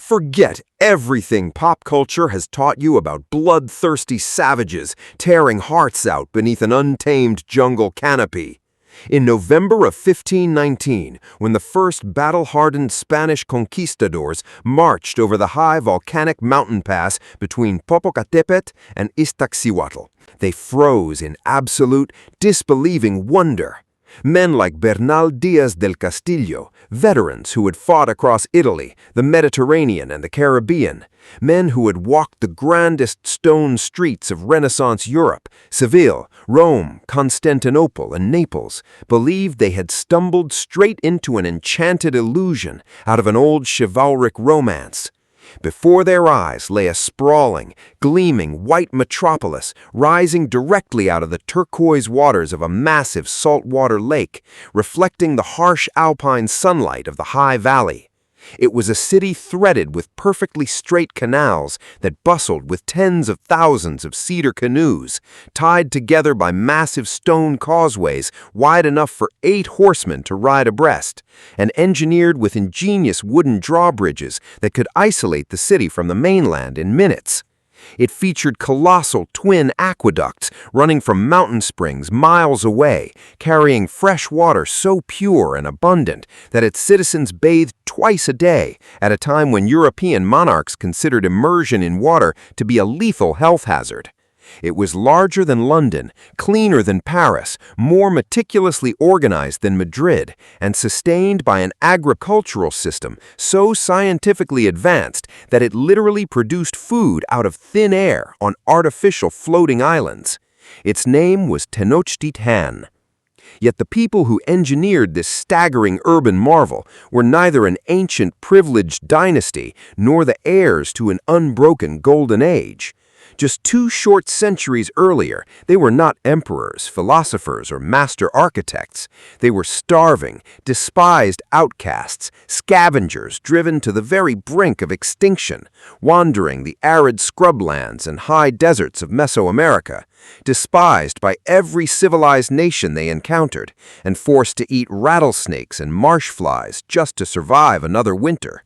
Forget everything pop culture has taught you about bloodthirsty savages tearing hearts out beneath an untamed jungle canopy. In November of 1519, when the first battle-hardened Spanish conquistadors marched over the high volcanic mountain pass between Popocatépetl and Iztaccíhuatl, they froze in absolute, disbelieving wonder. Men like Bernal Díaz del Castillo, veterans who had fought across Italy, the Mediterranean, and the Caribbean, men who had walked the grandest stone streets of Renaissance Europe, Seville, Rome, Constantinople, and Naples, believed they had stumbled straight into an enchanted illusion out of an old chivalric romance. Before their eyes lay a sprawling, gleaming white metropolis rising directly out of the turquoise waters of a massive saltwater lake, reflecting the harsh alpine sunlight of the high valley. It was a city threaded with perfectly straight canals that bustled with tens of thousands of cedar canoes, tied together by massive stone causeways wide enough for 8 horsemen to ride abreast, and engineered with ingenious wooden drawbridges that could isolate the city from the mainland in minutes. It featured colossal twin aqueducts running from mountain springs miles away, carrying fresh water so pure and abundant that its citizens bathed twice a day, at a time when European monarchs considered immersion in water to be a lethal health hazard. It was larger than London, cleaner than Paris, more meticulously organized than Madrid, and sustained by an agricultural system so scientifically advanced that it literally produced food out of thin air on artificial floating islands. Its name was Tenochtitlan. Yet the people who engineered this staggering urban marvel were neither an ancient privileged dynasty nor the heirs to an unbroken golden age. Just 2 short centuries earlier, they were not emperors, philosophers, or master architects. They were starving, despised outcasts, scavengers driven to the very brink of extinction, wandering the arid scrublands and high deserts of Mesoamerica, despised by every civilized nation they encountered, and forced to eat rattlesnakes and marsh flies just to survive another winter.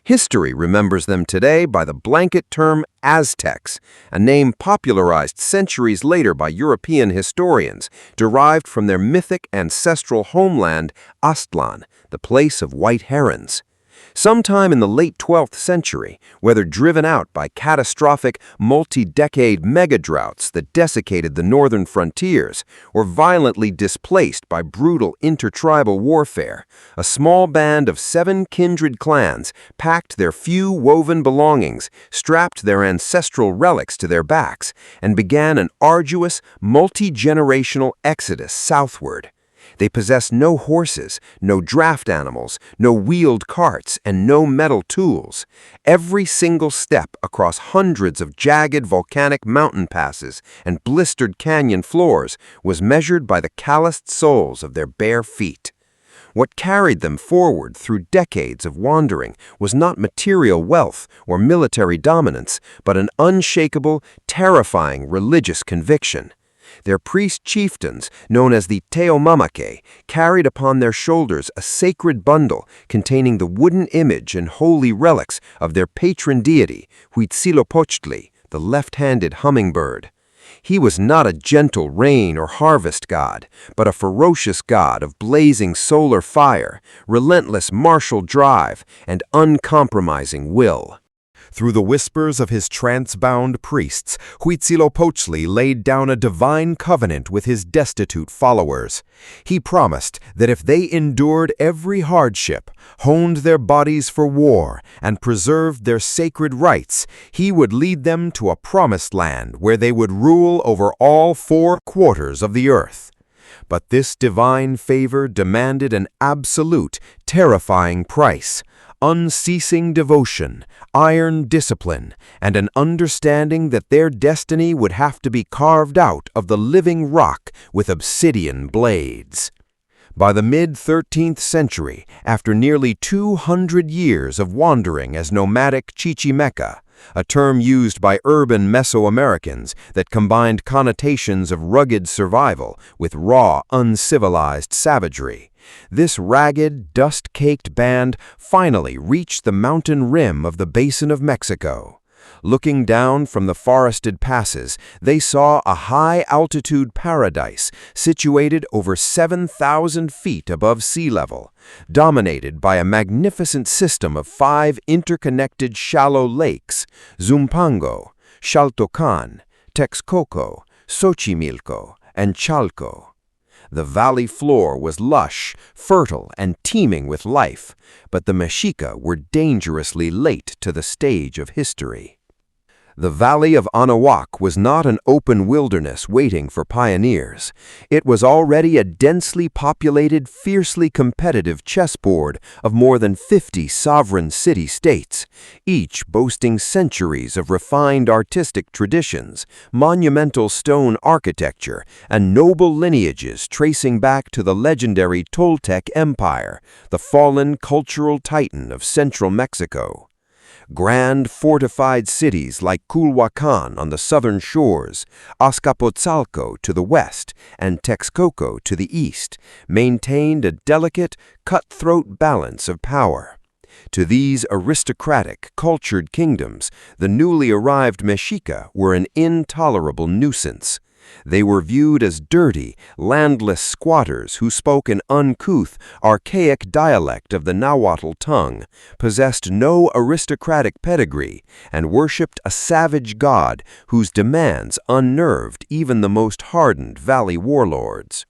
History remembers them today by the blanket term Aztecs, a name popularized centuries later by European historians, derived from their mythic ancestral homeland, Aztlan, the place of white herons. Sometime in the late 12th century, whether driven out by catastrophic, multi-decade mega-droughts that desiccated the northern frontiers, or violently displaced by brutal intertribal warfare, a small band of 7 kindred clans packed their few woven belongings, strapped their ancestral relics to their backs, and began an arduous, multi-generational exodus southward. They possessed no horses, no draft animals, no wheeled carts, and no metal tools. Every single step across hundreds of jagged volcanic mountain passes and blistered canyon floors was measured by the calloused soles of their bare feet. What carried them forward through decades of wandering was not material wealth or military dominance, but an unshakable, terrifying religious conviction. Their priest chieftains, known as the Teomamaque, carried upon their shoulders a sacred bundle containing the wooden image and holy relics of their patron deity, Huitzilopochtli, the left-handed hummingbird. He was not a gentle rain or harvest god, but a ferocious god of blazing solar fire, relentless martial drive, and uncompromising will. Through the whispers of his trance-bound priests, Huitzilopochtli laid down a divine covenant with his destitute followers. He promised that if they endured every hardship, honed their bodies for war, and preserved their sacred rites, he would lead them to a promised land where they would rule over all 4 quarters of the earth. But this divine favor demanded an absolute, terrifying price: unceasing devotion, iron discipline, and an understanding that their destiny would have to be carved out of the living rock with obsidian blades. By the mid-13th century, after nearly 200 years of wandering as nomadic Chichimeca, a term used by urban Mesoamericans that combined connotations of rugged survival with raw, uncivilized savagery, This ragged, dust-caked band finally reached the mountain rim of the Basin of Mexico. Looking down from the forested passes, they saw a high-altitude paradise situated over 7,000 feet above sea level, dominated by a magnificent system of 5 interconnected shallow lakes: Zumpango, Xaltocan, Texcoco, Xochimilco, and Chalco. The valley floor was lush, fertile, and teeming with life, but the Mexica were dangerously late to the stage of history. The Valley of Anahuac was not an open wilderness waiting for pioneers. It was already a densely populated, fiercely competitive chessboard of more than 50 sovereign city-states, each boasting centuries of refined artistic traditions, monumental stone architecture, and noble lineages tracing back to the legendary Toltec Empire, the fallen cultural titan of central Mexico. Grand fortified cities like Culhuacan on the southern shores, Azcapotzalco to the west, and Texcoco to the east maintained a delicate, cutthroat balance of power. To these aristocratic, cultured kingdoms, the newly arrived Mexica were an intolerable nuisance. They were viewed as dirty, landless squatters who spoke an uncouth, archaic dialect of the Nahuatl tongue, possessed no aristocratic pedigree, and worshipped a savage god whose demands unnerved even the most hardened valley warlords.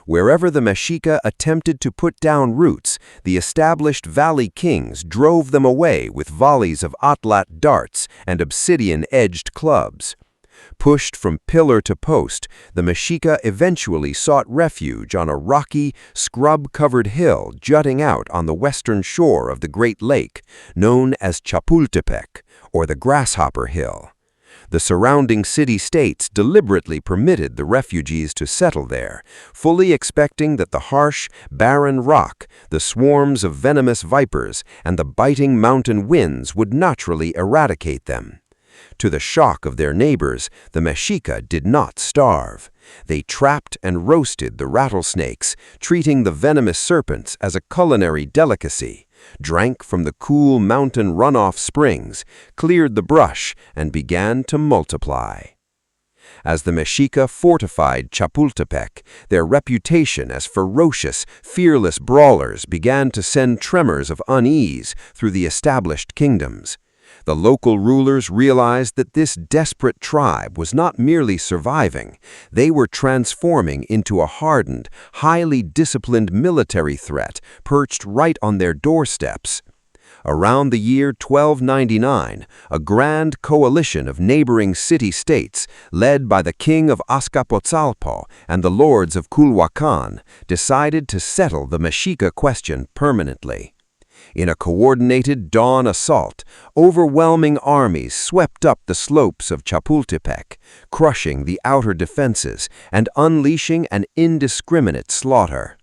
Wherever the Mexica attempted to put down roots, the established valley kings drove them away with volleys of atlat darts and obsidian-edged clubs. Pushed from pillar to post, the Mexica eventually sought refuge on a rocky, scrub-covered hill jutting out on the western shore of the Great Lake, known as Chapultepec, or the Grasshopper Hill. The surrounding city-states deliberately permitted the refugees to settle there, fully expecting that the harsh, barren rock, the swarms of venomous vipers, and the biting mountain winds would naturally eradicate them. To the shock of their neighbors, the Mexica did not starve. They trapped and roasted the rattlesnakes, treating the venomous serpents as a culinary delicacy, drank from the cool mountain runoff springs, cleared the brush, and began to multiply. As the Mexica fortified Chapultepec, their reputation as ferocious, fearless brawlers began to send tremors of unease through the established kingdoms. The local rulers realized that this desperate tribe was not merely surviving, they were transforming into a hardened, highly disciplined military threat perched right on their doorsteps. Around the year 1299, a grand coalition of neighboring city-states, led by the king of Azcapotzalco and the lords of Culhuacan, decided to settle the Mexica question permanently. In a coordinated dawn assault, overwhelming armies swept up the slopes of Chapultepec, crushing the outer defenses and unleashing an indiscriminate slaughter.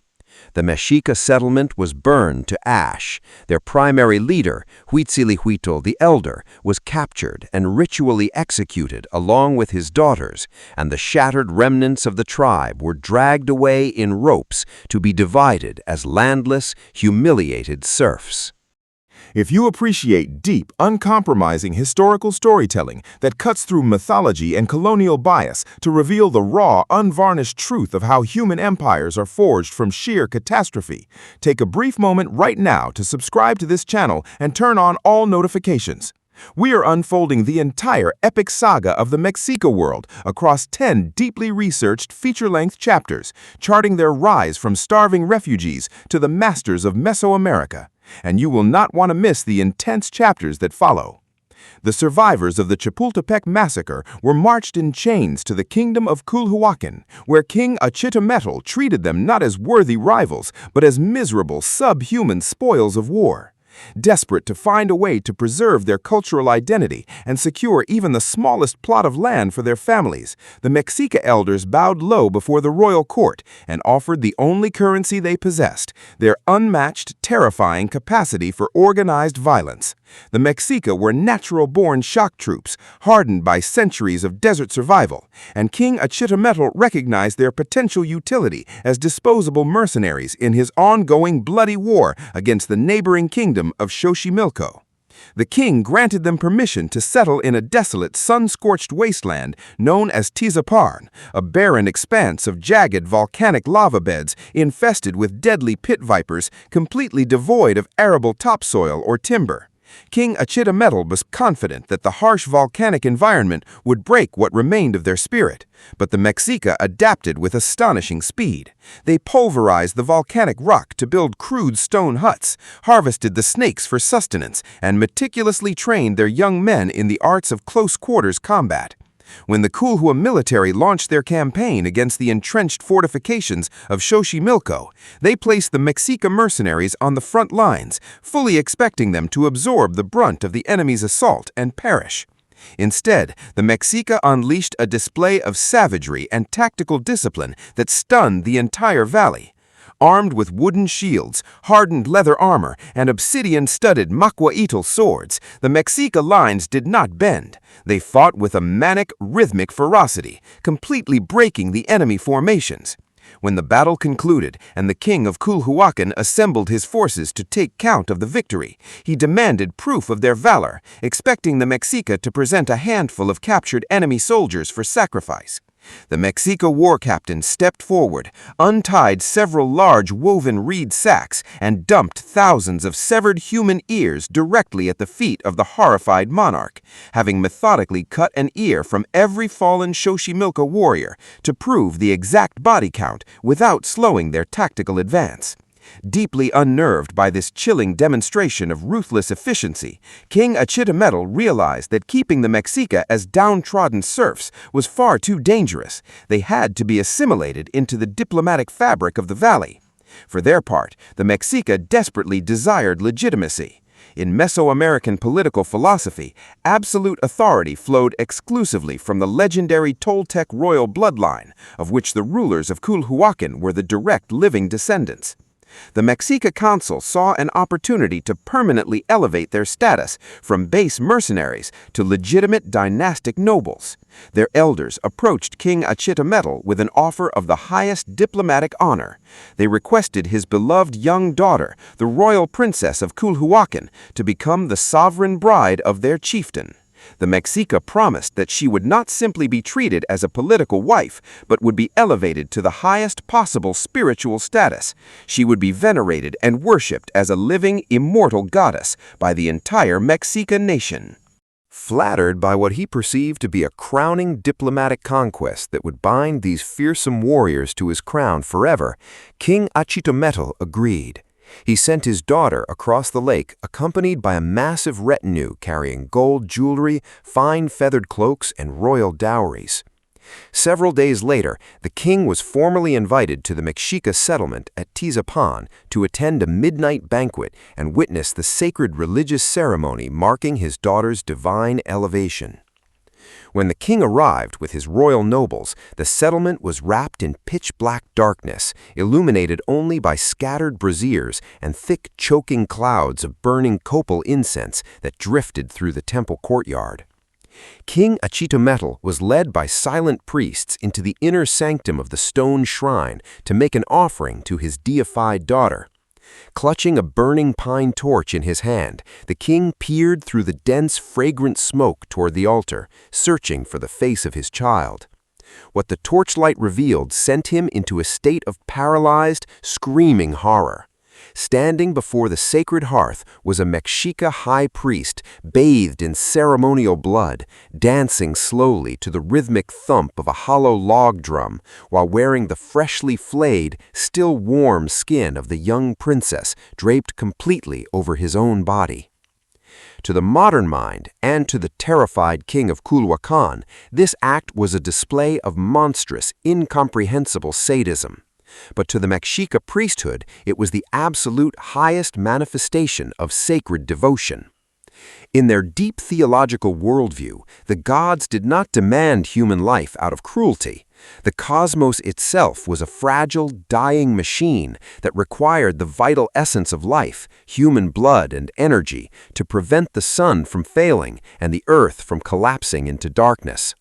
The Mexica settlement was burned to ash. Their primary leader, Huitzilihuitl the Elder, was captured and ritually executed along with his daughters, and the shattered remnants of the tribe were dragged away in ropes to be divided as landless, humiliated serfs. If you appreciate deep, uncompromising historical storytelling that cuts through mythology and colonial bias to reveal the raw, unvarnished truth of how human empires are forged from sheer catastrophe, take a brief moment right now to subscribe to this channel and turn on all notifications. We are unfolding the entire epic saga of the Mexica world across 10 deeply researched feature-length chapters, charting their rise from starving refugees to the masters of Mesoamerica. And you will not want to miss the intense chapters that follow. The survivors of the Chapultepec massacre were marched in chains to the kingdom of Culhuacan, where King Achitometl treated them not as worthy rivals, but as miserable, subhuman spoils of war. Desperate to find a way to preserve their cultural identity and secure even the smallest plot of land for their families, the Mexica elders bowed low before the royal court and offered the only currency they possessed, their unmatched, terrifying capacity for organized violence. The Mexica were natural-born shock troops, hardened by centuries of desert survival, and King Achitometl recognized their potential utility as disposable mercenaries in his ongoing bloody war against the neighboring kingdom of Xochimilco. The king granted them permission to settle in a desolate, sun-scorched wasteland known as Tizaparn, a barren expanse of jagged volcanic lava beds infested with deadly pit vipers completely devoid of arable topsoil or timber. King Achitometl was confident that the harsh volcanic environment would break what remained of their spirit, but the Mexica adapted with astonishing speed. They pulverized the volcanic rock to build crude stone huts, harvested the snakes for sustenance, and meticulously trained their young men in the arts of close-quarters combat. When the Culhua military launched their campaign against the entrenched fortifications of Xochimilco, they placed the Mexica mercenaries on the front lines, fully expecting them to absorb the brunt of the enemy's assault and perish. Instead, the Mexica unleashed a display of savagery and tactical discipline that stunned the entire valley. Armed with wooden shields, hardened leather armor, and obsidian-studded macuaitl swords, the Mexica lines did not bend. They fought with a manic, rhythmic ferocity, completely breaking the enemy formations. When the battle concluded and the king of Culhuacan assembled his forces to take count of the victory, he demanded proof of their valor, expecting the Mexica to present a handful of captured enemy soldiers for sacrifice. The Mexica war captain stepped forward, untied several large woven reed sacks, and dumped thousands of severed human ears directly at the feet of the horrified monarch, having methodically cut an ear from every fallen Xochimilco warrior to prove the exact body count without slowing their tactical advance. Deeply unnerved by this chilling demonstration of ruthless efficiency, King Achitometl realized that keeping the Mexica as downtrodden serfs was far too dangerous. They had to be assimilated into the diplomatic fabric of the valley. For their part, the Mexica desperately desired legitimacy. In Mesoamerican political philosophy, absolute authority flowed exclusively from the legendary Toltec royal bloodline, of which the rulers of Culhuacan were the direct living descendants. The Mexica council saw an opportunity to permanently elevate their status from base mercenaries to legitimate dynastic nobles. Their elders approached King Achitometl with an offer of the highest diplomatic honor. They requested his beloved young daughter, the royal princess of Culhuacan, to become the sovereign bride of their chieftain. The Mexica promised that she would not simply be treated as a political wife, but would be elevated to the highest possible spiritual status. She would be venerated and worshipped as a living, immortal goddess by the entire Mexica nation. Flattered by what he perceived to be a crowning diplomatic conquest that would bind these fearsome warriors to his crown forever, King Achitometl agreed. He sent his daughter across the lake, accompanied by a massive retinue carrying gold jewelry, fine feathered cloaks, and royal dowries. Several days later, the king was formally invited to the Mexica settlement at Tizapan to attend a midnight banquet and witness the sacred religious ceremony marking his daughter's divine elevation. When the king arrived with his royal nobles, the settlement was wrapped in pitch-black darkness, illuminated only by scattered braziers and thick, choking clouds of burning copal incense that drifted through the temple courtyard. King Achitometl was led by silent priests into the inner sanctum of the stone shrine to make an offering to his deified daughter. Clutching a burning pine torch in his hand, the king peered through the dense, fragrant smoke toward the altar, searching for the face of his child. What the torchlight revealed sent him into a state of paralyzed, screaming horror. Standing before the sacred hearth was a Mexica high priest, bathed in ceremonial blood, dancing slowly to the rhythmic thump of a hollow log drum, while wearing the freshly flayed, still warm skin of the young princess draped completely over his own body. To the modern mind, and to the terrified king of Culhuacan, this act was a display of monstrous, incomprehensible sadism. But to the Mexica priesthood, it was the absolute highest manifestation of sacred devotion. In their deep theological worldview, the gods did not demand human life out of cruelty. The cosmos itself was a fragile, dying machine that required the vital essence of life, human blood and energy, to prevent the sun from failing and the earth from collapsing into darkness.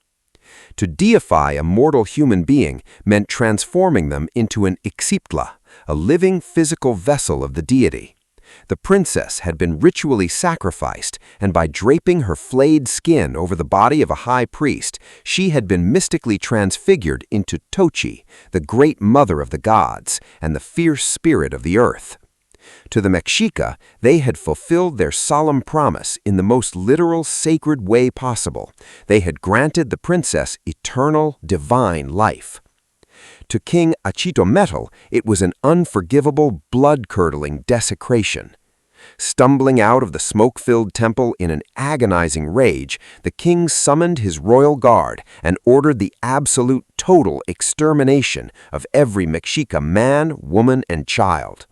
To deify a mortal human being meant transforming them into an Ixiptla, a living physical vessel of the deity. The princess had been ritually sacrificed, and by draping her flayed skin over the body of a high priest, she had been mystically transfigured into Tochi, the great mother of the gods, and the fierce spirit of the earth. To the Mexica, they had fulfilled their solemn promise in the most literal, sacred way possible. They had granted the princess eternal, divine life. To King Achitometl, it was an unforgivable, blood-curdling desecration. Stumbling out of the smoke-filled temple in an agonizing rage, the king summoned his royal guard and ordered the absolute total extermination of every Mexica man, woman, and child.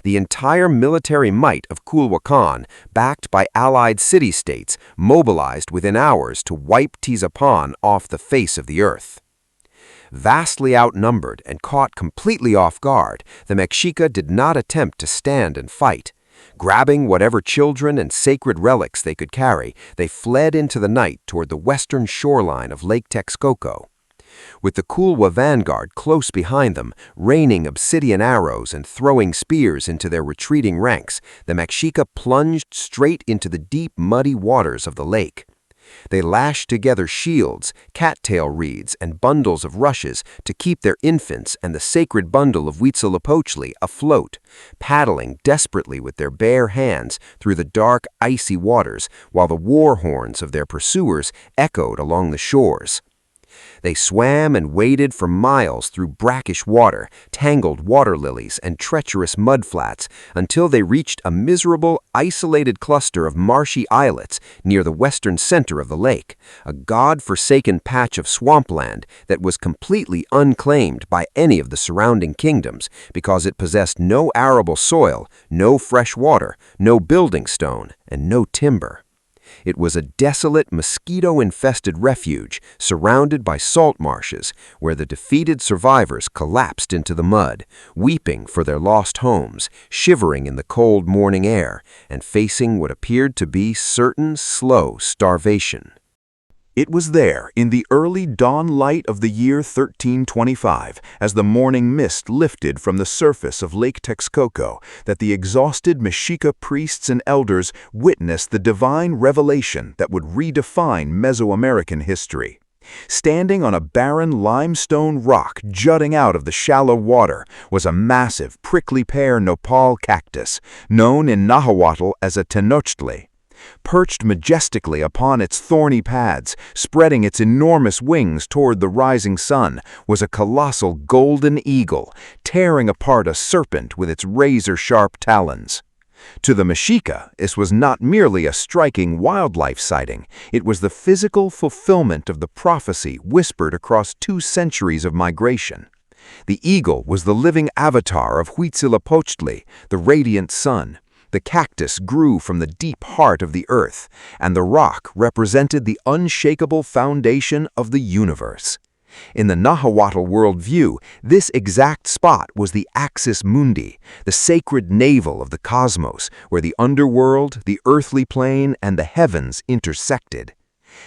The entire military might of Culhuacan, backed by allied city-states, mobilized within hours to wipe Tizapan off the face of the earth. Vastly outnumbered and caught completely off guard, the Mexica did not attempt to stand and fight. Grabbing whatever children and sacred relics they could carry, they fled into the night toward the western shoreline of Lake Texcoco. With the Culhua vanguard close behind them, raining obsidian arrows and throwing spears into their retreating ranks, the Mexica plunged straight into the deep, muddy waters of the lake. They lashed together shields, cattail reeds, and bundles of rushes to keep their infants and the sacred bundle of Huitzilopochtli afloat, paddling desperately with their bare hands through the dark, icy waters while the war horns of their pursuers echoed along the shores. They swam and waded for miles through brackish water, tangled water lilies, and treacherous mudflats until they reached a miserable, isolated cluster of marshy islets near the western center of the lake, a god-forsaken patch of swampland that was completely unclaimed by any of the surrounding kingdoms because it possessed no arable soil, no fresh water, no building stone, and no timber. It was a desolate, mosquito-infested refuge surrounded by salt marshes where the defeated survivors collapsed into the mud, weeping for their lost homes, shivering in the cold morning air, and facing what appeared to be certain slow starvation. It was there, in the early dawn light of the year 1325, as the morning mist lifted from the surface of Lake Texcoco, that the exhausted Mexica priests and elders witnessed the divine revelation that would redefine Mesoamerican history. Standing on a barren limestone rock jutting out of the shallow water was a massive prickly pear nopal cactus, known in Nahuatl as a Tenochtitlan. Perched majestically upon its thorny pads, spreading its enormous wings toward the rising sun, was a colossal golden eagle, tearing apart a serpent with its razor-sharp talons. To the Mexica, this was not merely a striking wildlife sighting, it was the physical fulfillment of the prophecy whispered across 2 centuries of migration. The eagle was the living avatar of Huitzilopochtli, the radiant sun. The cactus grew from the deep heart of the earth, and the rock represented the unshakable foundation of the universe. In the Nahuatl worldview, this exact spot was the axis mundi, the sacred navel of the cosmos, where the underworld, the earthly plane, and the heavens intersected.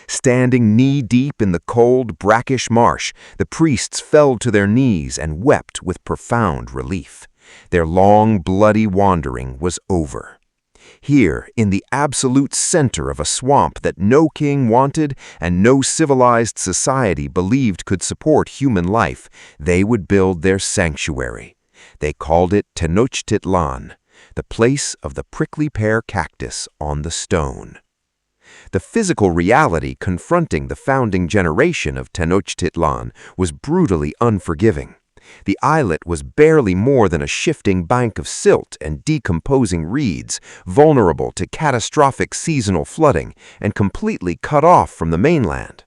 Standing knee-deep in the cold, brackish marsh, the priests fell to their knees and wept with profound relief. Their long, bloody wandering was over. Here, in the absolute center of a swamp that no king wanted and no civilized society believed could support human life, they would build their sanctuary. They called it Tenochtitlan, the place of the prickly pear cactus on the stone. The physical reality confronting the founding generation of Tenochtitlan was brutally unforgiving. The islet was barely more than a shifting bank of silt and decomposing reeds, vulnerable to catastrophic seasonal flooding and completely cut off from the mainland.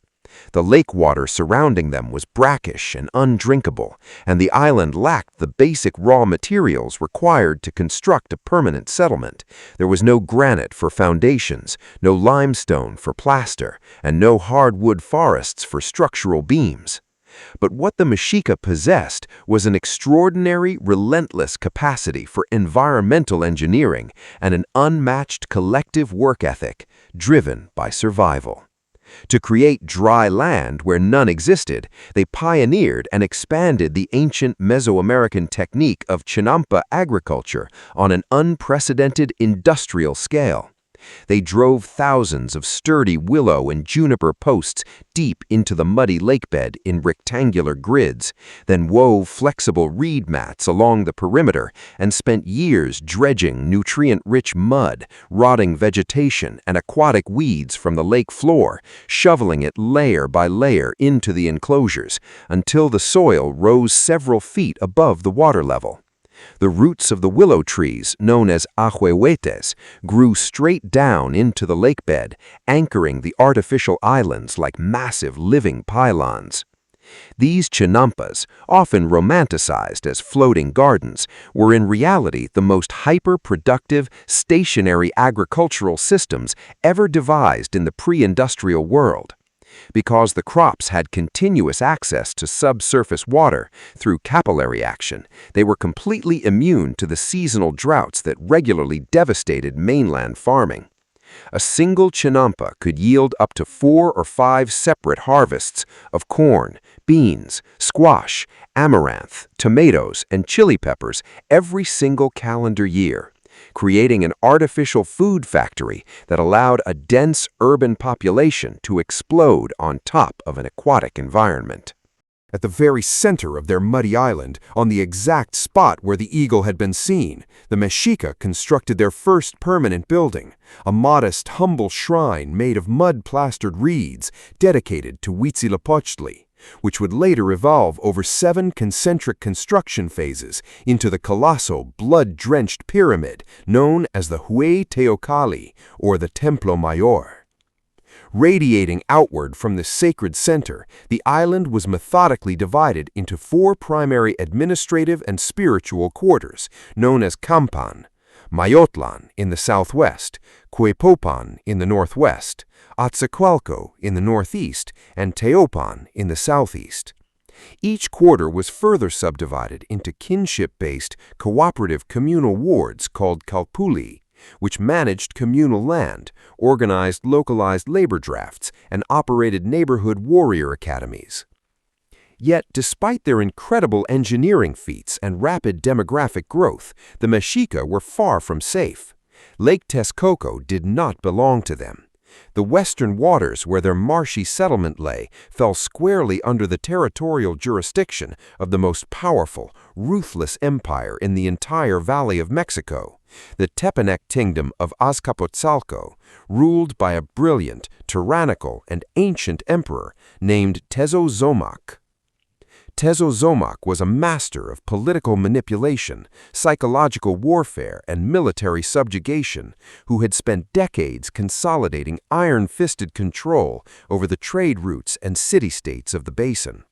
The lake water surrounding them was brackish and undrinkable, and the island lacked the basic raw materials required to construct a permanent settlement. There was no granite for foundations, no limestone for plaster, and no hardwood forests for structural beams. But what the Mexica possessed was an extraordinary, relentless capacity for environmental engineering and an unmatched collective work ethic driven by survival. To create dry land where none existed, they pioneered and expanded the ancient Mesoamerican technique of chinampa agriculture on an unprecedented industrial scale. They drove thousands of sturdy willow and juniper posts deep into the muddy lakebed in rectangular grids, then wove flexible reed mats along the perimeter and spent years dredging nutrient-rich mud, rotting vegetation, and aquatic weeds from the lake floor, shoveling it layer by layer into the enclosures until the soil rose several feet above the water level. The roots of the willow trees, known as ahuehuetes, grew straight down into the lakebed, anchoring the artificial islands like massive living pylons. These chinampas, often romanticized as floating gardens, were in reality the most hyper-productive, stationary agricultural systems ever devised in the pre-industrial world. Because the crops had continuous access to subsurface water through capillary action, they were completely immune to the seasonal droughts that regularly devastated mainland farming. A single chinampa could yield up to 4 or 5 separate harvests of corn, beans, squash, amaranth, tomatoes, and chili peppers every single calendar year, creating an artificial food factory that allowed a dense urban population to explode on top of an aquatic environment. At the very center of their muddy island, on the exact spot where the eagle had been seen, the Mexica constructed their first permanent building, a modest, humble shrine made of mud-plastered reeds dedicated to Huitzilopochtli, which would later evolve over 7 concentric construction phases into the colossal, blood-drenched pyramid known as the Hueyteocalli, or the Templo Mayor. Radiating outward from the sacred center, the island was methodically divided into 4 primary administrative and spiritual quarters, known as Campan, Mayotlan in the southwest, Cuepopan in the northwest, Atzacoalco in the northeast, and Teopan in the southeast. Each quarter was further subdivided into kinship-based, cooperative communal wards called calpuli, which managed communal land, organized localized labor drafts, and operated neighborhood warrior academies. Yet, despite their incredible engineering feats and rapid demographic growth, the Mexica were far from safe. Lake Texcoco did not belong to them. The western waters where their marshy settlement lay fell squarely under the territorial jurisdiction of the most powerful, ruthless empire in the entire Valley of Mexico, the Tepanec kingdom of Azcapotzalco, ruled by a brilliant, tyrannical, and ancient emperor named Tezozomoc. Tezozomoc was a master of political manipulation, psychological warfare, and military subjugation, who had spent decades consolidating iron-fisted control over the trade routes and city-states of the basin.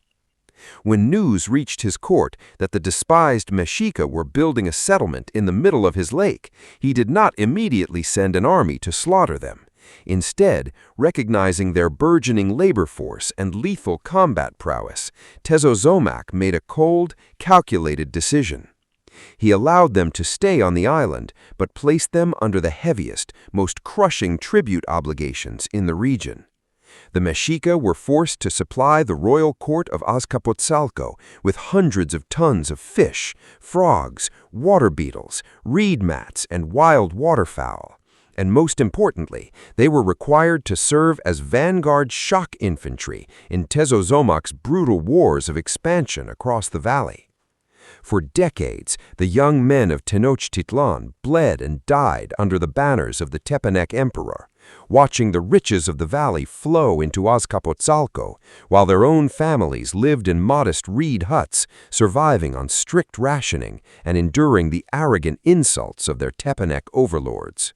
When news reached his court that the despised Mexica were building a settlement in the middle of his lake, he did not immediately send an army to slaughter them. Instead, recognizing their burgeoning labor force and lethal combat prowess, Tezozomoc made a cold, calculated decision. He allowed them to stay on the island, but placed them under the heaviest, most crushing tribute obligations in the region. The Mexica were forced to supply the royal court of Azcapotzalco with hundreds of tons of fish, frogs, water beetles, reed mats, and wild waterfowl. And most importantly, they were required to serve as vanguard shock infantry in Tezozomoc's brutal wars of expansion across the valley. For decades, the young men of Tenochtitlan bled and died under the banners of the Tepanec emperor, watching the riches of the valley flow into Azcapotzalco, while their own families lived in modest reed huts, surviving on strict rationing and enduring the arrogant insults of their Tepanec overlords.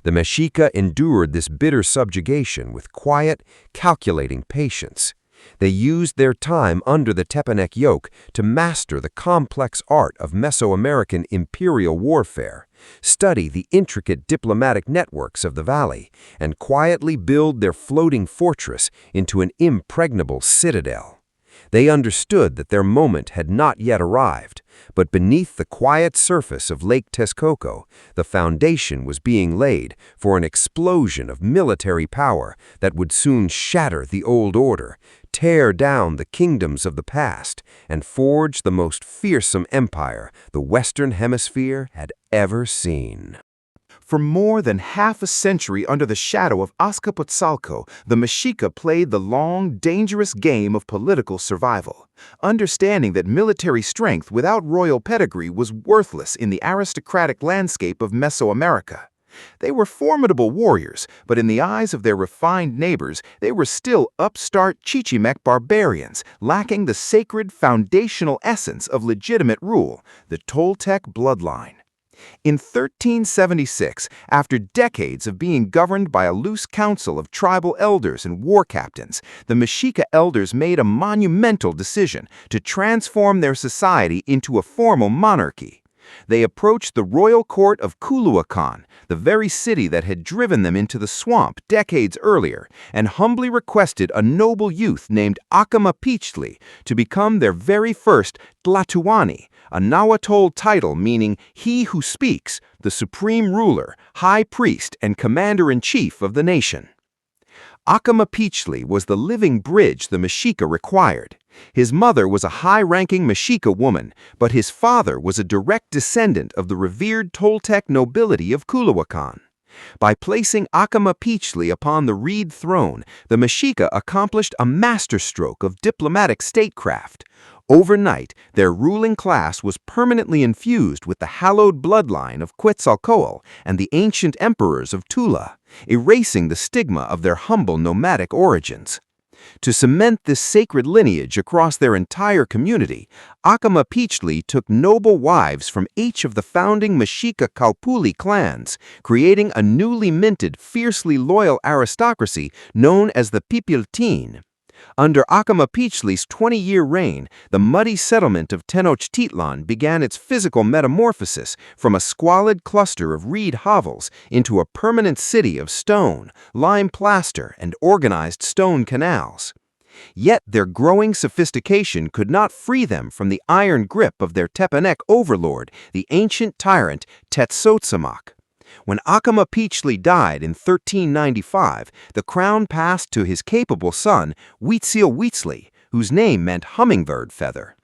The Mexica endured this bitter subjugation with quiet, calculating patience. They used their time under the Tepanec yoke to master the complex art of Mesoamerican imperial warfare, study the intricate diplomatic networks of the valley, and quietly build their floating fortress into an impregnable citadel. They understood that their moment had not yet arrived, but beneath the quiet surface of Lake Texcoco, the foundation was being laid for an explosion of military power that would soon shatter the old order, tear down the kingdoms of the past, and forge the most fearsome empire the Western Hemisphere had ever seen. For more than half a century under the shadow of Azcapotzalco, the Mexica played the long, dangerous game of political survival, understanding that military strength without royal pedigree was worthless in the aristocratic landscape of Mesoamerica. They were formidable warriors, but in the eyes of their refined neighbors, they were still upstart Chichimec barbarians, lacking the sacred foundational essence of legitimate rule, the Toltec bloodline. In 1376, after decades of being governed by a loose council of tribal elders and war captains, the Mexica elders made a monumental decision to transform their society into a formal monarchy. They approached the royal court of Culhuacan, the very city that had driven them into the swamp decades earlier, and humbly requested a noble youth named Acamapichtli to become their very first Tlatoani, a Nahuatl title meaning "he who speaks," the supreme ruler, high priest, and commander-in-chief of the nation. Acamapichtli was the living bridge the Mexica required. His mother was a high-ranking Mexica woman, but his father was a direct descendant of the revered Toltec nobility of Culhuacan. By placing Acamapichtli upon the reed throne, the Mexica accomplished a masterstroke of diplomatic statecraft. Overnight, their ruling class was permanently infused with the hallowed bloodline of Quetzalcoatl and the ancient emperors of Tula, erasing the stigma of their humble nomadic origins. To cement this sacred lineage across their entire community, Acamapichtli took noble wives from each of the founding Mexica Calpulli clans, creating a newly minted, fiercely loyal aristocracy known as the Pipiltin. Under Acamapichtli's 20-year reign, the muddy settlement of Tenochtitlan began its physical metamorphosis from a squalid cluster of reed hovels into a permanent city of stone, lime plaster, and organized stone canals. Yet their growing sophistication could not free them from the iron grip of their Tepanec overlord, the ancient tyrant Tenochtitlan. When Acamapichtli died in 1395, the crown passed to his capable son, Huitzilopochtli, whose name meant hummingbird feather.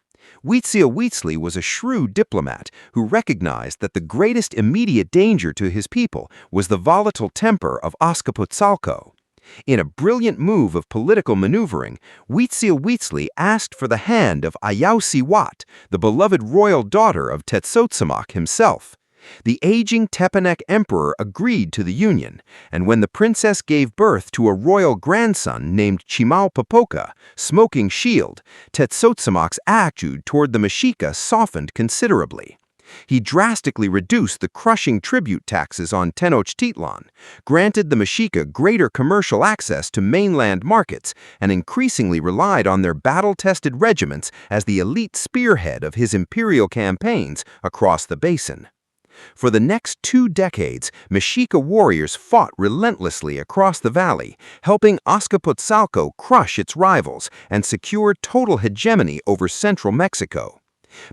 Huitzilopochtli was a shrewd diplomat who recognized that the greatest immediate danger to his people was the volatile temper of Azcapotzalco. In a brilliant move of political maneuvering, Huitzilopochtli asked for the hand of Ayausiwat, the beloved royal daughter of Tenochtitlan himself. The aging Tepanec emperor agreed to the union, and when the princess gave birth to a royal grandson named Chimalpopoca, Smoking Shield, Tenochtitlan's attitude toward the Mexica softened considerably. He drastically reduced the crushing tribute taxes on Tenochtitlan, granted the Mexica greater commercial access to mainland markets, and increasingly relied on their battle-tested regiments as the elite spearhead of his imperial campaigns across the basin. For the next 2 decades, Mexica warriors fought relentlessly across the valley, helping Azcapotzalco crush its rivals and secure total hegemony over central Mexico.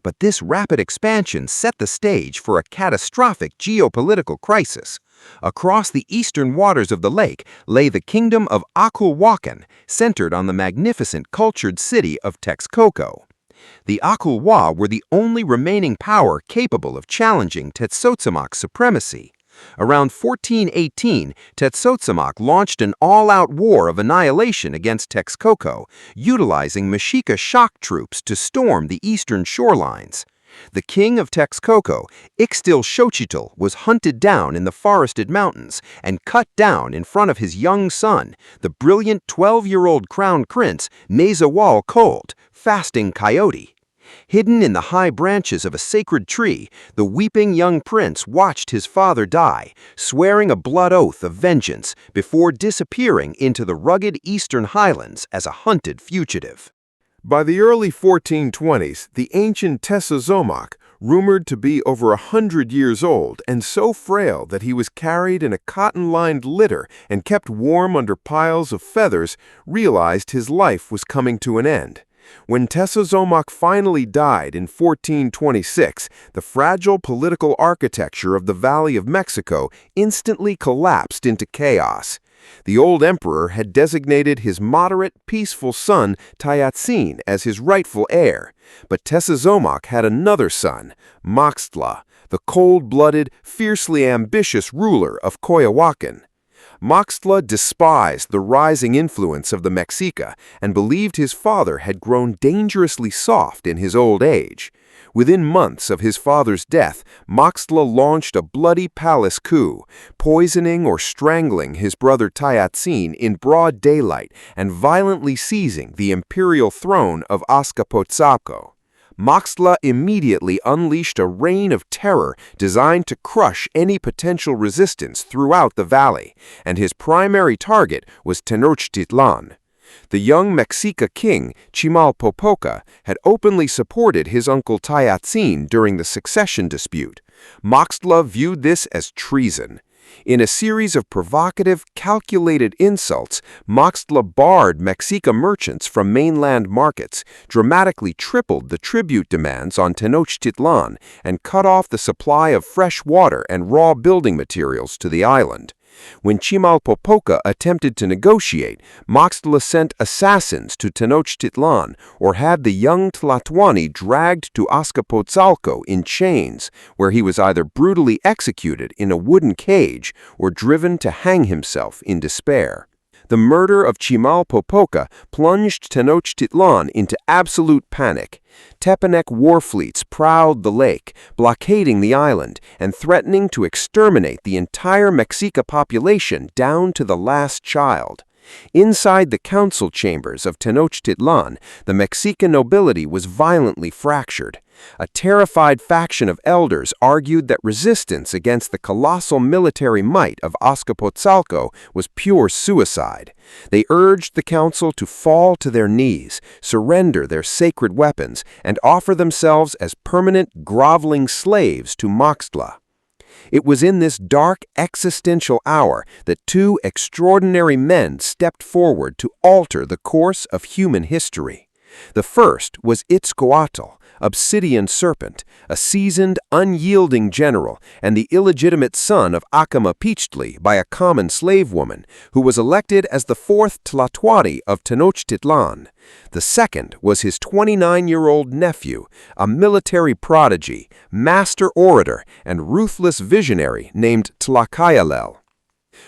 But this rapid expansion set the stage for a catastrophic geopolitical crisis. Across the eastern waters of the lake lay the kingdom of Aculhuacan, centered on the magnificent cultured city of Texcoco. The Aculhua were the only remaining power capable of challenging Tenochtitlan's supremacy. Around 1418, Tenochtitlan launched an all-out war of annihilation against Texcoco, utilizing Mexica shock troops to storm the eastern shorelines. The king of Texcoco, Ixtlilxochitl, was hunted down in the forested mountains and cut down in front of his young son, the brilliant 12-year-old crown prince Nezahualcóyotl, Fasting Coyote. Hidden in the high branches of a sacred tree, the weeping young prince watched his father die, swearing a blood oath of vengeance before disappearing into the rugged eastern highlands as a hunted fugitive. By the early 1420s, the ancient Tezozomoc, rumored to be over 100 years old and so frail that he was carried in a cotton-lined litter and kept warm under piles of feathers, realized his life was coming to an end. When Tezozómoc finally died in 1426, the fragile political architecture of the Valley of Mexico instantly collapsed into chaos. The old emperor had designated his moderate, peaceful son Tlayatzin as his rightful heir, but Tezozómoc had another son, Moctezuma, the cold-blooded, fiercely ambitious ruler of Coyoacán. Moctezuma despised the rising influence of the Mexica and believed his father had grown dangerously soft in his old age. Within months of his father's death, Moctezuma launched a bloody palace coup, poisoning or strangling his brother Tlayatzin in broad daylight and violently seizing the imperial throne of Azcapotzalco. Moctezuma immediately unleashed a reign of terror designed to crush any potential resistance throughout the valley, and his primary target was Tenochtitlan. The young Mexica king, Chimalpopoca, had openly supported his uncle Tlayatzin during the succession dispute. Moctezuma viewed this as treason. In a series of provocative, calculated insults, Moctezuma barred Mexica merchants from mainland markets, dramatically tripled the tribute demands on Tenochtitlan, and cut off the supply of fresh water and raw building materials to the island. When Chimalpopoca attempted to negotiate, Moctezuma sent assassins to Tenochtitlan or had the young Tlatoani dragged to Azcapotzalco in chains, where he was either brutally executed in a wooden cage or driven to hang himself in despair. The murder of Chimalpopoca plunged Tenochtitlan into absolute panic. Tepanec war fleets prowled the lake, blockading the island and threatening to exterminate the entire Mexica population down to the last child. Inside the council chambers of Tenochtitlan, the Mexican nobility was violently fractured. A terrified faction of elders argued that resistance against the colossal military might of Azcapotzalco was pure suicide. They urged the council to fall to their knees, surrender their sacred weapons, and offer themselves as permanent groveling slaves to Moctezuma. It was in this dark existential hour that two extraordinary men stepped forward to alter the course of human history. The first was Itzcoatl, Obsidian Serpent, a seasoned, unyielding general and the illegitimate son of Acamapichtli by a common slave woman, who was elected as the fourth Tlatoani of Tenochtitlan. The second was his 29-year-old nephew, a military prodigy, master orator, and ruthless visionary named Tlaxcala.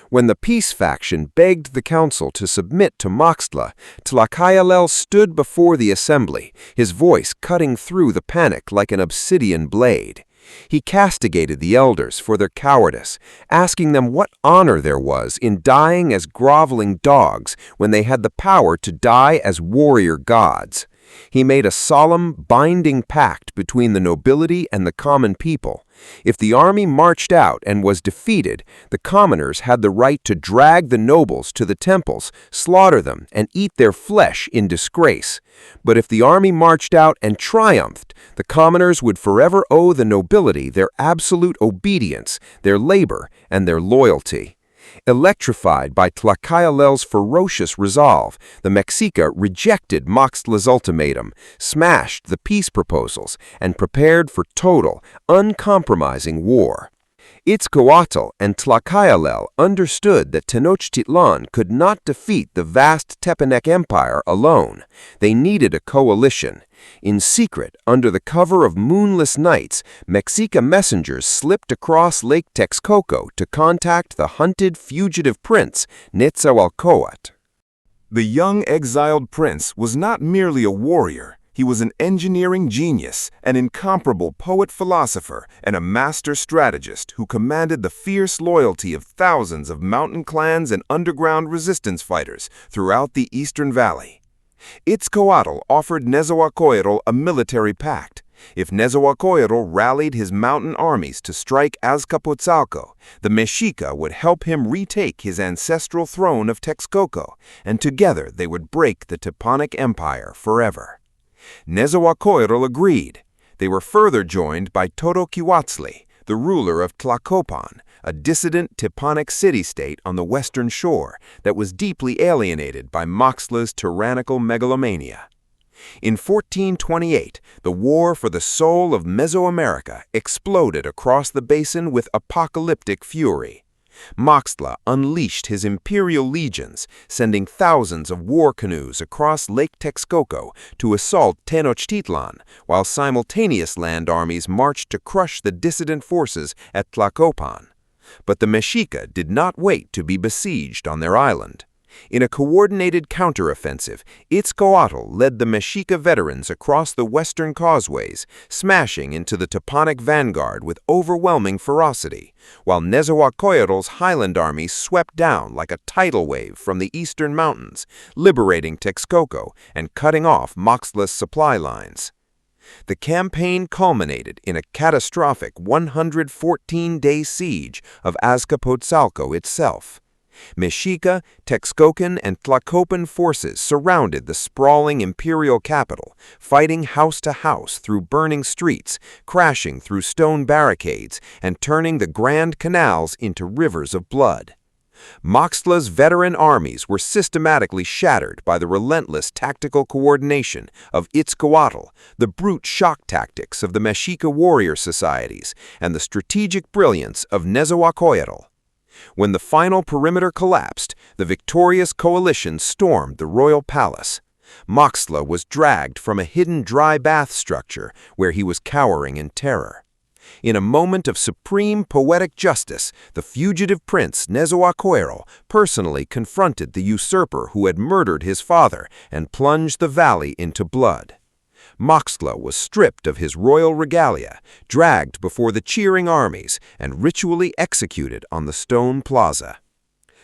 When the peace faction begged the council to submit to Moctezuma, Tlaxcala stood before the assembly, his voice cutting through the panic like an obsidian blade. He castigated the elders for their cowardice, asking them what honor there was in dying as groveling dogs when they had the power to die as warrior gods. He made a solemn, binding pact between the nobility and the common people. If the army marched out and was defeated, the commoners had the right to drag the nobles to the temples, slaughter them, and eat their flesh in disgrace. But if the army marched out and triumphed, the commoners would forever owe the nobility their absolute obedience, their labor, and their loyalty. Electrified by Tlaxcala's ferocious resolve, the Mexica rejected Moctezuma's ultimatum, smashed the peace proposals, and prepared for total, uncompromising war. Itzcoatl and Tlaxcala understood that Tenochtitlan could not defeat the vast Tepanec Empire alone. They needed a coalition. In secret, under the cover of moonless nights, Mexica messengers slipped across Lake Texcoco to contact the hunted fugitive prince, Netzahualcoatl. The young exiled prince was not merely a warrior. He was an engineering genius, an incomparable poet-philosopher, and a master strategist who commanded the fierce loyalty of thousands of mountain clans and underground resistance fighters throughout the Eastern Valley. Itzcoatl offered Netzahualcoatl a military pact. If Netzahualcoatl rallied his mountain armies to strike Azcapotzalco, the Mexica would help him retake his ancestral throne of Texcoco, and together they would break the Tepanec Empire forever. Netzahualcoatl agreed. They were further joined by Totoquihuatzli, the ruler of Tlacopan, a dissident Tepanec city-state on the western shore that was deeply alienated by Moctezula's tyrannical megalomania. In 1428, the war for the soul of Mesoamerica exploded across the basin with apocalyptic fury. Moctezuma unleashed his imperial legions, sending thousands of war canoes across Lake Texcoco to assault Tenochtitlan, while simultaneous land armies marched to crush the dissident forces at Tlacopan. But the Mexica did not wait to be besieged on their island. In a coordinated counteroffensive, Itzcoatl led the Mexica veterans across the western causeways, smashing into the Tepanec vanguard with overwhelming ferocity, while Nezahualcóyotl's highland army swept down like a tidal wave from the eastern mountains, liberating Texcoco and cutting off Moctezum's supply lines. The campaign culminated in a catastrophic 114-day siege of Azcapotzalco itself. Mexica, Texcocan, and Tlacopan forces surrounded the sprawling imperial capital, fighting house to house through burning streets, crashing through stone barricades, and turning the grand canals into rivers of blood. Moctezum's veteran armies were systematically shattered by the relentless tactical coordination of Itzcoatl, the brute shock tactics of the Mexica warrior societies, and the strategic brilliance of Nezahualcóyotl. When the final perimeter collapsed, the victorious coalition stormed the royal palace. Moctezuma was dragged from a hidden dry bath structure where he was cowering in terror. In a moment of supreme poetic justice, the fugitive prince Nezahualcóyotl personally confronted the usurper who had murdered his father and plunged the valley into blood. Moctezuma was stripped of his royal regalia, dragged before the cheering armies, and ritually executed on the stone plaza.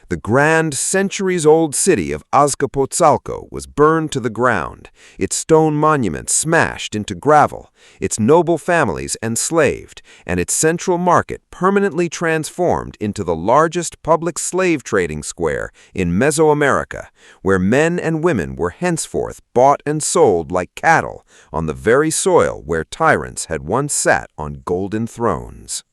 The grand, centuries-old city of Azcapotzalco was burned to the ground, its stone monuments smashed into gravel, its noble families enslaved, and its central market permanently transformed into the largest public slave trading square in Mesoamerica, where men and women were henceforth bought and sold like cattle on the very soil where tyrants had once sat on golden thrones.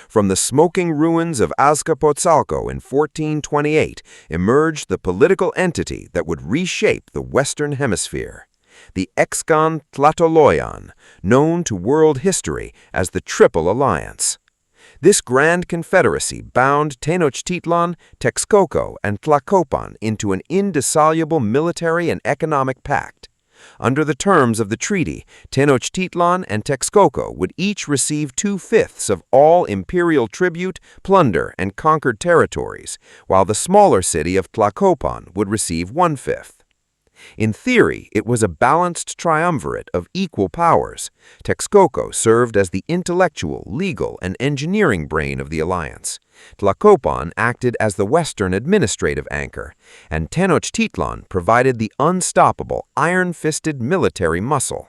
From the smoking ruins of Azcapotzalco in 1428 emerged the political entity that would reshape the Western Hemisphere, the Excan Tlahtoloyan, known to world history as the Triple Alliance. This grand confederacy bound Tenochtitlan, Texcoco, and Tlacopan into an indissoluble military and economic pact. Under the terms of the treaty, Tenochtitlan and Texcoco would each receive 2/5 of all imperial tribute, plunder, and conquered territories, while the smaller city of Tlacopan would receive 1/5. In theory, it was a balanced triumvirate of equal powers. Texcoco served as the intellectual, legal, and engineering brain of the alliance. Tlacopan acted as the western administrative anchor, and Tenochtitlan provided the unstoppable, iron-fisted military muscle.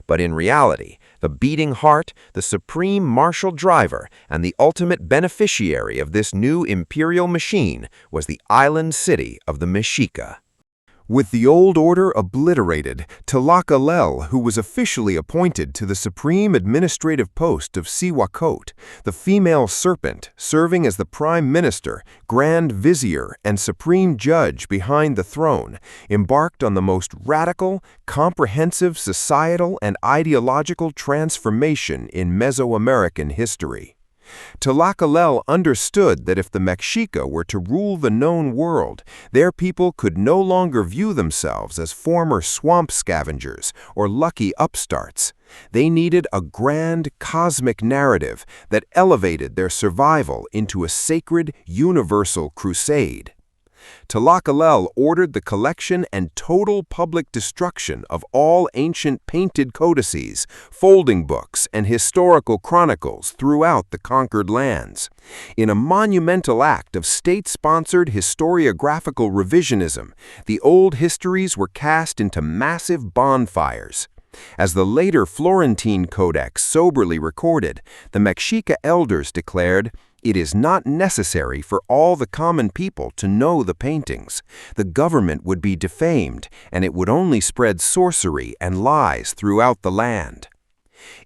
But in reality, the beating heart, the supreme martial driver, and the ultimate beneficiary of this new imperial machine was the island city of the Mexica. With the old order obliterated, Tlaxcala, who was officially appointed to the supreme administrative post of Sihuacot, the female serpent, serving as the prime minister, grand vizier, and supreme judge behind the throne, embarked on the most radical, comprehensive societal and ideological transformation in Mesoamerican history. Tlaxcala understood that if the Mexica were to rule the known world, their people could no longer view themselves as former swamp scavengers or lucky upstarts. They needed a grand, cosmic narrative that elevated their survival into a sacred, universal crusade. Tlaxcala ordered the collection and total public destruction of all ancient painted codices, folding books, and historical chronicles throughout the conquered lands. In a monumental act of state-sponsored historiographical revisionism, the old histories were cast into massive bonfires. As the later Florentine Codex soberly recorded, the Mexica elders declared, "It is not necessary for all the common people to know the paintings. The government would be defamed, and it would only spread sorcery and lies throughout the land."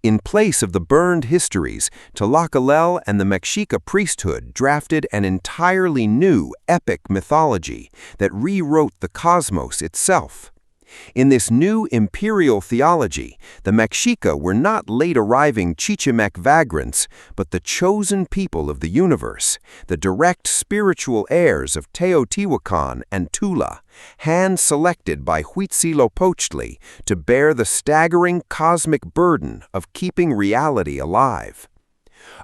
In place of the burned histories, Tlaxcala and the Mexica priesthood drafted an entirely new epic mythology that rewrote the cosmos itself. In this new imperial theology, the Mexica were not late-arriving Chichimec vagrants, but the chosen people of the universe, the direct spiritual heirs of Teotihuacan and Tula, hand-selected by Huitzilopochtli to bear the staggering cosmic burden of keeping reality alive.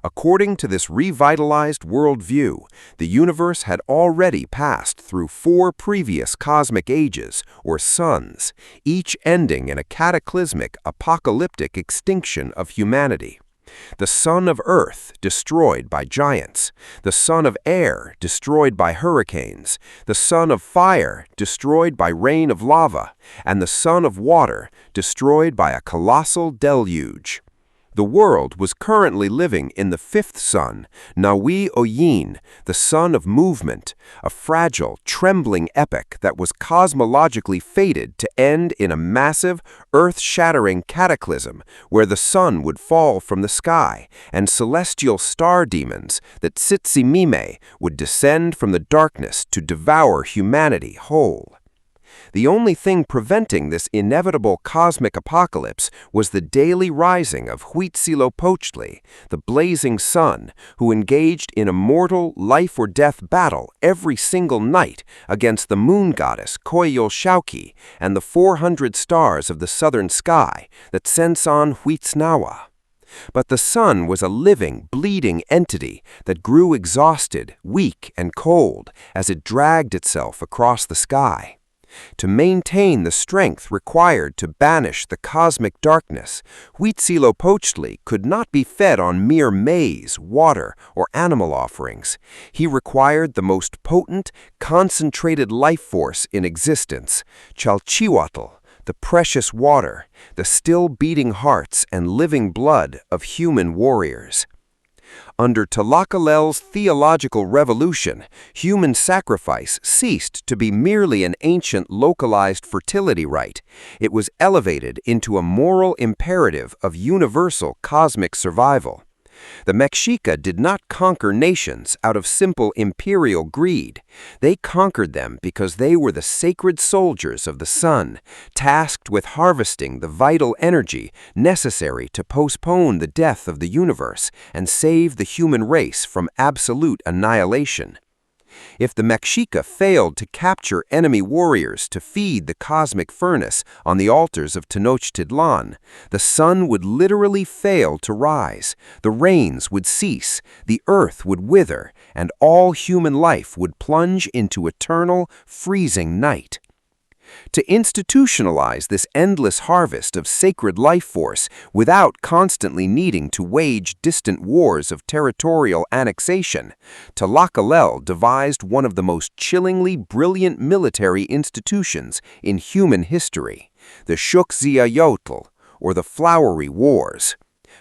According to this revitalized worldview, the universe had already passed through 4 previous cosmic ages, or suns, each ending in a cataclysmic, apocalyptic extinction of humanity. The sun of Earth, destroyed by giants, the sun of air, destroyed by hurricanes, the sun of fire, destroyed by rain of lava, and the sun of water, destroyed by a colossal deluge. The world was currently living in the 5th sun, Nawi Oyin, the sun of movement, a fragile, trembling epoch that was cosmologically fated to end in a massive, earth-shattering cataclysm where the sun would fall from the sky and celestial star demons, the Tsitsimime, would descend from the darkness to devour humanity whole. The only thing preventing this inevitable cosmic apocalypse was the daily rising of Huitzilopochtli, the blazing sun, who engaged in a mortal life-or-death battle every single night against the moon goddess Coyolxauhqui and the 400 stars of the southern sky, the Tsensan Huitznawa. But the sun was a living, bleeding entity that grew exhausted, weak, and cold as it dragged itself across the sky. To maintain the strength required to banish the cosmic darkness, Huitzilopochtli could not be fed on mere maize, water, or animal offerings. He required the most potent, concentrated life force in existence, Chalchihuatl, the precious water, the still beating hearts and living blood of human warriors. Under Tlaxcala's theological revolution, human sacrifice ceased to be merely an ancient localized fertility rite. It was elevated into a moral imperative of universal cosmic survival. The Mexica did not conquer nations out of simple imperial greed. They conquered them because they were the sacred soldiers of the sun, tasked with harvesting the vital energy necessary to postpone the death of the universe and save the human race from absolute annihilation. If the Mexica failed to capture enemy warriors to feed the cosmic furnace on the altars of Tenochtitlan, the sun would literally fail to rise, the rains would cease, the earth would wither, and all human life would plunge into eternal, freezing night. To institutionalize this endless harvest of sacred life force without constantly needing to wage distant wars of territorial annexation, Tlaxcala devised one of the most chillingly brilliant military institutions in human history, the Xuxiayotl, or the Flowery Wars.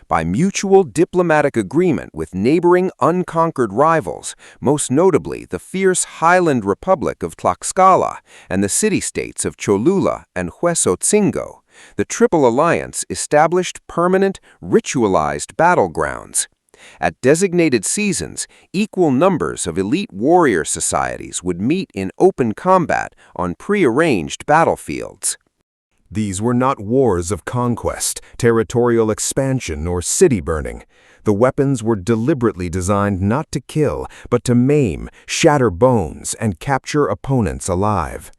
By mutual diplomatic agreement with neighboring unconquered rivals, most notably the fierce highland republic of Tlaxcala and the city-states of Cholula and Huesotzingo, the Triple Alliance established permanent, ritualized battlegrounds. At designated seasons, equal numbers of elite warrior societies would meet in open combat on pre-arranged battlefields. These were not wars of conquest, territorial expansion, or city burning. The weapons were deliberately designed not to kill, but to maim, shatter bones, and capture opponents alive.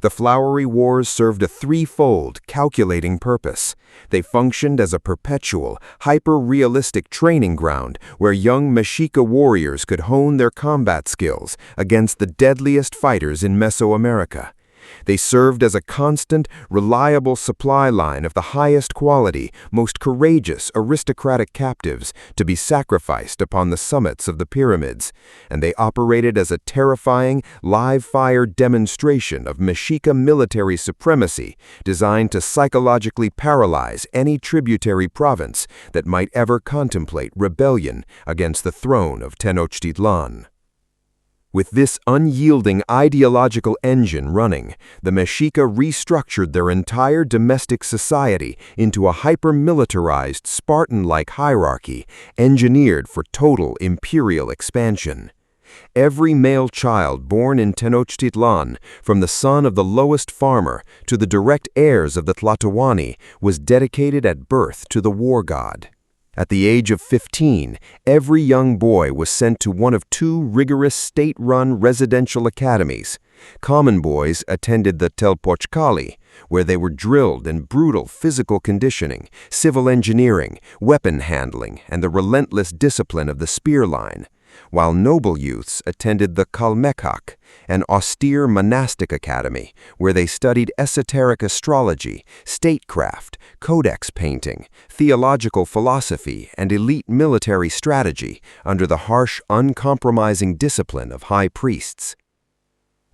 The Flowery Wars served a threefold, calculating purpose. They functioned as a perpetual, hyper-realistic training ground where young Mexica warriors could hone their combat skills against the deadliest fighters in Mesoamerica. They served as a constant, reliable supply line of the highest quality, most courageous aristocratic captives to be sacrificed upon the summits of the pyramids, and they operated as a terrifying, live-fire demonstration of Mexica military supremacy designed to psychologically paralyze any tributary province that might ever contemplate rebellion against the throne of Tenochtitlan. With this unyielding ideological engine running, the Mexica restructured their entire domestic society into a hyper-militarized, Spartan-like hierarchy engineered for total imperial expansion. Every male child born in Tenochtitlan, from the son of the lowest farmer to the direct heirs of the Tlatoani, was dedicated at birth to the war god. At the age of 15, every young boy was sent to one of two rigorous state-run residential academies. Common boys attended the Tlaxcala, where they were drilled in brutal physical conditioning, civil engineering, weapon handling, and the relentless discipline of the spear line, while noble youths attended the Calmecac, an austere monastic academy where they studied esoteric astrology, statecraft, codex painting, theological philosophy, and elite military strategy under the harsh, uncompromising discipline of high priests.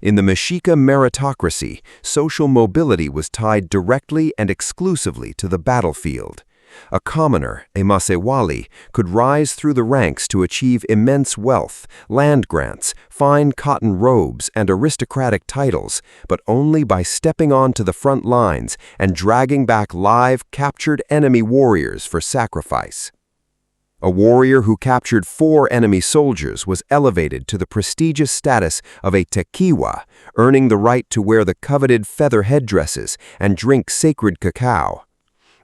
In the Mexica meritocracy, social mobility was tied directly and exclusively to the battlefield. A commoner, a Masewali, could rise through the ranks to achieve immense wealth, land grants, fine cotton robes, and aristocratic titles, but only by stepping onto the front lines and dragging back live, captured enemy warriors for sacrifice. A warrior who captured 4 enemy soldiers was elevated to the prestigious status of a tequiwa, earning the right to wear the coveted feather headdresses and drink sacred cacao.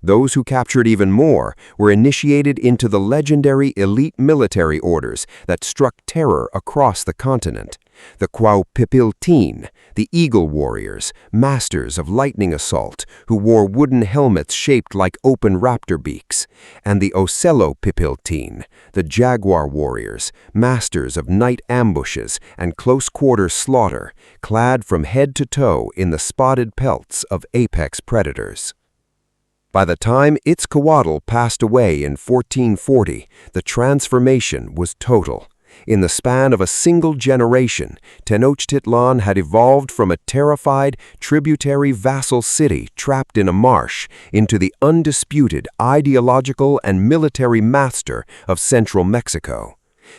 Those who captured even more were initiated into the legendary elite military orders that struck terror across the continent. The Cuauhpipiltin, the Eagle Warriors, masters of lightning assault, who wore wooden helmets shaped like open raptor beaks, and the Ocelopipiltin, the Jaguar Warriors, masters of night ambushes and close-quarter slaughter, clad from head to toe in the spotted pelts of apex predators. By the time Itzcoatl passed away in 1440, the transformation was total. In the span of a single generation, Tenochtitlan had evolved from a terrified, tributary vassal city trapped in a marsh into the undisputed ideological and military master of central Mexico.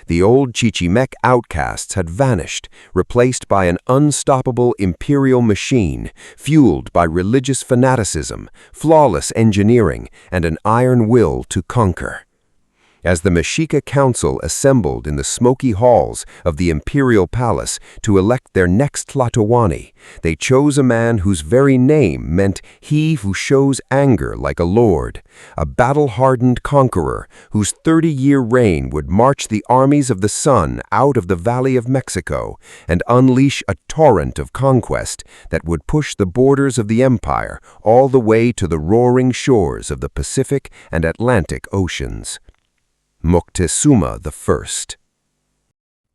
The old Chichimec outcasts had vanished, replaced by an unstoppable imperial machine, fueled by religious fanaticism, flawless engineering, and an iron will to conquer. As the Mexica Council assembled in the smoky halls of the imperial palace to elect their next Tlatoani, they chose a man whose very name meant he who shows anger like a lord, a battle-hardened conqueror whose 30-year reign would march the armies of the sun out of the Valley of Mexico and unleash a torrent of conquest that would push the borders of the empire all the way to the roaring shores of the Pacific and Atlantic Oceans. Moctezuma I.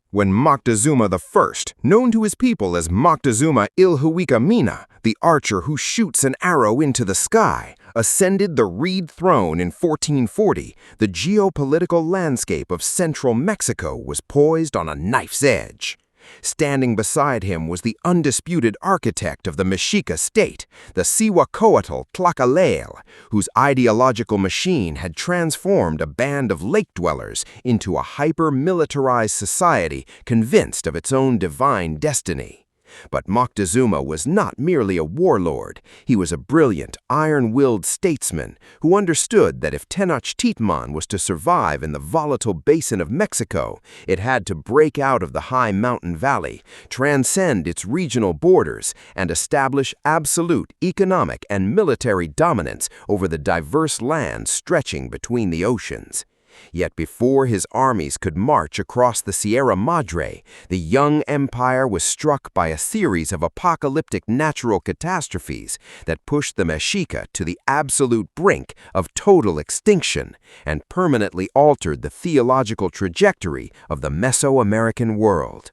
When Moctezuma I, known to his people as Moctezuma Ilhuicamina, the archer who shoots an arrow into the sky, ascended the reed throne in 1440, the geopolitical landscape of central Mexico was poised on a knife's edge. Standing beside him was the undisputed architect of the Mexica state, the Cihuacoatl Tlaxcala, whose ideological machine had transformed a band of lake dwellers into a hyper-militarized society convinced of its own divine destiny. But Moctezuma was not merely a warlord. He was a brilliant, iron-willed statesman who understood that if Tenochtitlan was to survive in the volatile basin of Mexico, it had to break out of the high mountain valley, transcend its regional borders, and establish absolute economic and military dominance over the diverse lands stretching between the oceans. Yet before his armies could march across the Sierra Madre, the young empire was struck by a series of apocalyptic natural catastrophes that pushed the Mexica to the absolute brink of total extinction and permanently altered the theological trajectory of the Mesoamerican world.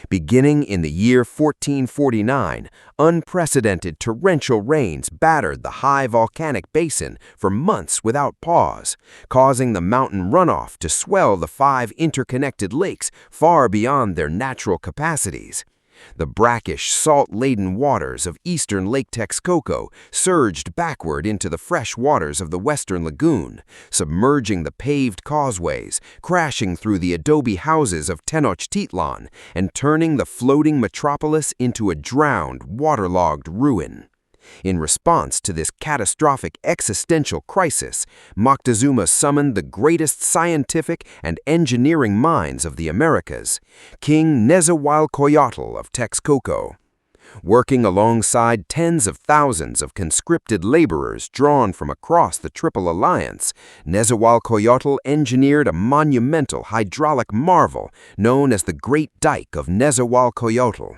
Beginning in the year 1449, unprecedented torrential rains battered the high volcanic basin for months without pause, causing the mountain runoff to swell the 5 interconnected lakes far beyond their natural capacities. The brackish, salt-laden waters of eastern Lake Texcoco surged backward into the fresh waters of the western lagoon, submerging the paved causeways, crashing through the adobe houses of Tenochtitlan, and turning the floating metropolis into a drowned, waterlogged ruin. In response to this catastrophic existential crisis, Moctezuma summoned the greatest scientific and engineering minds of the Americas, King Nezahualcoyotl of Texcoco. Working alongside tens of thousands of conscripted laborers drawn from across the Triple Alliance, Nezahualcoyotl engineered a monumental hydraulic marvel known as the Great Dike of Nezahualcoyotl.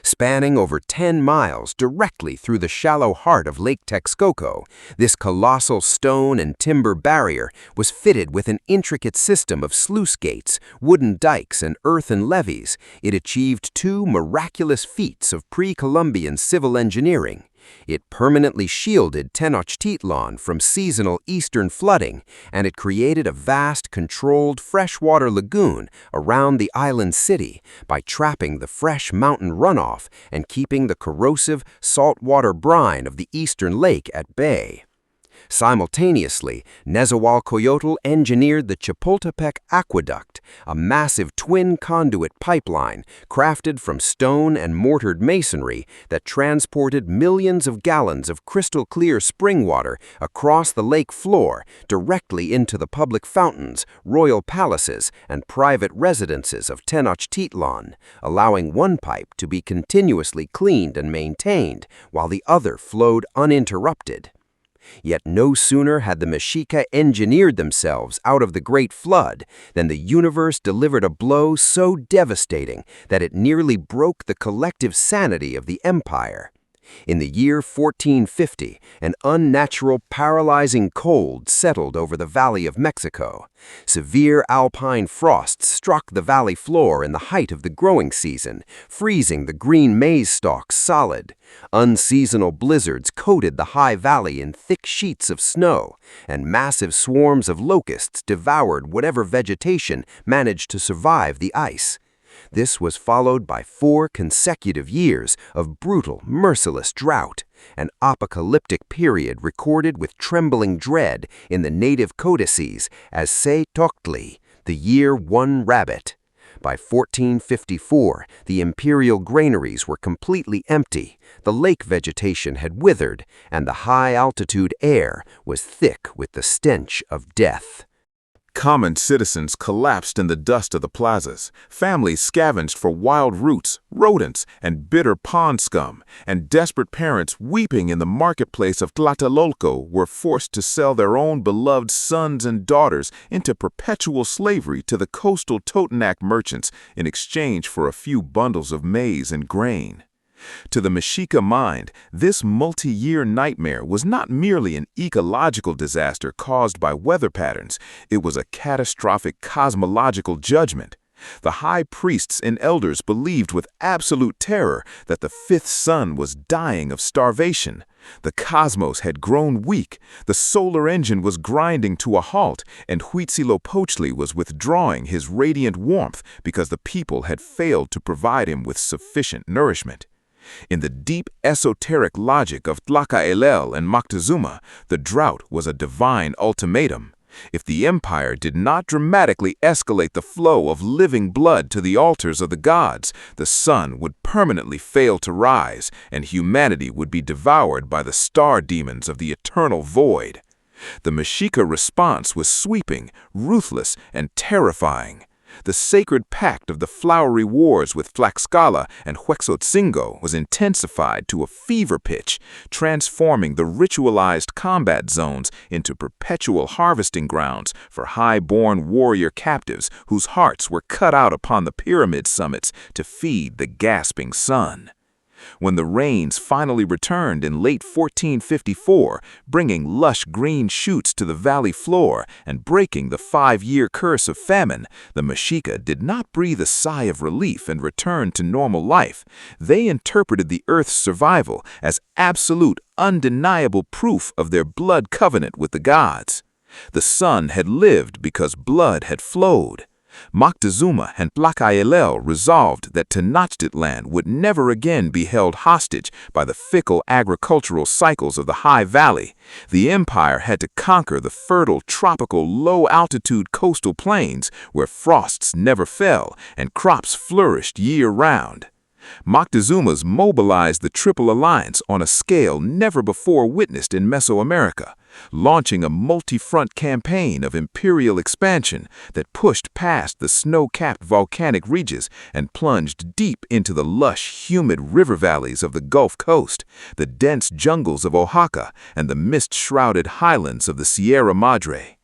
Spanning over 10 miles directly through the shallow heart of Lake Texcoco, this colossal stone and timber barrier was fitted with an intricate system of sluice gates, wooden dikes, and earthen levees. It achieved two miraculous feats of pre-Columbian civil engineering. It permanently shielded Tenochtitlan from seasonal eastern flooding, and it created a vast, controlled freshwater lagoon around the island city by trapping the fresh mountain runoff and keeping the corrosive, saltwater brine of the eastern lake at bay. Simultaneously, Nezahualcoyotl engineered the Chapultepec aqueduct, a massive twin conduit pipeline crafted from stone and mortared masonry that transported millions of gallons of crystal-clear spring water across the lake floor directly into the public fountains, royal palaces, and private residences of Tenochtitlan, allowing one pipe to be continuously cleaned and maintained while the other flowed uninterrupted. Yet no sooner had the Mexica engineered themselves out of the Great Flood than the universe delivered a blow so devastating that it nearly broke the collective sanity of the empire. In the year 1450, an unnatural, paralyzing cold settled over the Valley of Mexico. Severe alpine frosts struck the valley floor in the height of the growing season, freezing the green maize stalks solid. Unseasonal blizzards coated the high valley in thick sheets of snow, and massive swarms of locusts devoured whatever vegetation managed to survive the ice. This was followed by 4 consecutive years of brutal, merciless drought, an apocalyptic period recorded with trembling dread in the native codices as Se Toctli, the year one rabbit. By 1454, the imperial granaries were completely empty, the lake vegetation had withered, and the high-altitude air was thick with the stench of death. Common citizens collapsed in the dust of the plazas. Families scavenged for wild roots, rodents, and bitter pond scum, and desperate parents weeping in the marketplace of Tlatelolco were forced to sell their own beloved sons and daughters into perpetual slavery to the coastal Totonac merchants in exchange for a few bundles of maize and grain. To the Mexica mind, this multi-year nightmare was not merely an ecological disaster caused by weather patterns, it was a catastrophic cosmological judgment. The high priests and elders believed with absolute terror that the fifth sun was dying of starvation. The cosmos had grown weak, the solar engine was grinding to a halt, and Huitzilopochtli was withdrawing his radiant warmth because the people had failed to provide him with sufficient nourishment. In the deep esoteric logic of Tlaxcala and Moctezuma, the drought was a divine ultimatum. If the empire did not dramatically escalate the flow of living blood to the altars of the gods, the sun would permanently fail to rise, and humanity would be devoured by the star demons of the eternal void. The Mexica response was sweeping, ruthless, and terrifying. The sacred pact of the flowery wars with Tlaxcala and Huexotzingo was intensified to a fever pitch, transforming the ritualized combat zones into perpetual harvesting grounds for high-born warrior captives whose hearts were cut out upon the pyramid summits to feed the gasping sun. When the rains finally returned in late 1454, bringing lush green shoots to the valley floor and breaking the 5-year curse of famine, the Mexica did not breathe a sigh of relief and return to normal life. They interpreted the earth's survival as absolute, undeniable proof of their blood covenant with the gods. The sun had lived because blood had flowed. Moctezuma and Tlaxcala resolved that Tenochtitlan would never again be held hostage by the fickle agricultural cycles of the High Valley. The empire had to conquer the fertile tropical low-altitude coastal plains where frosts never fell and crops flourished year-round. Moctezuma's mobilized the Triple Alliance on a scale never before witnessed in Mesoamerica, launching a multi-front campaign of imperial expansion that pushed past the snow-capped volcanic ridges and plunged deep into the lush, humid river valleys of the Gulf Coast, the dense jungles of Oaxaca, and the mist-shrouded highlands of the Sierra Madre.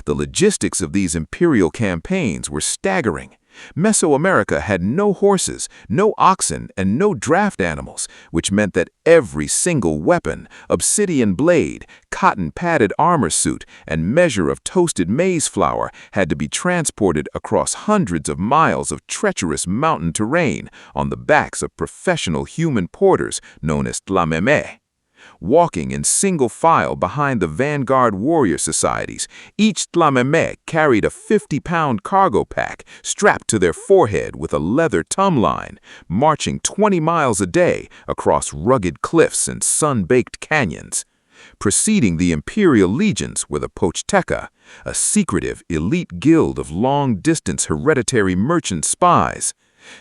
The logistics of these imperial campaigns were staggering. Mesoamerica had no horses, no oxen, and no draft animals, which meant that every single weapon, obsidian blade, cotton-padded armor suit, and measure of toasted maize flour had to be transported across hundreds of miles of treacherous mountain terrain on the backs of professional human porters known as tlameme. Walking in single file behind the vanguard warrior societies, each tlameme carried a 50-pound cargo pack strapped to their forehead with a leather tumbline, marching 20 miles a day across rugged cliffs and sun-baked canyons. Preceding the imperial legions were the Pochteca, a secretive elite guild of long-distance hereditary merchant spies.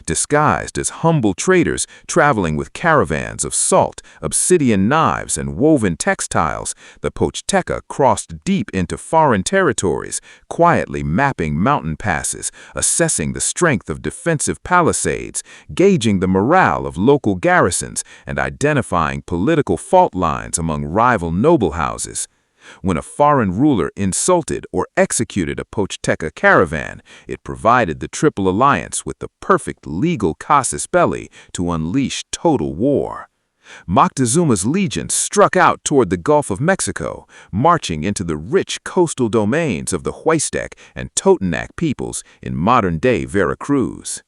Disguised as humble traders traveling with caravans of salt, obsidian knives, and woven textiles, the Pochteca crossed deep into foreign territories, quietly mapping mountain passes, assessing the strength of defensive palisades, gauging the morale of local garrisons, and identifying political fault lines among rival noble houses. When a foreign ruler insulted or executed a Pochteca caravan, it provided the Triple Alliance with the perfect legal casus belli to unleash total war. Moctezuma's legions struck out toward the Gulf of Mexico, marching into the rich coastal domains of the Aztec and Tepanec peoples in modern-day Veracruz.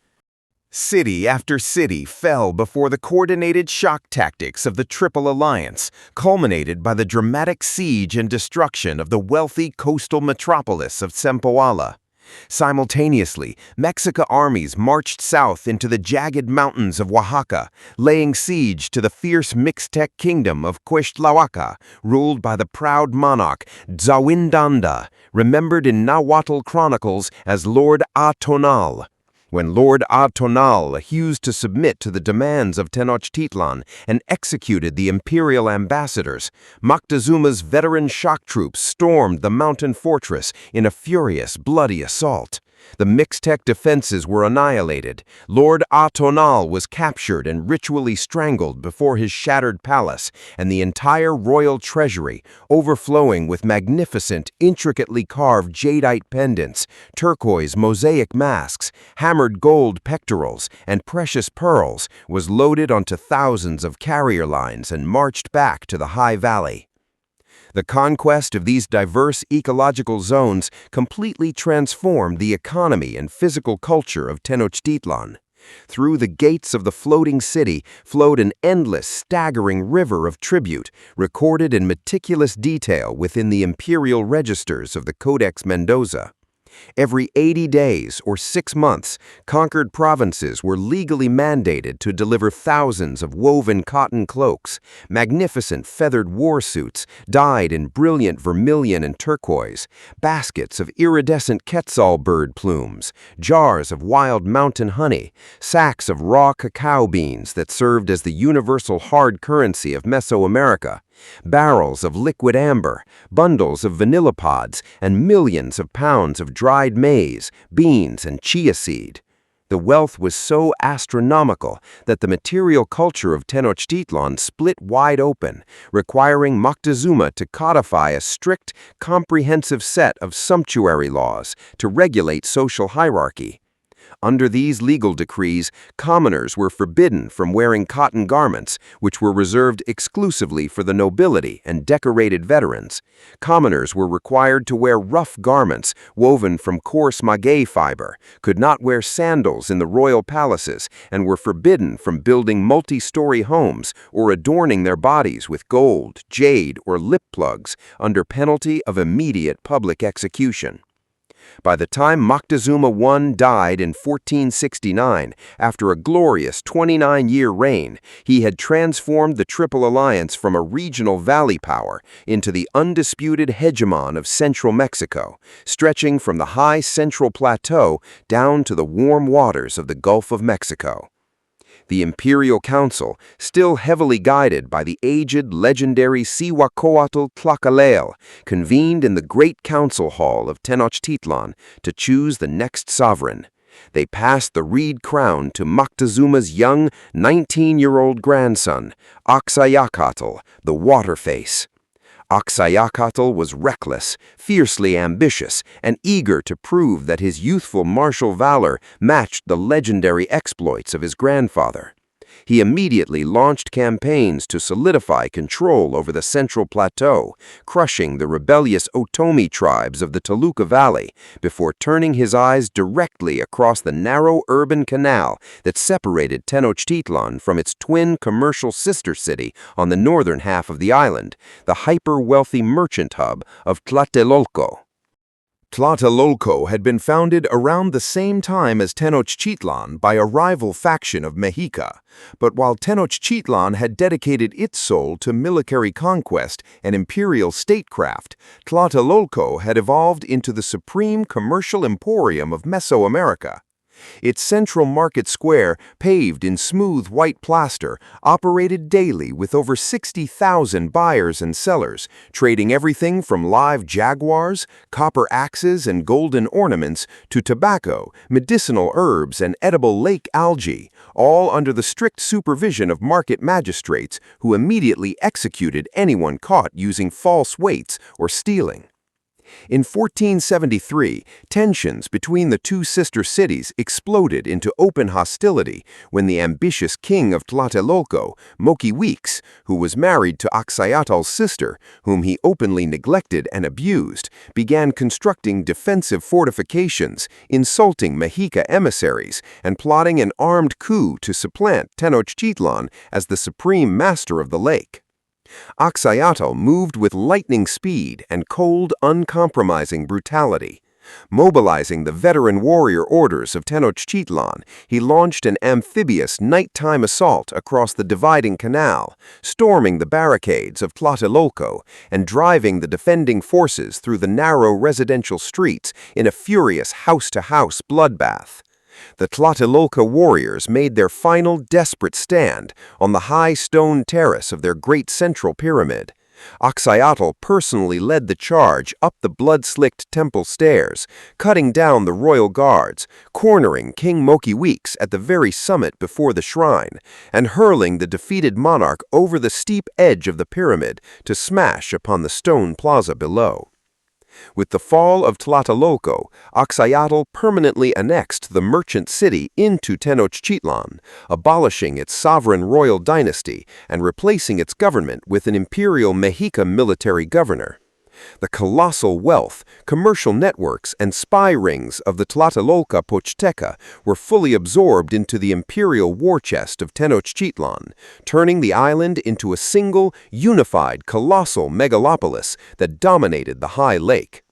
City after city fell before the coordinated shock tactics of the Triple Alliance, culminated by the dramatic siege and destruction of the wealthy coastal metropolis of Zempoala. Simultaneously, Mexica armies marched south into the jagged mountains of Oaxaca, laying siege to the fierce Mixtec kingdom of Cuixtlahuaca, ruled by the proud monarch Zawindanda, remembered in Nahuatl chronicles as Lord Atonal. When Lord Atonal refused to submit to the demands of Tenochtitlan and executed the imperial ambassadors, Moctezuma's veteran shock troops stormed the mountain fortress in a furious, bloody assault. The Mixtec defenses were annihilated. Lord Atonal was captured and ritually strangled before his shattered palace, and the entire royal treasury, overflowing with magnificent, intricately carved jadeite pendants, turquoise mosaic masks, hammered gold pectorals, and precious pearls, was loaded onto thousands of carrier lines and marched back to the High Valley. The conquest of these diverse ecological zones completely transformed the economy and physical culture of Tenochtitlan. Through the gates of the floating city flowed an endless, staggering river of tribute, recorded in meticulous detail within the imperial registers of the Codex Mendoza. Every 80 days or 6 months, conquered provinces were legally mandated to deliver thousands of woven cotton cloaks, magnificent feathered war suits dyed in brilliant vermilion and turquoise, baskets of iridescent quetzal bird plumes, jars of wild mountain honey, sacks of raw cacao beans that served as the universal hard currency of Mesoamerica, barrels of liquid amber, bundles of vanilla pods, and millions of pounds of dried maize, beans, and chia seed. The wealth was so astronomical that the material culture of Tenochtitlan split wide open, requiring Moctezuma to codify a strict, comprehensive set of sumptuary laws to regulate social hierarchy. Under these legal decrees, commoners were forbidden from wearing cotton garments, which were reserved exclusively for the nobility and decorated veterans. Commoners were required to wear rough garments woven from coarse maguey fiber, could not wear sandals in the royal palaces, and were forbidden from building multi-story homes or adorning their bodies with gold, jade, or lip plugs under penalty of immediate public execution. By the time Moctezuma I died in 1469, after a glorious 29-year reign, he had transformed the Triple Alliance from a regional valley power into the undisputed hegemon of central Mexico, stretching from the high central plateau down to the warm waters of the Gulf of Mexico. The Imperial Council, still heavily guided by the aged, legendary Cihuacoatl Tlaxcala, convened in the Great Council Hall of Tenochtitlan to choose the next sovereign. They passed the reed crown to Moctezuma's young 19-year-old grandson, Axayacatl, the Waterface. Axayacatl was reckless, fiercely ambitious, and eager to prove that his youthful martial valor matched the legendary exploits of his grandfather. He immediately launched campaigns to solidify control over the Central Plateau, crushing the rebellious Otomi tribes of the Toluca Valley, before turning his eyes directly across the narrow urban canal that separated Tenochtitlan from its twin commercial sister city on the northern half of the island, the hyper-wealthy merchant hub of Tlatelolco. Tlatelolco had been founded around the same time as Tenochtitlan by a rival faction of Mexica, but while Tenochtitlan had dedicated its soul to military conquest and imperial statecraft, Tlatelolco had evolved into the supreme commercial emporium of Mesoamerica. Its central market square, paved in smooth white plaster, operated daily with over 60,000 buyers and sellers, trading everything from live jaguars, copper axes and golden ornaments to tobacco, medicinal herbs and edible lake algae, all under the strict supervision of market magistrates who immediately executed anyone caught using false weights or stealing. In 1473, tensions between the two sister cities exploded into open hostility when the ambitious king of Tlatelolco, Moquihuix, who was married to Axayatl's sister, whom he openly neglected and abused, began constructing defensive fortifications, insulting Mexica emissaries, and plotting an armed coup to supplant Tenochtitlan as the supreme master of the lake. Axayatl moved with lightning speed and cold, uncompromising brutality. Mobilizing the veteran warrior orders of Tenochtitlan, he launched an amphibious nighttime assault across the dividing canal, storming the barricades of Tlatelolco and driving the defending forces through the narrow residential streets in a furious house-to-house bloodbath. The Tlatelolco warriors made their final desperate stand on the high stone terrace of their great central pyramid. Axayatl personally led the charge up the blood-slicked temple stairs, cutting down the royal guards, cornering King Moquihuix at the very summit before the shrine, and hurling the defeated monarch over the steep edge of the pyramid to smash upon the stone plaza below. With the fall of Tlatelolco, Axayatl permanently annexed the merchant city into Tenochtitlan, abolishing its sovereign royal dynasty and replacing its government with an imperial Mexica military governor. The colossal wealth, commercial networks, and spy rings of the Tlatelolca Pochteca were fully absorbed into the imperial war chest of Tenochtitlan, turning the island into a single, unified, colossal megalopolis that dominated the high lake.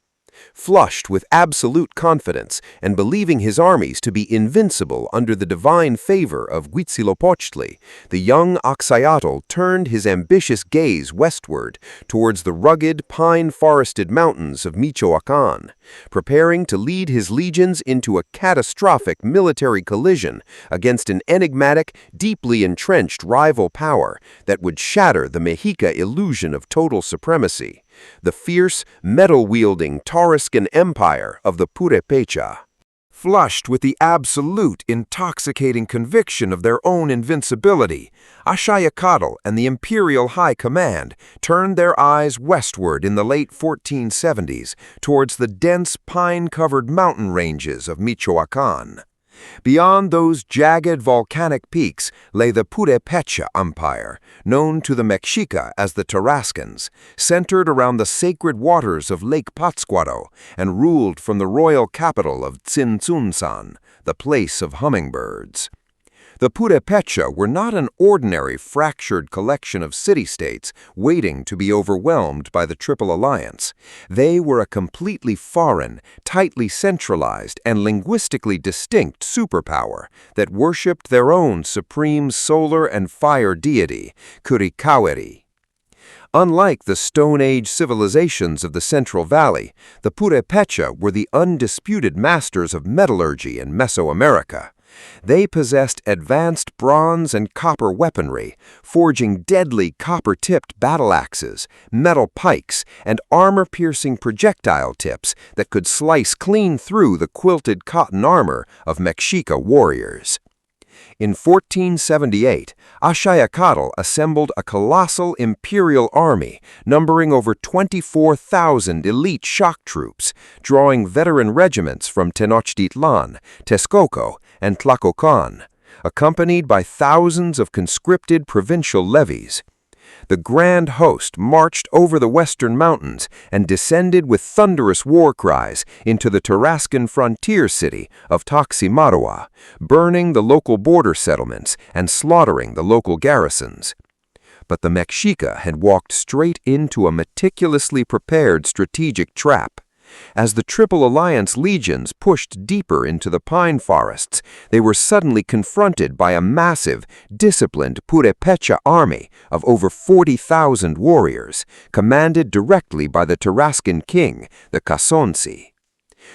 Flushed with absolute confidence and believing his armies to be invincible under the divine favor of Huitzilopochtli, the young Axayatl turned his ambitious gaze westward towards the rugged, pine-forested mountains of Michoacán, preparing to lead his legions into a catastrophic military collision against an enigmatic, deeply entrenched rival power that would shatter the Mexica illusion of total supremacy. The fierce, metal-wielding Tarascan Empire of the Purépecha. Flushed with the absolute, intoxicating conviction of their own invincibility, Axayacatl and the Imperial High Command turned their eyes westward in the late 1470s towards the dense, pine-covered mountain ranges of Michoacán. Beyond those jagged volcanic peaks lay the Purépecha Empire, known to the Mexica as the Tarascans, centered around the sacred waters of Lake Pátzcuaro and ruled from the royal capital of Tzintzuntzan, the place of hummingbirds. The Purépecha were not an ordinary fractured collection of city-states waiting to be overwhelmed by the Triple Alliance. They were a completely foreign, tightly centralized, and linguistically distinct superpower that worshipped their own supreme solar and fire deity, Curicaueri. Unlike the Stone Age civilizations of the Central Valley, the Purépecha were the undisputed masters of metallurgy in Mesoamerica. They possessed advanced bronze and copper weaponry, forging deadly copper-tipped battle axes, metal pikes, and armor-piercing projectile tips that could slice clean through the quilted cotton armor of Mexica warriors. In 1478, Axayacatl assembled a colossal imperial army numbering over 24,000 elite shock troops, drawing veteran regiments from Tenochtitlan, Texcoco, and Tlaxcala, accompanied by thousands of conscripted provincial levies. The grand host marched over the western mountains and descended with thunderous war cries into the Tarascan frontier city of Tlaxcala, burning the local border settlements and slaughtering the local garrisons. But the Mexica had walked straight into a meticulously prepared strategic trap. As the Triple Alliance legions pushed deeper into the pine forests, they were suddenly confronted by a massive, disciplined Purepecha army of over 40,000 warriors, commanded directly by the Tarascan king, the Casonci.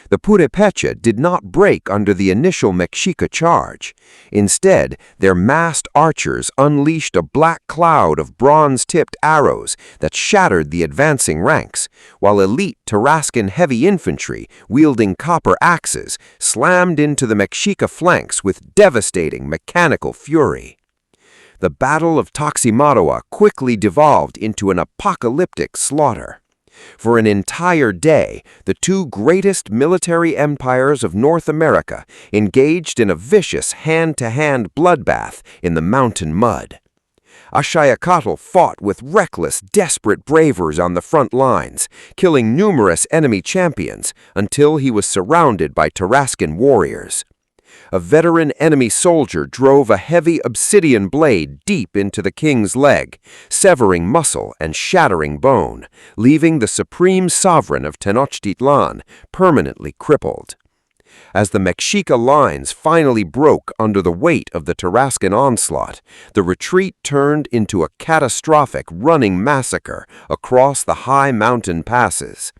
The Purepecha did not break under the initial Mexica charge. Instead, their massed archers unleashed a black cloud of bronze-tipped arrows that shattered the advancing ranks, while elite Tarascan heavy infantry, wielding copper axes, slammed into the Mexica flanks with devastating mechanical fury. The Battle of Tlaxcala quickly devolved into an apocalyptic slaughter. For an entire day, the two greatest military empires of North America engaged in a vicious hand-to-hand bloodbath in the mountain mud. Axayacatl fought with reckless, desperate bravers on the front lines, killing numerous enemy champions until he was surrounded by Tarascan warriors. A veteran enemy soldier drove a heavy obsidian blade deep into the king's leg, severing muscle and shattering bone, leaving the supreme sovereign of Tenochtitlan permanently crippled. As the Mexica lines finally broke under the weight of the Tarascan onslaught, the retreat turned into a catastrophic running massacre across the high mountain passes.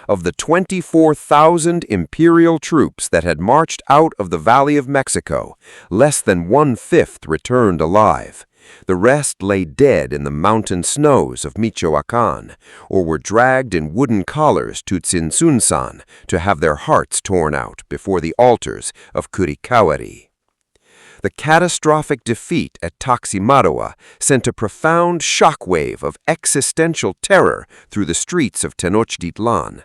Of the 24,000 imperial troops that had marched out of the Valley of Mexico, less than 1/5 returned alive. The rest lay dead in the mountain snows of Michoacán, or were dragged in wooden collars to Tzintzuntzan to have their hearts torn out before the altars of Curicauari. The catastrophic defeat at Tlaxcala sent a profound shockwave of existential terror through the streets of Tenochtitlan.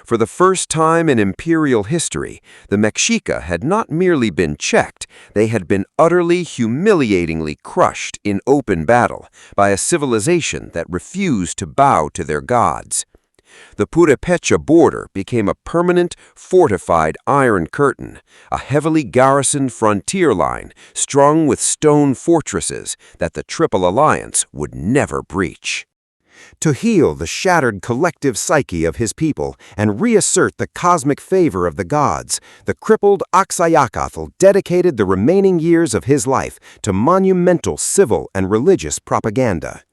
For the first time in imperial history, the Mexica had not merely been checked, they had been utterly humiliatingly crushed in open battle by a civilization that refused to bow to their gods. The Purepecha border became a permanent, fortified iron curtain, a heavily garrisoned frontier line strung with stone fortresses that the Triple Alliance would never breach. To heal the shattered collective psyche of his people and reassert the cosmic favor of the gods, the crippled Axayacatl dedicated the remaining years of his life to monumental civil and religious propaganda.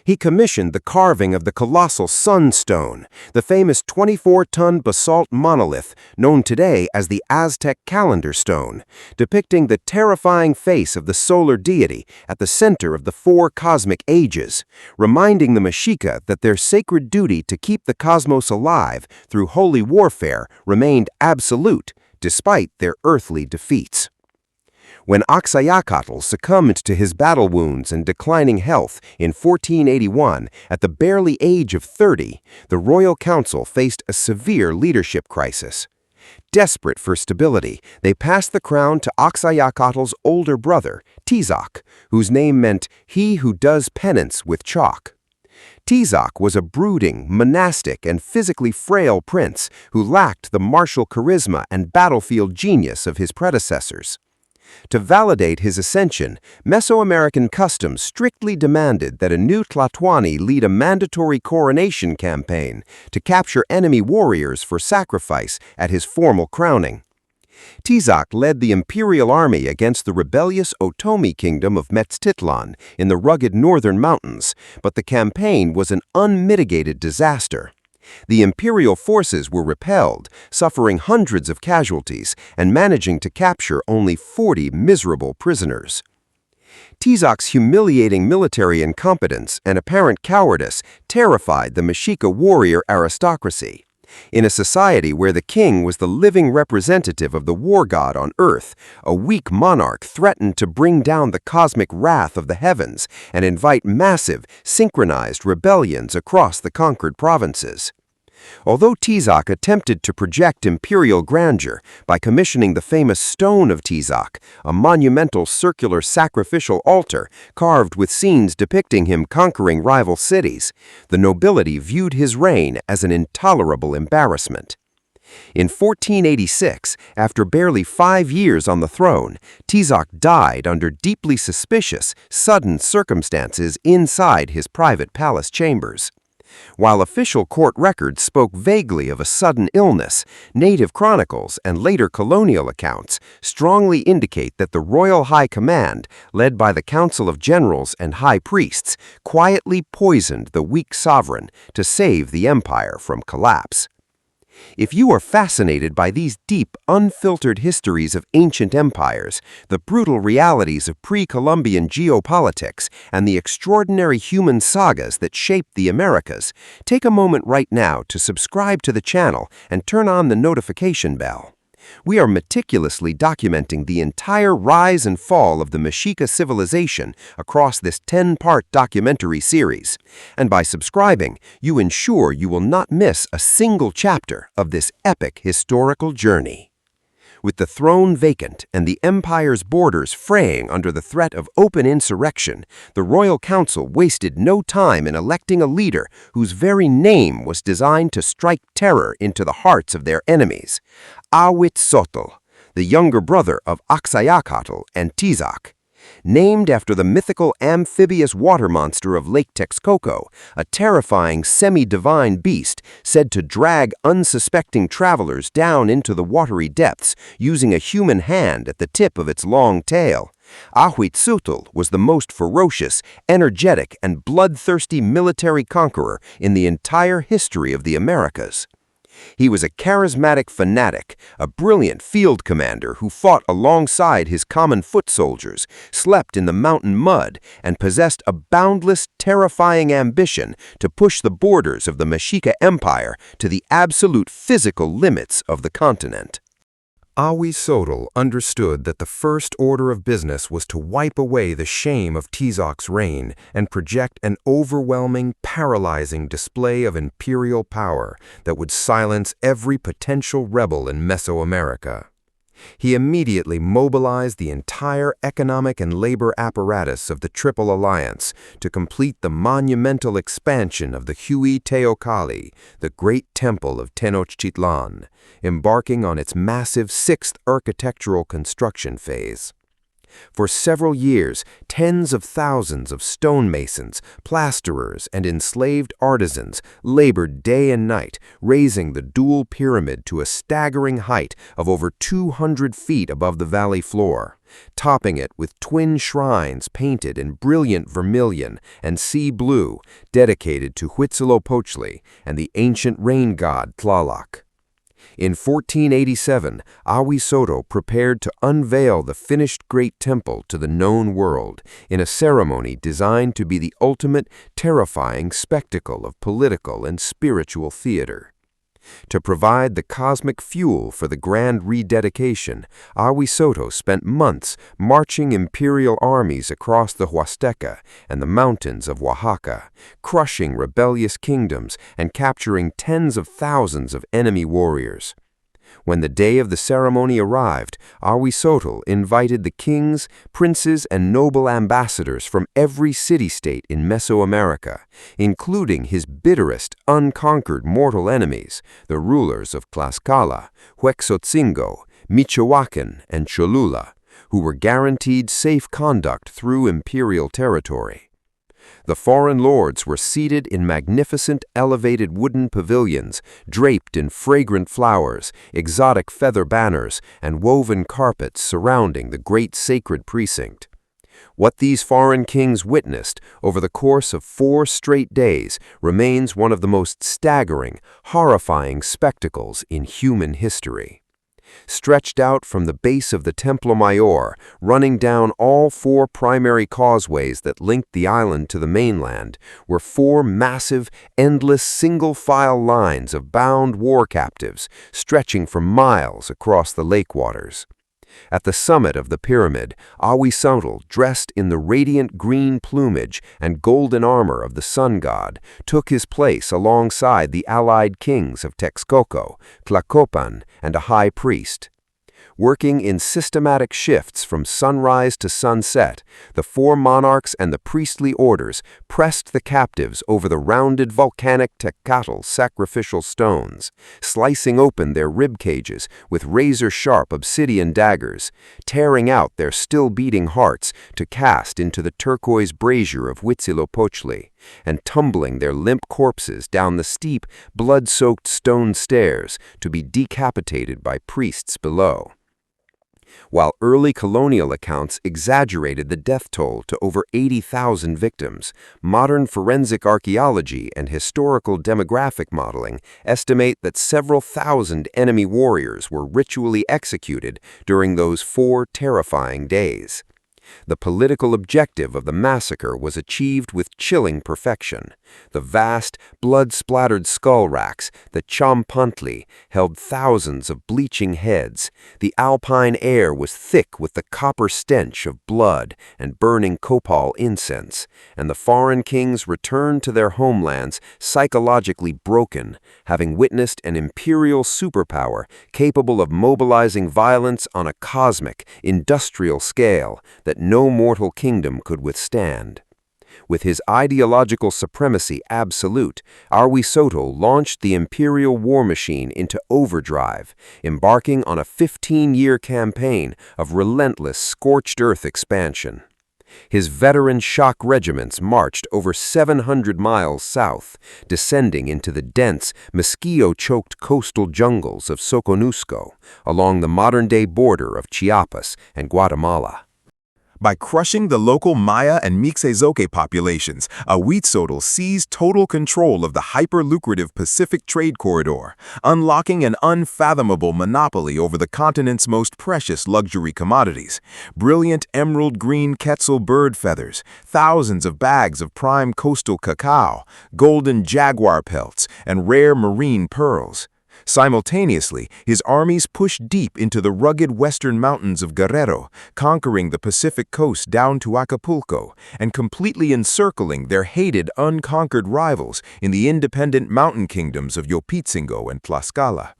He commissioned the carving of the colossal sunstone, the famous 24-ton basalt monolith known today as the Aztec calendar stone, depicting the terrifying face of the solar deity at the center of the four cosmic ages, reminding the Mexica that their sacred duty to keep the cosmos alive through holy warfare remained absolute, despite their earthly defeats. When Axayacatl succumbed to his battle wounds and declining health in 1481 at the barely age of 30, the royal council faced a severe leadership crisis. Desperate for stability, they passed the crown to Axayacatl's older brother, Tizoc, whose name meant "he who does penance with chalk." Tizoc was a brooding, monastic, and physically frail prince who lacked the martial charisma and battlefield genius of his predecessors. To validate his ascension, Mesoamerican customs strictly demanded that a new Tlatoani lead a mandatory coronation campaign to capture enemy warriors for sacrifice at his formal crowning. Tizoc led the imperial army against the rebellious Otomi kingdom of Tenochtitlan in the rugged northern mountains, but the campaign was an unmitigated disaster. The imperial forces were repelled, suffering hundreds of casualties and managing to capture only 40 miserable prisoners. Tizoc's humiliating military incompetence and apparent cowardice terrified the Mexica warrior aristocracy. In a society where the king was the living representative of the war god on earth, a weak monarch threatened to bring down the cosmic wrath of the heavens and invite massive, synchronized rebellions across the conquered provinces. Although Tizoc attempted to project imperial grandeur by commissioning the famous Stone of Tizoc, a monumental circular sacrificial altar carved with scenes depicting him conquering rival cities, the nobility viewed his reign as an intolerable embarrassment. In 1486, after barely 5 years on the throne, Tizoc died under deeply suspicious, sudden circumstances inside his private palace chambers. While official court records spoke vaguely of a sudden illness, native chronicles and later colonial accounts strongly indicate that the royal high command, led by the Council of Generals and High Priests, quietly poisoned the weak sovereign to save the empire from collapse. If you are fascinated by these deep, unfiltered histories of ancient empires, the brutal realities of pre-Columbian geopolitics, and the extraordinary human sagas that shaped the Americas, take a moment right now to subscribe to the channel and turn on the notification bell. We are meticulously documenting the entire rise and fall of the Mexica civilization across this 10-part documentary series. And by subscribing, you ensure you will not miss a single chapter of this epic historical journey. With the throne vacant and the empire's borders fraying under the threat of open insurrection, the Royal Council wasted no time in electing a leader whose very name was designed to strike terror into the hearts of their enemies: Ahuitzotl, the younger brother of Axayacatl and Tizoc. Named after the mythical amphibious water monster of Lake Texcoco, a terrifying semi-divine beast said to drag unsuspecting travelers down into the watery depths using a human hand at the tip of its long tail, Ahuitzotl was the most ferocious, energetic, and bloodthirsty military conqueror in the entire history of the Americas. He was a charismatic fanatic, a brilliant field commander who fought alongside his common foot soldiers, slept in the mountain mud, and possessed a boundless, terrifying ambition to push the borders of the Mexica Empire to the absolute physical limits of the continent. Ahuitzotl understood that the first order of business was to wipe away the shame of Tizoc's reign and project an overwhelming, paralyzing display of imperial power that would silence every potential rebel in Mesoamerica. He immediately mobilized the entire economic and labor apparatus of the Triple Alliance to complete the monumental expansion of the Huiteocalli, the great temple of Tenochtitlan, embarking on its massive sixth architectural construction phase. For several years, tens of thousands of stonemasons, plasterers, and enslaved artisans labored day and night, raising the dual pyramid to a staggering height of over 200 feet above the valley floor, topping it with twin shrines painted in brilliant vermilion and sea blue, dedicated to Huitzilopochtli and the ancient rain god Tlaloc. In 1487, Ahuitzotl prepared to unveil the finished Great Temple to the known world in a ceremony designed to be the ultimate, terrifying spectacle of political and spiritual theater. To provide the cosmic fuel for the grand rededication, Ahuitzotl spent months marching imperial armies across the Huasteca and the mountains of Oaxaca, crushing rebellious kingdoms and capturing tens of thousands of enemy warriors. When the day of the ceremony arrived, Ahuitzotl invited the kings, princes, and noble ambassadors from every city-state in Mesoamerica, including his bitterest, unconquered mortal enemies, the rulers of Tlaxcala, Huexotzingo, Michoacan, and Cholula, who were guaranteed safe conduct through imperial territory. The foreign lords were seated in magnificent elevated wooden pavilions, draped in fragrant flowers, exotic feather banners, and woven carpets surrounding the great sacred precinct. What these foreign kings witnessed over the course of 4 straight days remains one of the most staggering, horrifying spectacles in human history. Stretched out from the base of the Templo Mayor, running down all 4 primary causeways that linked the island to the mainland, were 4 massive, endless single-file lines of bound war captives stretching for miles across the lake waters. At the summit of the pyramid, Huitzilopochtli, dressed in the radiant green plumage and golden armor of the sun god, took his place alongside the allied kings of Texcoco, Tlacopan, and a high priest. Working in systematic shifts from sunrise to sunset, the 4 monarchs and the priestly orders pressed the captives over the rounded volcanic Tlaxcala sacrificial stones, slicing open their rib cages with razor-sharp obsidian daggers, tearing out their still-beating hearts to cast into the turquoise brazier of Huitzilopochtli, and tumbling their limp corpses down the steep, blood-soaked stone stairs to be decapitated by priests below. While early colonial accounts exaggerated the death toll to over 80,000 victims, modern forensic archaeology and historical demographic modeling estimate that several thousand enemy warriors were ritually executed during those 4 terrifying days. The political objective of the massacre was achieved with chilling perfection. The vast, blood-splattered skull racks, the champantli, held thousands of bleaching heads. The alpine air was thick with the copper stench of blood and burning copal incense, and the foreign kings returned to their homelands psychologically broken, having witnessed an imperial superpower capable of mobilizing violence on a cosmic, industrial scale that no mortal kingdom could withstand. With his ideological supremacy absolute, Huitzilopochtli launched the imperial war machine into overdrive, embarking on a 15-year campaign of relentless scorched earth expansion. His veteran shock regiments marched over 700 miles south, descending into the dense, mosquito-choked coastal jungles of Soconusco, along the modern-day border of Chiapas and Guatemala. By crushing the local Maya and Mixtezoque populations, Huitzilopochtli seized total control of the hyper-lucrative Pacific trade corridor, unlocking an unfathomable monopoly over the continent's most precious luxury commodities. Brilliant emerald green quetzal bird feathers, thousands of bags of prime coastal cacao, golden jaguar pelts, and rare marine pearls. Simultaneously, his armies pushed deep into the rugged western mountains of Guerrero, conquering the Pacific coast down to Acapulco, and completely encircling their hated unconquered rivals in the independent mountain kingdoms of Yopitzingo and Tlaxcala.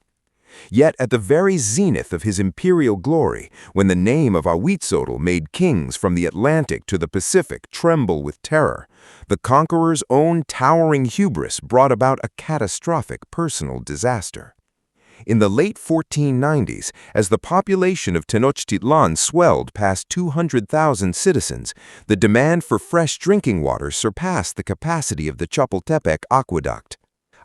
Yet at the very zenith of his imperial glory, when the name of Huitzilopochtli made kings from the Atlantic to the Pacific tremble with terror, the conqueror's own towering hubris brought about a catastrophic personal disaster. In the late 1490s, as the population of Tenochtitlan swelled past 200,000 citizens, the demand for fresh drinking water surpassed the capacity of the Chapultepec aqueduct.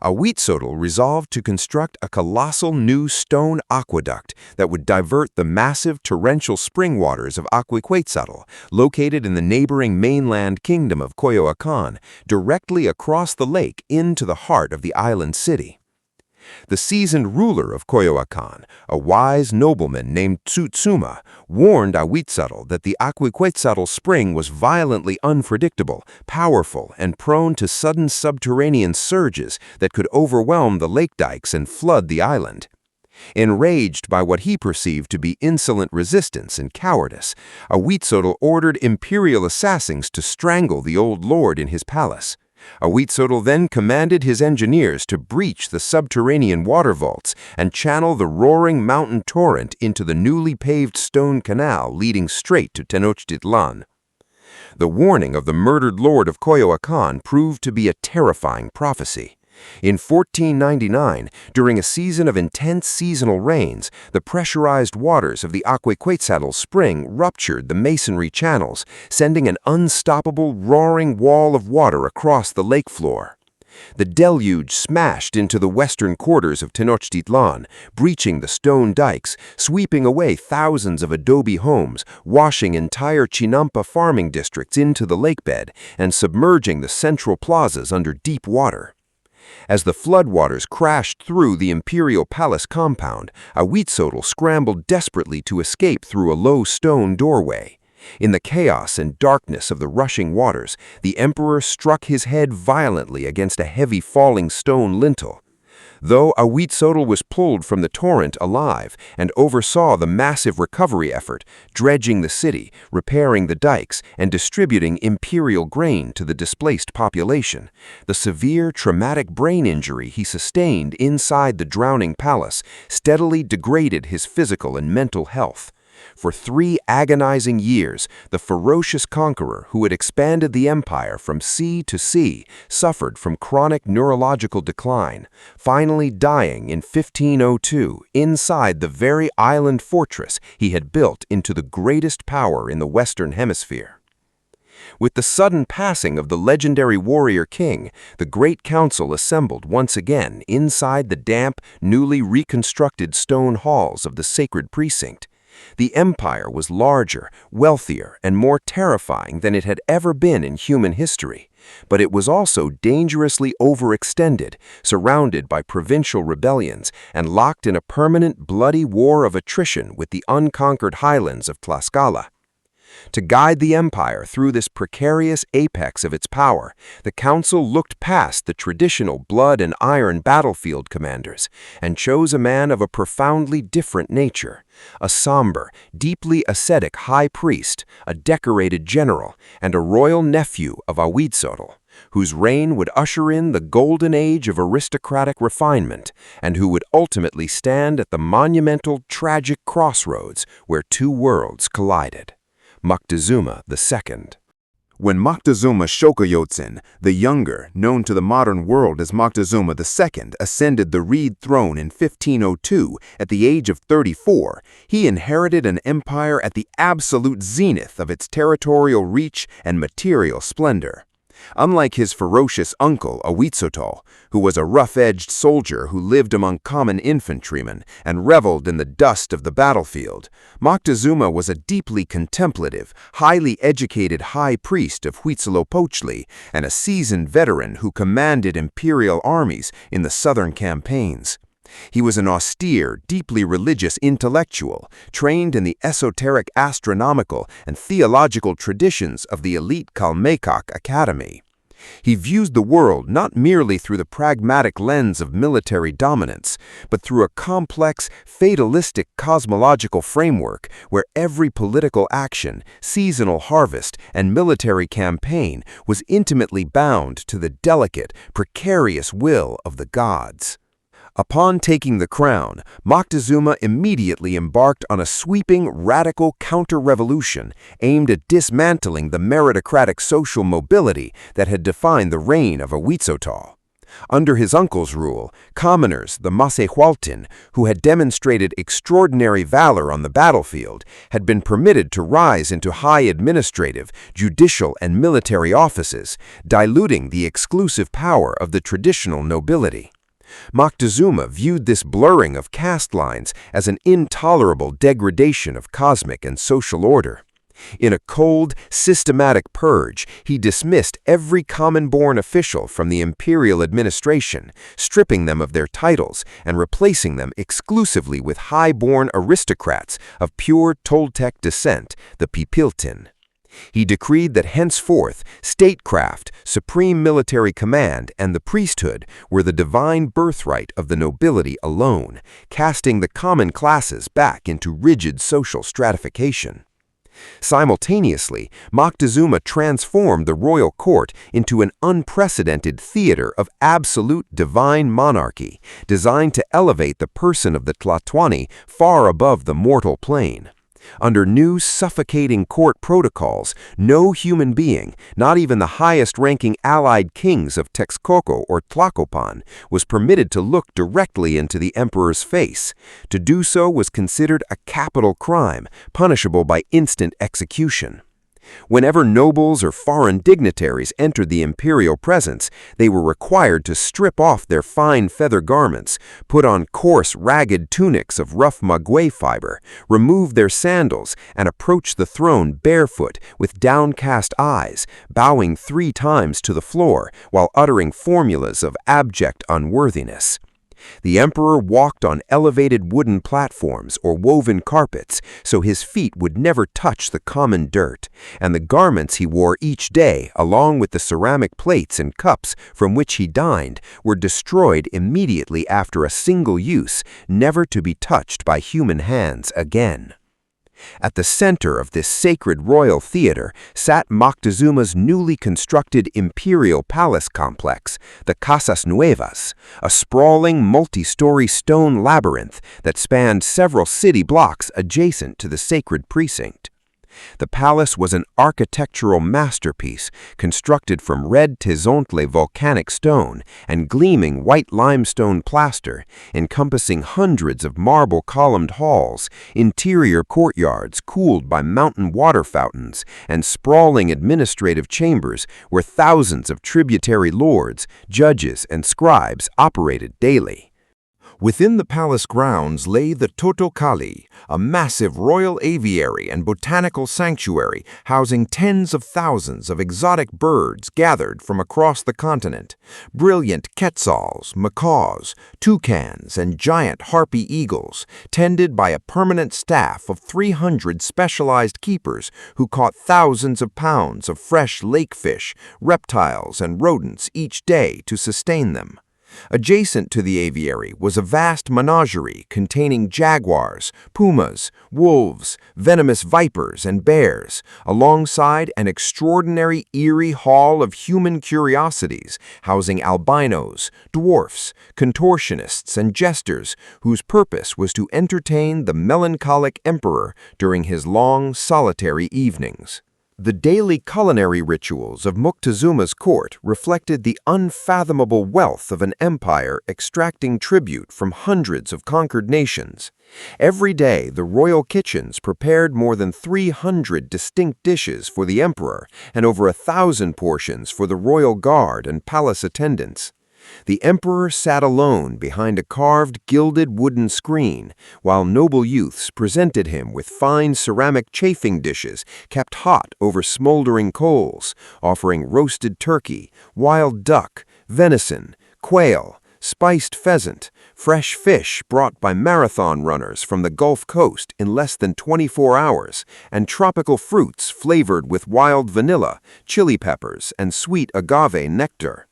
Huitzilopochtli resolved to construct a colossal new stone aqueduct that would divert the massive torrential spring waters of Aquehuitzotl, located in the neighboring mainland kingdom of Coyoacán, directly across the lake into the heart of the island city. The seasoned ruler of Coyoacán, a wise nobleman named Moctezuma, warned Huitzilopochtli that the Aquehuitzotl spring was violently unpredictable, powerful, and prone to sudden subterranean surges that could overwhelm the lake dikes and flood the island. Enraged by what he perceived to be insolent resistance and cowardice, Huitzilopochtli ordered imperial assassins to strangle the old lord in his palace. Huitzilopochtli then commanded his engineers to breach the subterranean water vaults and channel the roaring mountain torrent into the newly paved stone canal leading straight to Tenochtitlan. The warning of the murdered lord of Coyoacán proved to be a terrifying prophecy. In 1499, during a season of intense seasonal rains, the pressurized waters of the Aquehuitzotl spring ruptured the masonry channels, sending an unstoppable, roaring wall of water across the lake floor. The deluge smashed into the western quarters of Tenochtitlan, breaching the stone dikes, sweeping away thousands of adobe homes, washing entire chinampa farming districts into the lakebed, and submerging the central plazas under deep water. As the floodwaters crashed through the imperial palace compound, Huitzotl scrambled desperately to escape through a low stone doorway. In the chaos and darkness of the rushing waters, the emperor struck his head violently against a heavy falling stone lintel. Though Huitzotl was pulled from the torrent alive and oversaw the massive recovery effort, dredging the city, repairing the dikes, and distributing imperial grain to the displaced population, the severe traumatic brain injury he sustained inside the drowning palace steadily degraded his physical and mental health. For 3 agonizing years, the ferocious conqueror who had expanded the empire from sea to sea suffered from chronic neurological decline, finally dying in 1502 inside the very island fortress he had built into the greatest power in the Western Hemisphere. With the sudden passing of the legendary warrior king, the Great Council assembled once again inside the damp, newly reconstructed stone halls of the sacred precinct. The empire was larger, wealthier, and more terrifying than it had ever been in human history, but it was also dangerously overextended, surrounded by provincial rebellions, and locked in a permanent bloody war of attrition with the unconquered highlands of Tlaxcala. To guide the empire through this precarious apex of its power, the council looked past the traditional blood and iron battlefield commanders and chose a man of a profoundly different nature, a somber, deeply ascetic high priest, a decorated general, and a royal nephew of Huitzotl, whose reign would usher in the golden age of aristocratic refinement and who would ultimately stand at the monumental, tragic crossroads where 2 worlds collided. Moctezuma II. When Moctezuma Xocoyotzin, the Younger, known to the modern world as Moctezuma II, ascended the reed throne in 1502 at the age of 34, he inherited an empire at the absolute zenith of its territorial reach and material splendor. Unlike his ferocious uncle, Huitzotl, who was a rough-edged soldier who lived among common infantrymen and reveled in the dust of the battlefield, Moctezuma was a deeply contemplative, highly educated high priest of Huitzilopochtli and a seasoned veteran who commanded imperial armies in the southern campaigns. He was an austere, deeply religious intellectual, trained in the esoteric astronomical and theological traditions of the elite Calmecac Academy. He views the world not merely through the pragmatic lens of military dominance, but through a complex, fatalistic cosmological framework where every political action, seasonal harvest, and military campaign was intimately bound to the delicate, precarious will of the gods. Upon taking the crown, Moctezuma immediately embarked on a sweeping, radical counter-revolution aimed at dismantling the meritocratic social mobility that had defined the reign of Huitzotl. Under his uncle's rule, commoners, the Masehualtin, who had demonstrated extraordinary valor on the battlefield, had been permitted to rise into high administrative, judicial, and military offices, diluting the exclusive power of the traditional nobility. Moctezuma viewed this blurring of caste lines as an intolerable degradation of cosmic and social order. In a cold, systematic purge, he dismissed every common-born official from the imperial administration, stripping them of their titles and replacing them exclusively with high-born aristocrats of pure Toltec descent, the Pipiltin. He decreed that henceforth statecraft, supreme military command, and the priesthood were the divine birthright of the nobility alone, casting the common classes back into rigid social stratification. Simultaneously, Moctezuma transformed the royal court into an unprecedented theater of absolute divine monarchy, designed to elevate the person of the Tlatoani far above the mortal plane. Under new suffocating court protocols, no human being, not even the highest-ranking allied kings of Texcoco or Tlacopan, was permitted to look directly into the emperor's face. To do so was considered a capital crime, punishable by instant execution. Whenever nobles or foreign dignitaries entered the imperial presence, they were required to strip off their fine feather garments, put on coarse, ragged tunics of rough maguey fiber, remove their sandals, and approach the throne barefoot with downcast eyes, bowing 3 times to the floor while uttering formulas of abject unworthiness. The emperor walked on elevated wooden platforms or woven carpets so his feet would never touch the common dirt, and the garments he wore each day, along with the ceramic plates and cups from which he dined, were destroyed immediately after a single use, never to be touched by human hands again. At the center of this sacred royal theater sat Moctezuma's newly constructed imperial palace complex, the Casas Nuevas, a sprawling multi-story stone labyrinth that spanned several city blocks adjacent to the sacred precinct. The palace was an architectural masterpiece constructed from red Tezontle volcanic stone and gleaming white limestone plaster, encompassing hundreds of marble columned halls, interior courtyards cooled by mountain water fountains, and sprawling administrative chambers where thousands of tributary lords, judges, and scribes operated daily. Within the palace grounds lay the Totocali, a massive royal aviary and botanical sanctuary housing tens of thousands of exotic birds gathered from across the continent. Brilliant quetzals, macaws, toucans, and giant harpy eagles, tended by a permanent staff of 300 specialized keepers who caught thousands of pounds of fresh lake fish, reptiles, and rodents each day to sustain them. Adjacent to the aviary was a vast menagerie containing jaguars, pumas, wolves, venomous vipers, and bears, alongside an extraordinary eerie hall of human curiosities housing albinos, dwarfs, contortionists, and jesters whose purpose was to entertain the melancholic emperor during his long, solitary evenings. The daily culinary rituals of Moctezuma's court reflected the unfathomable wealth of an empire extracting tribute from hundreds of conquered nations. Every day, the royal kitchens prepared more than 300 distinct dishes for the emperor and over 1,000 portions for the royal guard and palace attendants. The emperor sat alone behind a carved gilded wooden screen, while noble youths presented him with fine ceramic chafing dishes kept hot over smoldering coals, offering roasted turkey, wild duck, venison, quail, spiced pheasant, fresh fish brought by marathon runners from the Gulf Coast in less than 24 hours, and tropical fruits flavored with wild vanilla, chili peppers, and sweet agave nectar.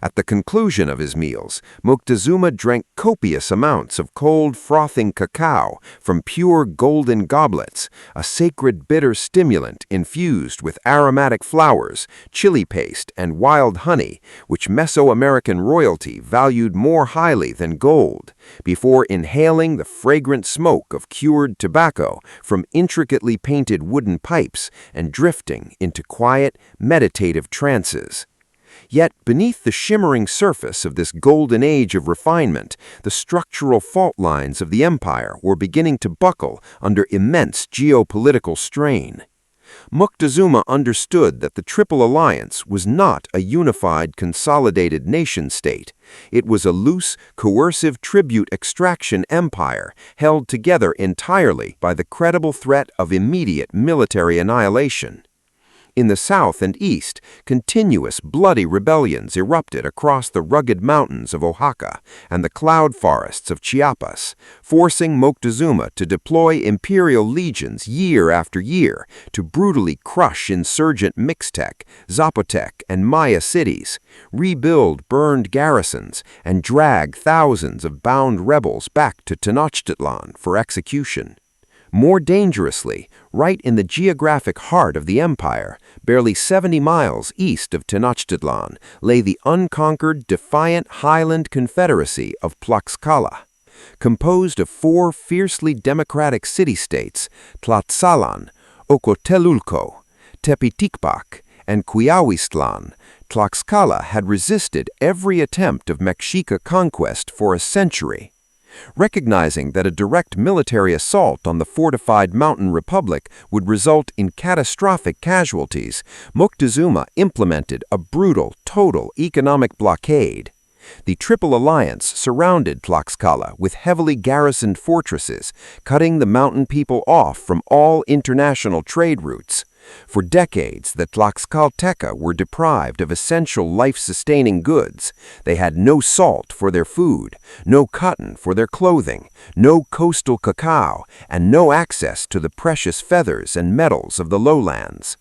At the conclusion of his meals, Moctezuma drank copious amounts of cold, frothing cacao from pure golden goblets, a sacred bitter stimulant infused with aromatic flowers, chili paste, and wild honey, which Mesoamerican royalty valued more highly than gold, before inhaling the fragrant smoke of cured tobacco from intricately painted wooden pipes and drifting into quiet, meditative trances. Yet beneath the shimmering surface of this golden age of refinement, the structural fault lines of the empire were beginning to buckle under immense geopolitical strain. Moctezuma understood that the Triple Alliance was not a unified, consolidated nation-state. It was a loose, coercive tribute extraction empire held together entirely by the credible threat of immediate military annihilation. In the south and east, continuous bloody rebellions erupted across the rugged mountains of Oaxaca and the cloud forests of Chiapas, forcing Moctezuma to deploy imperial legions year after year to brutally crush insurgent Mixtec, Zapotec, and Maya cities, rebuild burned garrisons, and drag thousands of bound rebels back to Tenochtitlan for execution. More dangerously, right in the geographic heart of the empire, barely 70 miles east of Tenochtitlan, lay the unconquered, defiant highland confederacy of Tlaxcala. Composed of 4 fiercely democratic city-states, Tlaxcalan, Ocotelulco, Tepiticpac, and Cuyahuistlan, Tlaxcala had resisted every attempt of Mexica conquest for a century. Recognizing that a direct military assault on the fortified mountain republic would result in catastrophic casualties, Moctezuma implemented a brutal, total economic blockade. The Triple Alliance surrounded Tlaxcala with heavily garrisoned fortresses, cutting the mountain people off from all international trade routes. For decades, the Tlaxcalteca were deprived of essential life-sustaining goods. They had no salt for their food, no cotton for their clothing, no coastal cacao, and no access to the precious feathers and metals of the lowlands.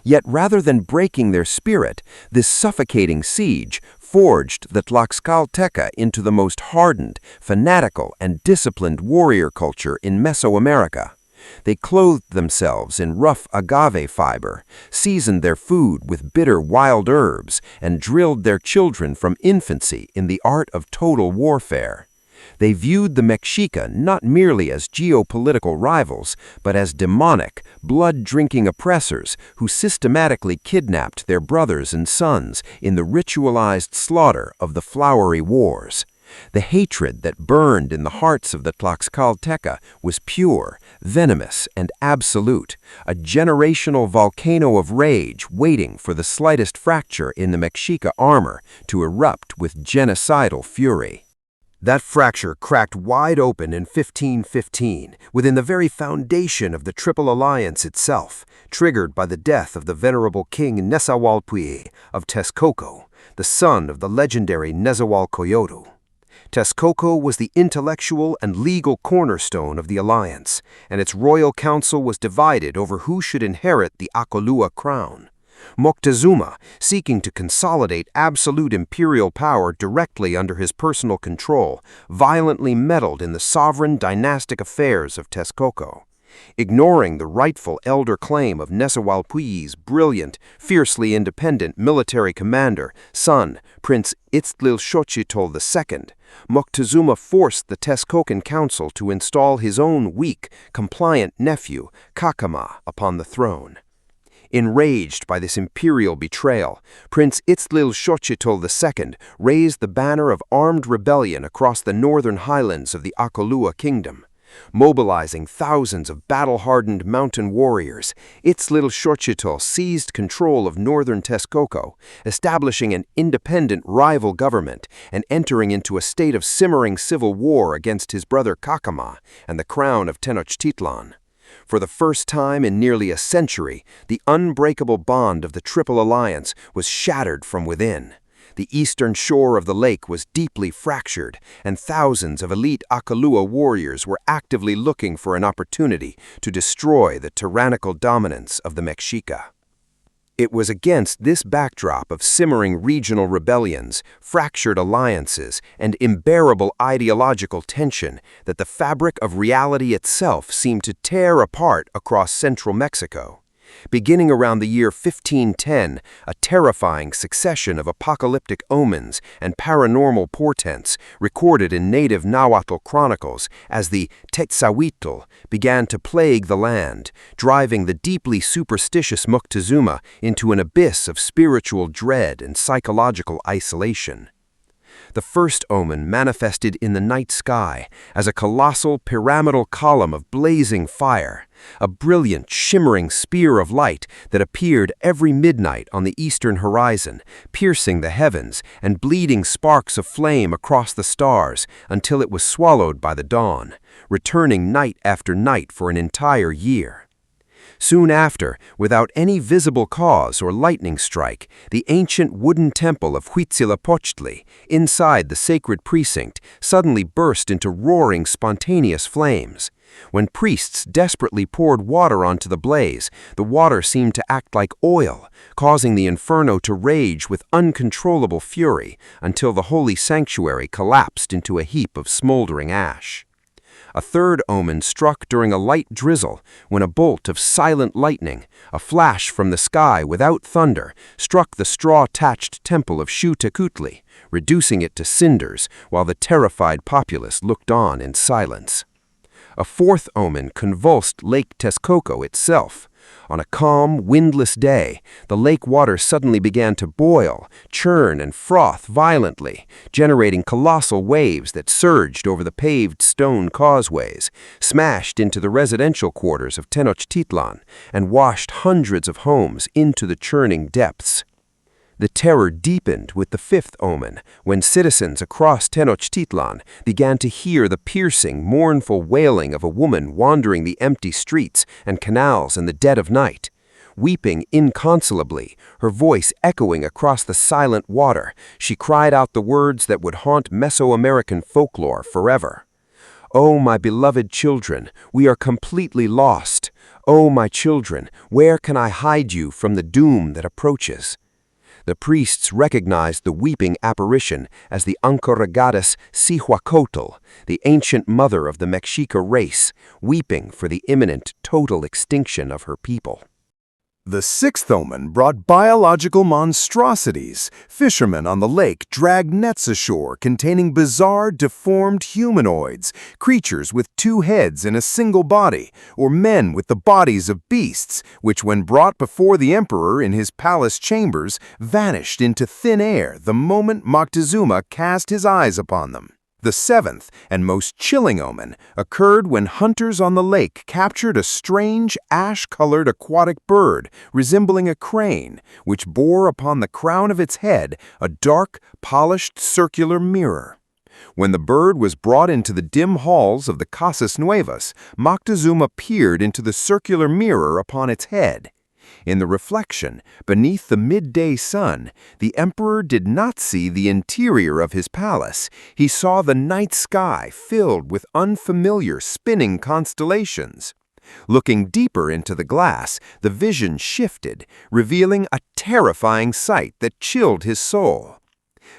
Yet rather than breaking their spirit, this suffocating siege forged the Tlaxcalteca into the most hardened, fanatical, and disciplined warrior culture in Mesoamerica. They clothed themselves in rough agave fiber, seasoned their food with bitter wild herbs, and drilled their children from infancy in the art of total warfare. They viewed the Mexica not merely as geopolitical rivals, but as demonic, blood-drinking oppressors who systematically kidnapped their brothers and sons in the ritualized slaughter of the Flowery Wars. The hatred that burned in the hearts of the Tlaxcalteca was pure, venomous, and absolute, a generational volcano of rage waiting for the slightest fracture in the Mexica armor to erupt with genocidal fury. That fracture cracked wide open in 1515, within the very foundation of the Triple Alliance itself, triggered by the death of the venerable King Nezahualcóyotl of Texcoco, the son of the legendary Nezahualcóyotl. Texcoco was the intellectual and legal cornerstone of the alliance, and its royal council was divided over who should inherit the Acolua crown. Moctezuma, seeking to consolidate absolute imperial power directly under his personal control, violently meddled in the sovereign dynastic affairs of Texcoco. Ignoring the rightful elder claim of Nezahualcóyotl's brilliant, fiercely independent military commander, son, Prince Ixtlilxochitl II, Moctezuma forced the Texcocan council to install his own weak, compliant nephew, Cacama, upon the throne. Enraged by this imperial betrayal, Prince Ixtlilxochitl II raised the banner of armed rebellion across the northern highlands of the Acolua kingdom. Mobilizing thousands of battle-hardened mountain warriors, Ixtlilxochitl seized control of northern Texcoco, establishing an independent rival government and entering into a state of simmering civil war against his brother Cacama and the crown of Tenochtitlan. For the first time in nearly a century, the unbreakable bond of the Triple Alliance was shattered from within. The eastern shore of the lake was deeply fractured, and thousands of elite Acolua warriors were actively looking for an opportunity to destroy the tyrannical dominance of the Mexica. It was against this backdrop of simmering regional rebellions, fractured alliances, and unbearable ideological tension that the fabric of reality itself seemed to tear apart across central Mexico. Beginning around the year 1510, a terrifying succession of apocalyptic omens and paranormal portents recorded in native Nahuatl chronicles as the Tetzahuitl began to plague the land, driving the deeply superstitious Moctezuma into an abyss of spiritual dread and psychological isolation. The first omen manifested in the night sky as a colossal pyramidal column of blazing fire, a brilliant, shimmering spear of light that appeared every midnight on the eastern horizon, piercing the heavens and bleeding sparks of flame across the stars until it was swallowed by the dawn, returning night after night for an entire year. Soon after, without any visible cause or lightning strike, the ancient wooden temple of Huitzilopochtli, inside the sacred precinct, suddenly burst into roaring, spontaneous flames. When priests desperately poured water onto the blaze, the water seemed to act like oil, causing the inferno to rage with uncontrollable fury until the holy sanctuary collapsed into a heap of smoldering ash. A third omen struck during a light drizzle when a bolt of silent lightning, a flash from the sky without thunder, struck the straw-thatched temple of Xiuhtecuhtli, reducing it to cinders while the terrified populace looked on in silence. A fourth omen convulsed Lake Texcoco itself. On a calm, windless day, the lake water suddenly began to boil, churn, and froth violently, generating colossal waves that surged over the paved stone causeways, smashed into the residential quarters of Tenochtitlan, and washed hundreds of homes into the churning depths. The terror deepened with the fifth omen, when citizens across Tenochtitlan began to hear the piercing, mournful wailing of a woman wandering the empty streets and canals in the dead of night. Weeping inconsolably, her voice echoing across the silent water, she cried out the words that would haunt Mesoamerican folklore forever. "Oh, my beloved children, we are completely lost. Oh, my children, where can I hide you from the doom that approaches?" The priests recognized the weeping apparition as the Ancoragadis Cihuacotl, the ancient mother of the Mexica race, weeping for the imminent total extinction of her people. The sixth omen brought biological monstrosities. Fishermen on the lake dragged nets ashore containing bizarre, deformed humanoids, creatures with two heads and a single body, or men with the bodies of beasts, which when brought before the emperor in his palace chambers, vanished into thin air the moment Moctezuma cast his eyes upon them. The seventh and most chilling omen occurred when hunters on the lake captured a strange ash-colored aquatic bird resembling a crane, which bore upon the crown of its head a dark, polished circular mirror. When the bird was brought into the dim halls of the Casas Nuevas, Moctezuma peered into the circular mirror upon its head. In the reflection, beneath the midday sun, the emperor did not see the interior of his palace. He saw the night sky filled with unfamiliar spinning constellations. Looking deeper into the glass, the vision shifted, revealing a terrifying sight that chilled his soul.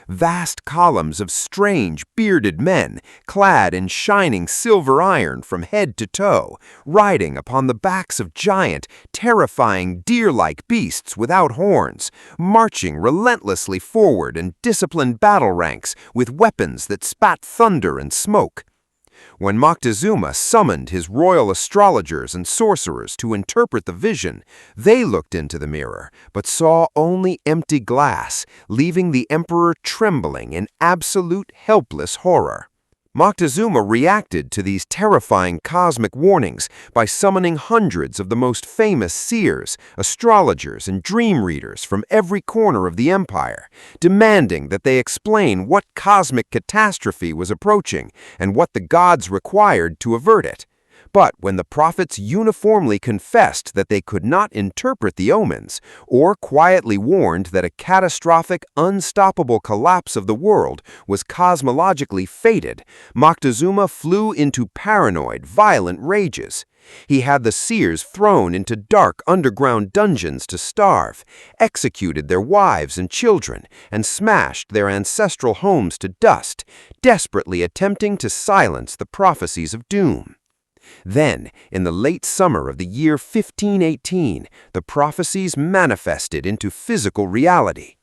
Vast columns of strange, bearded men, clad in shining silver iron from head to toe, riding upon the backs of giant, terrifying deer-like beasts without horns, marching relentlessly forward in disciplined battle ranks with weapons that spat thunder and smoke. When Moctezuma summoned his royal astrologers and sorcerers to interpret the vision, they looked into the mirror, but saw only empty glass, leaving the emperor trembling in absolute helpless horror. Moctezuma reacted to these terrifying cosmic warnings by summoning hundreds of the most famous seers, astrologers, and dream readers from every corner of the empire, demanding that they explain what cosmic catastrophe was approaching and what the gods required to avert it. But when the prophets uniformly confessed that they could not interpret the omens, or quietly warned that a catastrophic, unstoppable collapse of the world was cosmologically fated, Moctezuma flew into paranoid, violent rages. He had the seers thrown into dark underground dungeons to starve, executed their wives and children, and smashed their ancestral homes to dust, desperately attempting to silence the prophecies of doom. Then, in the late summer of the year 1518, the prophecies manifested into physical reality.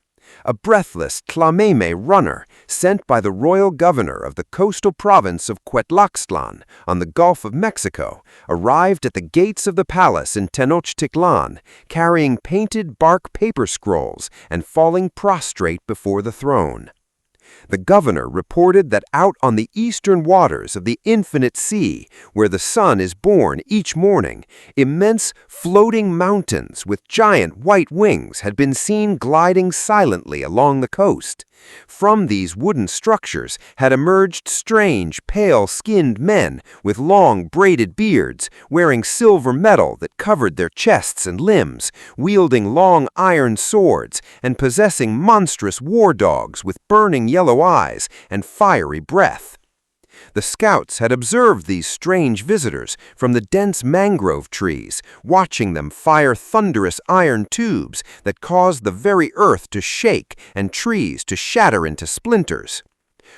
A breathless Tlaxcala runner, sent by the royal governor of the coastal province of Tlaxcala on the Gulf of Mexico, arrived at the gates of the palace in Tenochtitlan, carrying painted bark paper scrolls and falling prostrate before the throne. The governor reported that out on the eastern waters of the infinite sea, where the sun is born each morning, immense floating mountains with giant white wings had been seen gliding silently along the coast. From these wooden structures had emerged strange, pale-skinned men with long, braided beards, wearing silver metal that covered their chests and limbs, wielding long iron swords, and possessing monstrous war dogs with burning yellow eyes and fiery breath. The scouts had observed these strange visitors from the dense mangrove trees, watching them fire thunderous iron tubes that caused the very earth to shake and trees to shatter into splinters.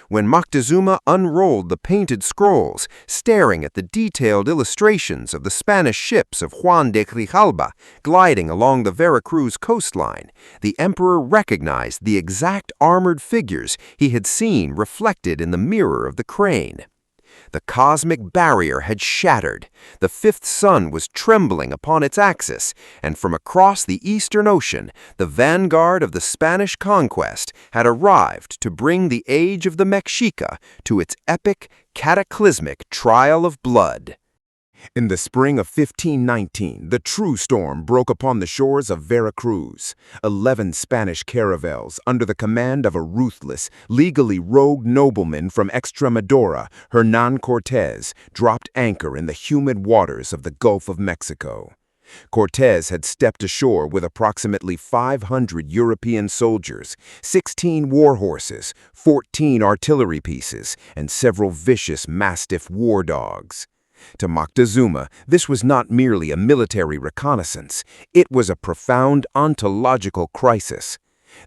When Moctezuma unrolled the painted scrolls, staring at the detailed illustrations of the Spanish ships of Juan de Grijalba gliding along the Veracruz coastline, the emperor recognized the exact armored figures he had seen reflected in the mirror of the crane. The cosmic barrier had shattered. The fifth sun was trembling upon its axis, and from across the Eastern Ocean, the vanguard of the Spanish conquest had arrived to bring the age of the Mexica to its epic, cataclysmic trial of blood. In the spring of 1519, the true storm broke upon the shores of Veracruz. 11 Spanish caravels, under the command of a ruthless, legally rogue nobleman from Extremadura, Hernán Cortés, dropped anchor in the humid waters of the Gulf of Mexico. Cortés had stepped ashore with approximately 500 European soldiers, 16 war horses, 14 artillery pieces, and several vicious Mastiff war dogs. To Moctezuma, this was not merely a military reconnaissance, it was a profound ontological crisis.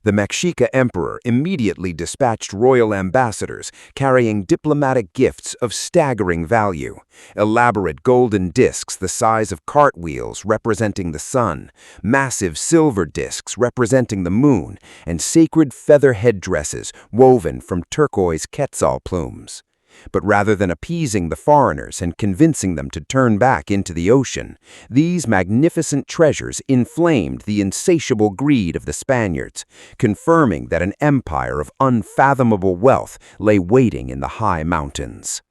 The Mexica emperor immediately dispatched royal ambassadors carrying diplomatic gifts of staggering value, elaborate golden discs the size of cartwheels representing the sun, massive silver discs representing the moon, and sacred feather headdresses woven from turquoise quetzal plumes. But rather than appeasing the foreigners and convincing them to turn back into the ocean, these magnificent treasures inflamed the insatiable greed of the Spaniards, confirming that an empire of unfathomable wealth lay waiting in the high mountains.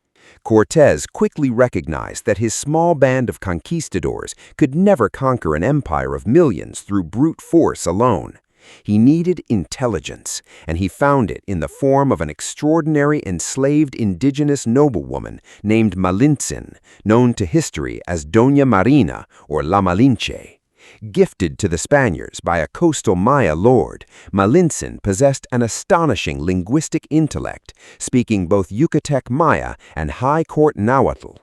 Cortés quickly recognized that his small band of conquistadors could never conquer an empire of millions through brute force alone. He needed intelligence, and he found it in the form of an extraordinary enslaved indigenous noblewoman named Malintzin, known to history as Doña Marina or La Malinche. Gifted to the Spaniards by a coastal Maya lord, Malintzin possessed an astonishing linguistic intellect, speaking both Yucatec Maya and High Court Nahuatl.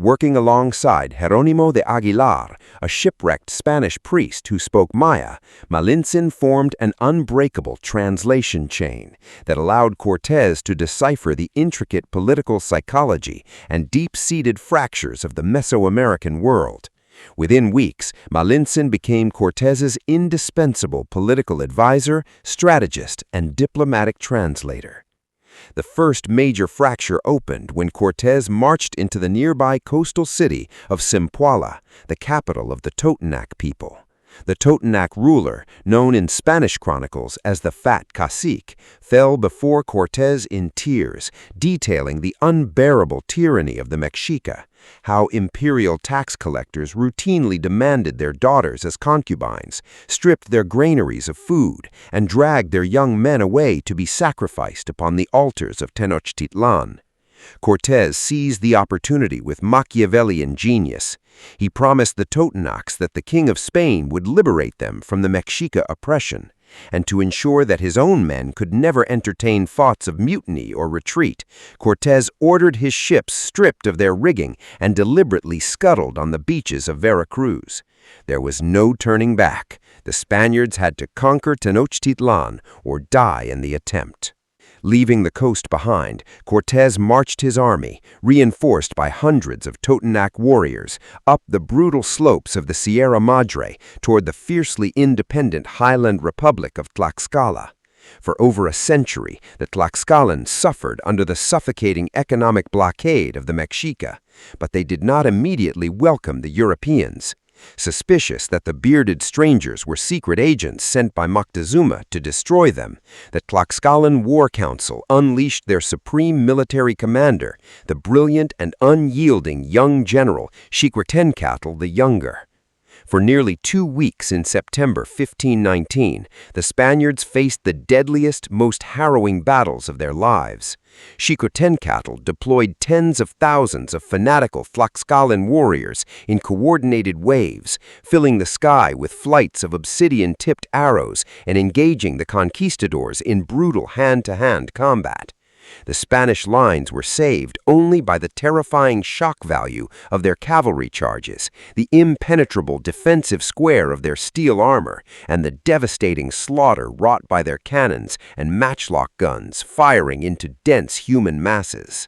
Working alongside Jerónimo de Aguilar, a shipwrecked Spanish priest who spoke Maya, Malintzin formed an unbreakable translation chain that allowed Cortés to decipher the intricate political psychology and deep-seated fractures of the Mesoamerican world. Within weeks, Malintzin became Cortés's indispensable political advisor, strategist, and diplomatic translator. The first major fracture opened when Cortés marched into the nearby coastal city of Zempoala, the capital of the Totonac people. The Totonac ruler, known in Spanish chronicles as the Fat Cacique, fell before Cortés in tears, detailing the unbearable tyranny of the Mexica, how imperial tax collectors routinely demanded their daughters as concubines, stripped their granaries of food, and dragged their young men away to be sacrificed upon the altars of Tenochtitlan. Cortés seized the opportunity with Machiavellian genius. He promised the Totonacs that the King of Spain would liberate them from the Mexica oppression, and to ensure that his own men could never entertain thoughts of mutiny or retreat, Cortés ordered his ships stripped of their rigging and deliberately scuttled on the beaches of Veracruz. There was no turning back. The Spaniards had to conquer Tenochtitlan or die in the attempt. Leaving the coast behind, Cortés marched his army, reinforced by hundreds of Totonac warriors, up the brutal slopes of the Sierra Madre toward the fiercely independent highland republic of Tlaxcala. For over a century, the Tlaxcalans suffered under the suffocating economic blockade of the Mexica, but they did not immediately welcome the Europeans. Suspicious that the bearded strangers were secret agents sent by Moctezuma to destroy them, the Tlaxcalan War Council unleashed their supreme military commander, the brilliant and unyielding young general Xicotencatl the Younger. For nearly 2 weeks in September 1519, the Spaniards faced the deadliest, most harrowing battles of their lives. Xicotencatl deployed tens of thousands of fanatical Tlaxcalan warriors in coordinated waves, filling the sky with flights of obsidian-tipped arrows and engaging the conquistadors in brutal hand-to-hand combat. The Spanish lines were saved only by the terrifying shock value of their cavalry charges, the impenetrable defensive square of their steel armor, and the devastating slaughter wrought by their cannons and matchlock guns firing into dense human masses.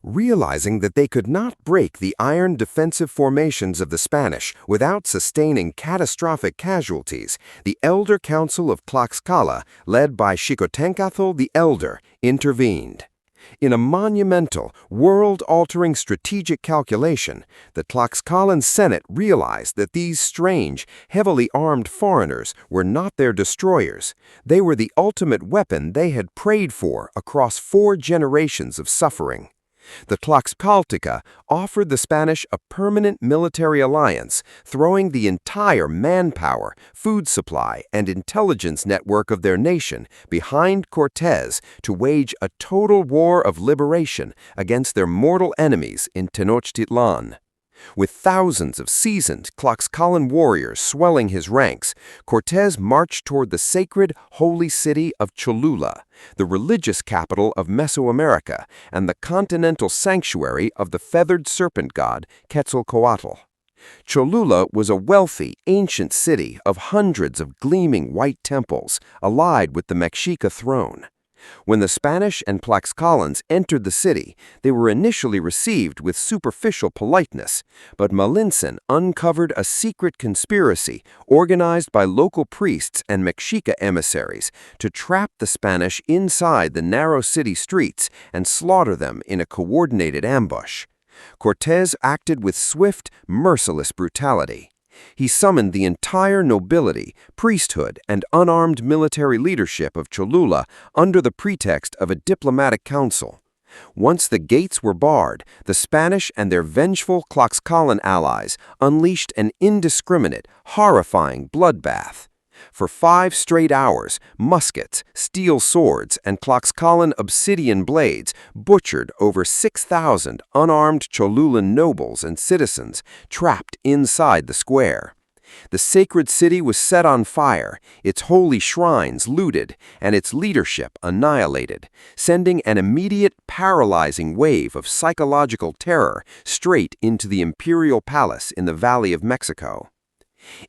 Realizing that they could not break the iron defensive formations of the Spanish without sustaining catastrophic casualties, the Elder Council of Tlaxcala, led by Xicotencatl the Elder, intervened. In a monumental, world-altering strategic calculation, the Tlaxcalan Senate realized that these strange, heavily armed foreigners were not their destroyers. They were the ultimate weapon they had prayed for across 4 generations of suffering. The Tlaxcalteca offered the Spanish a permanent military alliance, throwing the entire manpower, food supply, and intelligence network of their nation behind Cortés to wage a total war of liberation against their mortal enemies in Tenochtitlan. With thousands of seasoned Tlaxcalan warriors swelling his ranks, Cortés marched toward the sacred, holy city of Cholula, the religious capital of Mesoamerica and the continental sanctuary of the feathered serpent god Quetzalcoatl. Cholula was a wealthy, ancient city of hundreds of gleaming white temples, allied with the Mexica throne. When the Spanish and Tlaxcalans entered the city, they were initially received with superficial politeness, but Malintzin uncovered a secret conspiracy organized by local priests and Mexica emissaries to trap the Spanish inside the narrow city streets and slaughter them in a coordinated ambush. Cortés acted with swift, merciless brutality. He summoned the entire nobility, priesthood, and unarmed military leadership of Cholula under the pretext of a diplomatic council. Once the gates were barred, the Spanish and their vengeful Tlaxcalan allies unleashed an indiscriminate, horrifying bloodbath. For 5 straight hours, muskets, steel swords, and Tlaxcalan obsidian blades butchered over 6,000 unarmed Cholulan nobles and citizens trapped inside the square. The sacred city was set on fire, its holy shrines looted, and its leadership annihilated, sending an immediate, paralyzing wave of psychological terror straight into the imperial palace in the Valley of Mexico.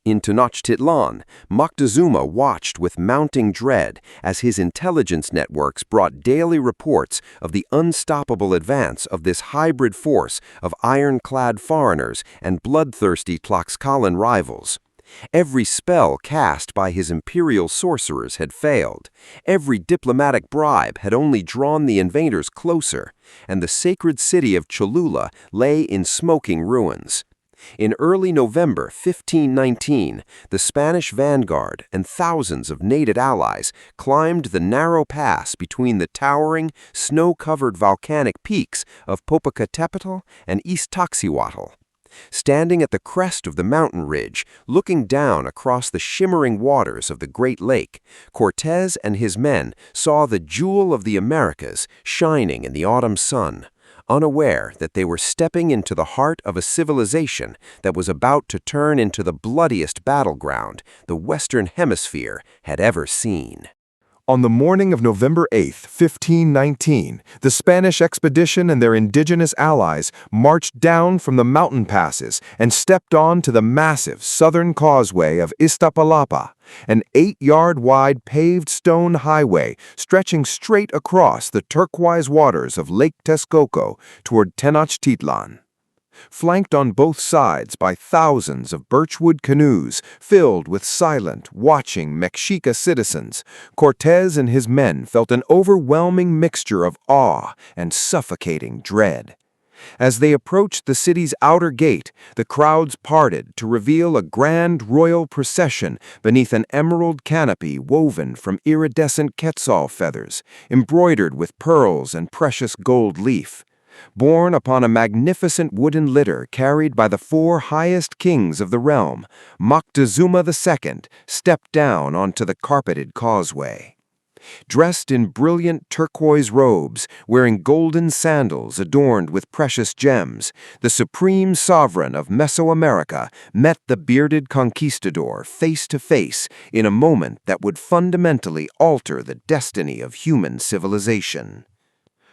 In Tenochtitlan, Moctezuma watched with mounting dread as his intelligence networks brought daily reports of the unstoppable advance of this hybrid force of ironclad foreigners and bloodthirsty Tlaxcalan rivals. Every spell cast by his imperial sorcerers had failed. Every diplomatic bribe had only drawn the invaders closer, and the sacred city of Cholula lay in smoking ruins. In early November 1519, the Spanish vanguard and thousands of native allies climbed the narrow pass between the towering, snow-covered volcanic peaks of Popocatépetl and Iztaccíhuatl. Standing at the crest of the mountain ridge, looking down across the shimmering waters of the Great Lake, Cortés and his men saw the jewel of the Americas shining in the autumn sun, unaware that they were stepping into the heart of a civilization that was about to turn into the bloodiest battleground the Western Hemisphere had ever seen. On the morning of November 8, 1519, the Spanish expedition and their indigenous allies marched down from the mountain passes and stepped on to the massive southern causeway of Iztapalapa, an 8-yard-wide paved stone highway stretching straight across the turquoise waters of Lake Texcoco toward Tenochtitlan. Flanked on both sides by thousands of birchwood canoes filled with silent, watching Mexica citizens, Cortés and his men felt an overwhelming mixture of awe and suffocating dread. As they approached the city's outer gate, the crowds parted to reveal a grand royal procession beneath an emerald canopy woven from iridescent quetzal feathers, embroidered with pearls and precious gold leaf. Borne upon a magnificent wooden litter carried by the 4 highest kings of the realm, Moctezuma II stepped down onto the carpeted causeway. Dressed in brilliant turquoise robes, wearing golden sandals adorned with precious gems, the supreme sovereign of Mesoamerica met the bearded conquistador face to face in a moment that would fundamentally alter the destiny of human civilization.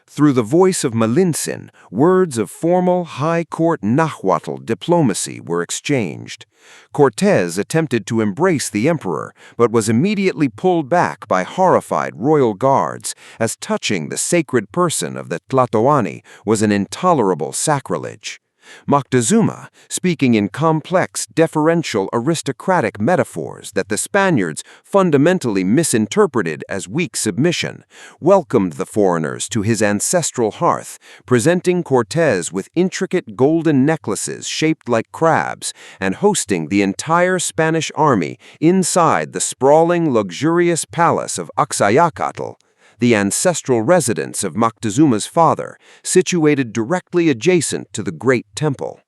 Through the voice of Malintzin, words of formal high court Nahuatl diplomacy were exchanged. Cortés attempted to embrace the emperor, but was immediately pulled back by horrified royal guards, as touching the sacred person of the Tlatoani was an intolerable sacrilege. Moctezuma, speaking in complex, deferential, aristocratic metaphors that the Spaniards fundamentally misinterpreted as weak submission, welcomed the foreigners to his ancestral hearth, presenting Cortés with intricate golden necklaces shaped like crabs and hosting the entire Spanish army inside the sprawling, luxurious palace of Axayacatl, the ancestral residence of Moctezuma's father, situated directly adjacent to the Great Temple.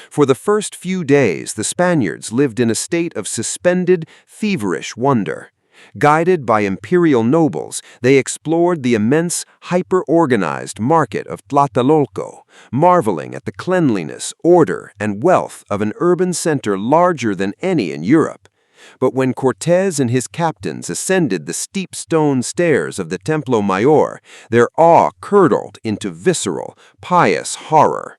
For the first few days, the Spaniards lived in a state of suspended, feverish wonder. Guided by imperial nobles, they explored the immense, hyper-organized market of Tlatelolco, marveling at the cleanliness, order, and wealth of an urban center larger than any in Europe. But when Cortés and his captains ascended the steep stone stairs of the Templo Mayor, their awe curdled into visceral, pious horror.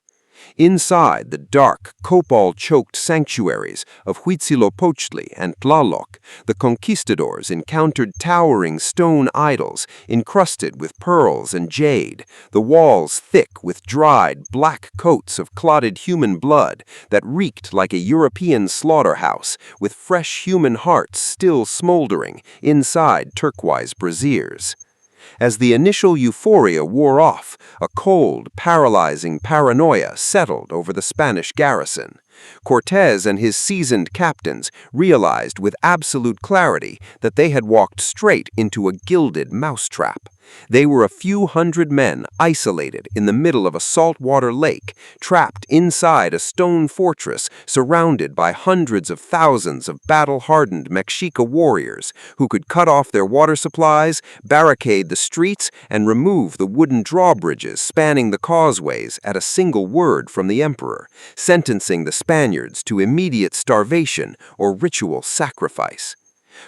Inside the dark, copal-choked sanctuaries of Huitzilopochtli and Tlaloc, the conquistadors encountered towering stone idols encrusted with pearls and jade, the walls thick with dried, black coats of clotted human blood that reeked like a European slaughterhouse, with fresh human hearts still smoldering inside turquoise braziers. As the initial euphoria wore off, a cold, paralyzing paranoia settled over the Spanish garrison. Cortés and his seasoned captains realized with absolute clarity that they had walked straight into a gilded mousetrap. They were a few hundred men isolated in the middle of a saltwater lake, trapped inside a stone fortress surrounded by hundreds of thousands of battle-hardened Mexica warriors who could cut off their water supplies, barricade the streets, and remove the wooden drawbridges spanning the causeways at a single word from the emperor, sentencing the Spaniards to immediate starvation or ritual sacrifice.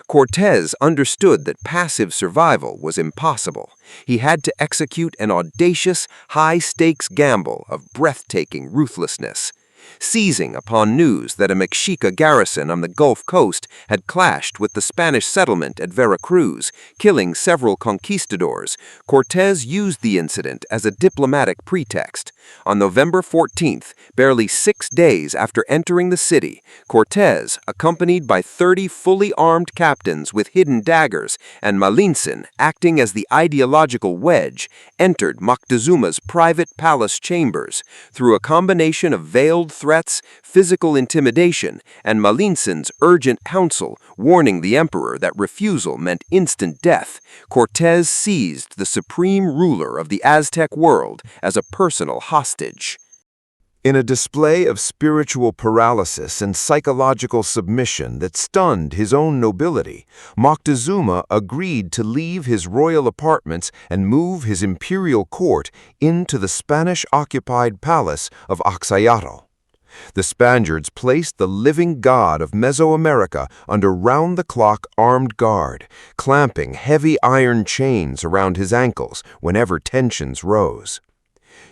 Cortés understood that passive survival was impossible. He had to execute an audacious, high-stakes gamble of breathtaking ruthlessness. Seizing upon news that a Mexica garrison on the Gulf Coast had clashed with the Spanish settlement at Veracruz, killing several conquistadors, Cortés used the incident as a diplomatic pretext. On November 14th, barely 6 days after entering the city, Cortés, accompanied by 30 fully armed captains with hidden daggers and Malintzin acting as the ideological wedge, entered Moctezuma's private palace chambers. Through a combination of veiled threats, physical intimidation, and Malintzin's urgent counsel warning the emperor that refusal meant instant death, Cortés seized the supreme ruler of the Aztec world as a personal hostage. In a display of spiritual paralysis and psychological submission that stunned his own nobility, Moctezuma agreed to leave his royal apartments and move his imperial court into the Spanish-occupied palace of Axayacatl. The Spaniards placed the living god of Mesoamerica under round-the-clock armed guard, clamping heavy iron chains around his ankles whenever tensions rose.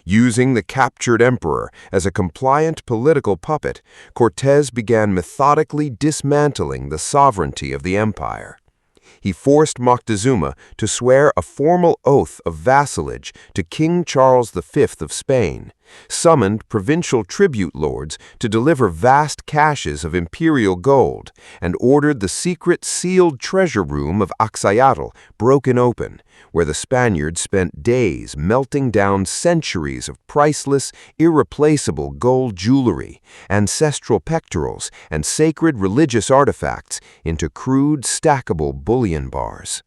Using the captured emperor as a compliant political puppet, Cortés began methodically dismantling the sovereignty of the empire. He forced Moctezuma to swear a formal oath of vassalage to King Charles V of Spain, summoned provincial tribute lords to deliver vast caches of imperial gold, and ordered the secret sealed treasure room of Axayacatl broken open, where the Spaniards spent days melting down centuries of priceless, irreplaceable gold jewelry, ancestral pectorals, and sacred religious artifacts into crude, stackable bullion bars.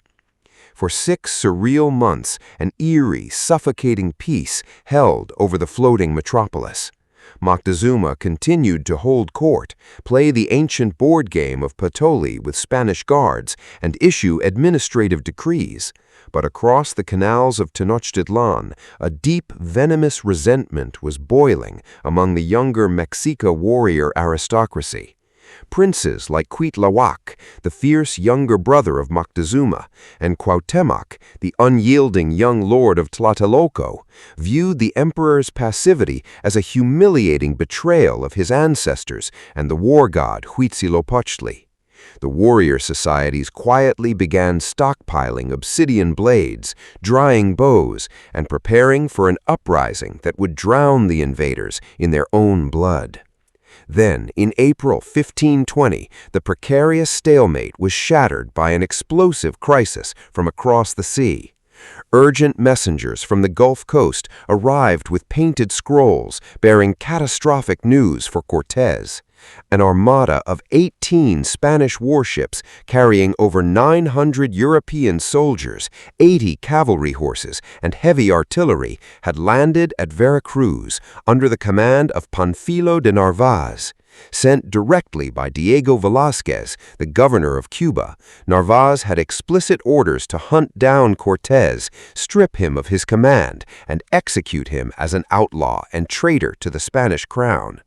For 6 surreal months, an eerie, suffocating peace held over the floating metropolis. Moctezuma continued to hold court, play the ancient board game of Patoli with Spanish guards, and issue administrative decrees. But across the canals of Tenochtitlan, a deep, venomous resentment was boiling among the younger Mexica warrior aristocracy. Princes like Cuitlahuac, the fierce younger brother of Moctezuma, and Cuauhtémoc, the unyielding young lord of Tlatelolco, viewed the emperor's passivity as a humiliating betrayal of his ancestors and the war god Huitzilopochtli. The warrior societies quietly began stockpiling obsidian blades, drying bows, and preparing for an uprising that would drown the invaders in their own blood. Then, in April 1520, the precarious stalemate was shattered by an explosive crisis from across the sea. Urgent messengers from the Gulf Coast arrived with painted scrolls bearing catastrophic news for Cortés. An armada of 18 Spanish warships carrying over 900 European soldiers, 80 cavalry horses, and heavy artillery had landed at Veracruz under the command of Panfilo de Narváez. Sent directly by Diego Velázquez, the governor of Cuba, Narváez had explicit orders to hunt down Cortés, strip him of his command, and execute him as an outlaw and traitor to the Spanish crown.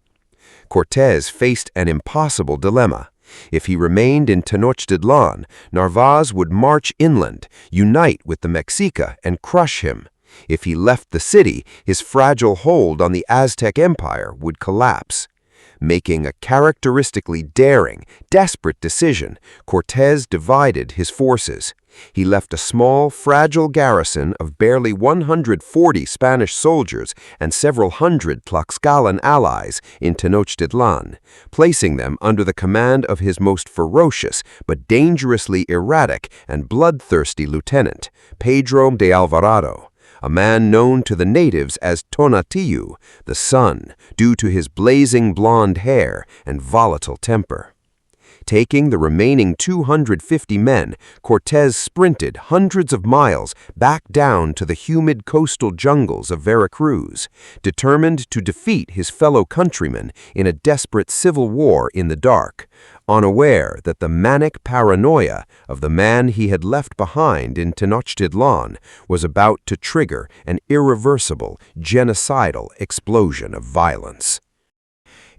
Cortés faced an impossible dilemma. If he remained in Tenochtitlan, Narváez would march inland, unite with the Mexica, and crush him. If he left the city, his fragile hold on the Aztec Empire would collapse. Making a characteristically daring, desperate decision, Cortés divided his forces. He left a small, fragile garrison of barely 140 Spanish soldiers and several hundred Tlaxcalan allies in Tenochtitlan, placing them under the command of his most ferocious but dangerously erratic and bloodthirsty lieutenant, Pedro de Alvarado, a man known to the natives as Tonatiuh, the Sun, due to his blazing blonde hair and volatile temper. Taking the remaining 250 men, Cortés sprinted hundreds of miles back down to the humid coastal jungles of Veracruz, determined to defeat his fellow countrymen in a desperate civil war in the dark, unaware that the manic paranoia of the man he had left behind in Tenochtitlan was about to trigger an irreversible, genocidal explosion of violence.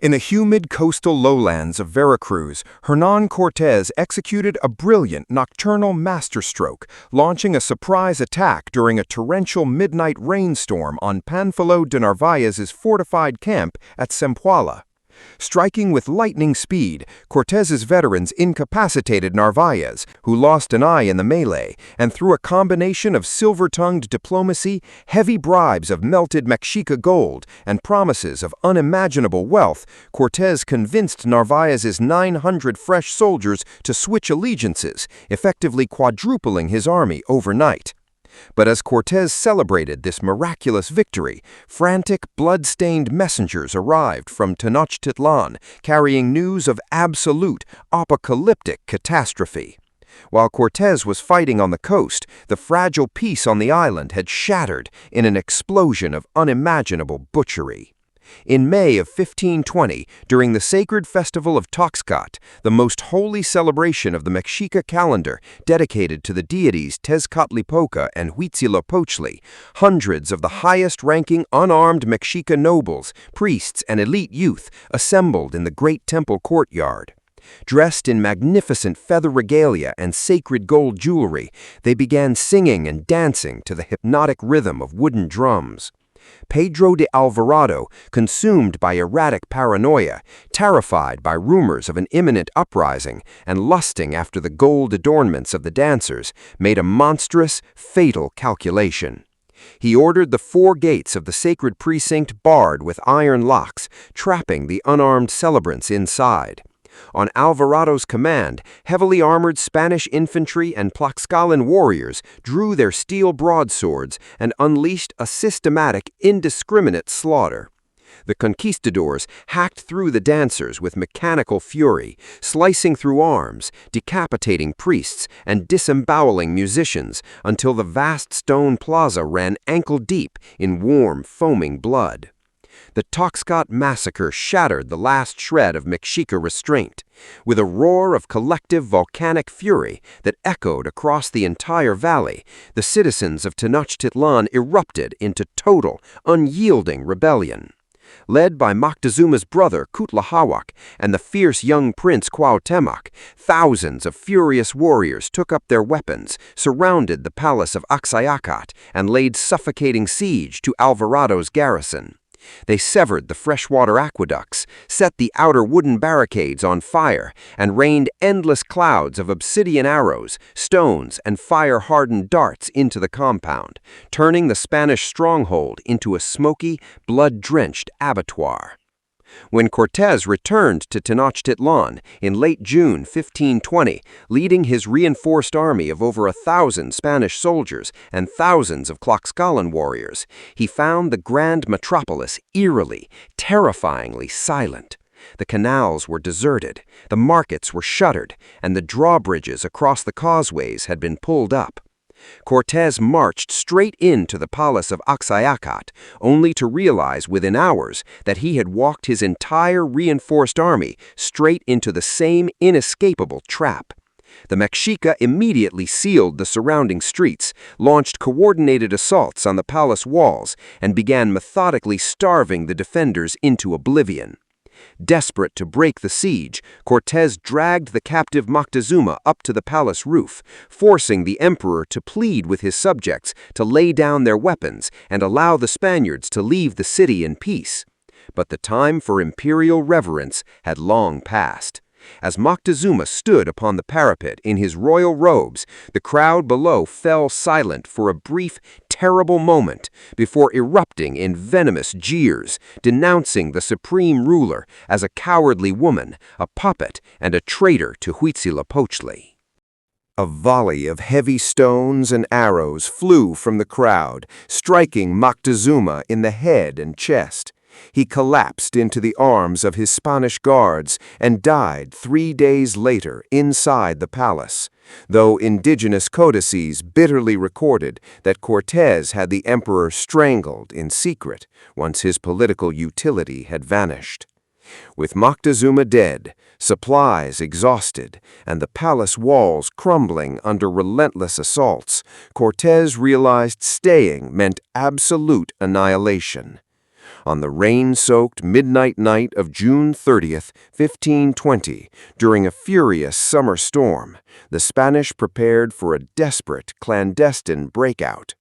In the humid coastal lowlands of Veracruz, Hernán Cortés executed a brilliant nocturnal masterstroke, launching a surprise attack during a torrential midnight rainstorm on Panfilo de Narváez's fortified camp at Zempoala. Striking with lightning speed, Cortés's veterans incapacitated Narváez, who lost an eye in the melee, and through a combination of silver-tongued diplomacy, heavy bribes of melted Mexica gold, and promises of unimaginable wealth, Cortés convinced Narváez's 900 fresh soldiers to switch allegiances, effectively quadrupling his army overnight. But as Cortés celebrated this miraculous victory, frantic, blood-stained messengers arrived from Tenochtitlan, carrying news of absolute, apocalyptic catastrophe. While Cortés was fighting on the coast, the fragile peace on the island had shattered in an explosion of unimaginable butchery. In May of 1520, during the sacred festival of Tlaxcala, the most holy celebration of the Mexica calendar dedicated to the deities Tezcatlipoca and Huitzilopochtli, hundreds of the highest-ranking unarmed Mexica nobles, priests, and elite youth assembled in the great temple courtyard. Dressed in magnificent feather regalia and sacred gold jewelry, they began singing and dancing to the hypnotic rhythm of wooden drums. Pedro de Alvarado, consumed by erratic paranoia, terrified by rumors of an imminent uprising, and lusting after the gold adornments of the dancers, made a monstrous, fatal calculation. He ordered the 4 gates of the sacred precinct barred with iron locks, trapping the unarmed celebrants inside. On Alvarado's command, heavily armored Spanish infantry and Tlaxcalan warriors drew their steel broadswords and unleashed a systematic, indiscriminate slaughter. The conquistadors hacked through the dancers with mechanical fury, slicing through arms, decapitating priests, and disemboweling musicians until the vast stone plaza ran ankle-deep in warm, foaming blood. The Tlaxcala massacre shattered the last shred of Mexica restraint. With a roar of collective volcanic fury that echoed across the entire valley, the citizens of Tenochtitlan erupted into total, unyielding rebellion. Led by Moctezuma's brother Cuitlahua and the fierce young prince Cuauhtémoc, thousands of furious warriors took up their weapons, surrounded the palace of Axayacat, and laid suffocating siege to Alvarado's garrison. They severed the freshwater aqueducts, set the outer wooden barricades on fire, and rained endless clouds of obsidian arrows, stones, and fire-hardened darts into the compound, turning the Spanish stronghold into a smoky, blood-drenched abattoir. When Cortés returned to Tenochtitlan in late June 1520, leading his reinforced army of over 1,000 Spanish soldiers and thousands of Tlaxcalan warriors, he found the grand metropolis eerily, terrifyingly silent. The canals were deserted, the markets were shuttered, and the drawbridges across the causeways had been pulled up. Cortés marched straight into the palace of Axayacat, only to realize within hours that he had walked his entire reinforced army straight into the same inescapable trap. The Mexica immediately sealed the surrounding streets, launched coordinated assaults on the palace walls, and began methodically starving the defenders into oblivion. Desperate to break the siege, Cortés dragged the captive Moctezuma up to the palace roof, forcing the emperor to plead with his subjects to lay down their weapons and allow the Spaniards to leave the city in peace. But the time for imperial reverence had long passed. As Moctezuma stood upon the parapet in his royal robes, the crowd below fell silent for a brief, terrible moment before erupting in venomous jeers, denouncing the supreme ruler as a cowardly woman, a puppet, and a traitor to Huitzilopochtli. A volley of heavy stones and arrows flew from the crowd, striking Moctezuma in the head and chest. He collapsed into the arms of his Spanish guards and died 3 days later inside the palace, though indigenous codices bitterly recorded that Cortés had the emperor strangled in secret once his political utility had vanished. With Moctezuma dead, supplies exhausted, and the palace walls crumbling under relentless assaults, Cortés realized staying meant absolute annihilation. On the rain-soaked midnight night of June 30th, 1520, during a furious summer storm, the Spanish prepared for a desperate, clandestine breakout.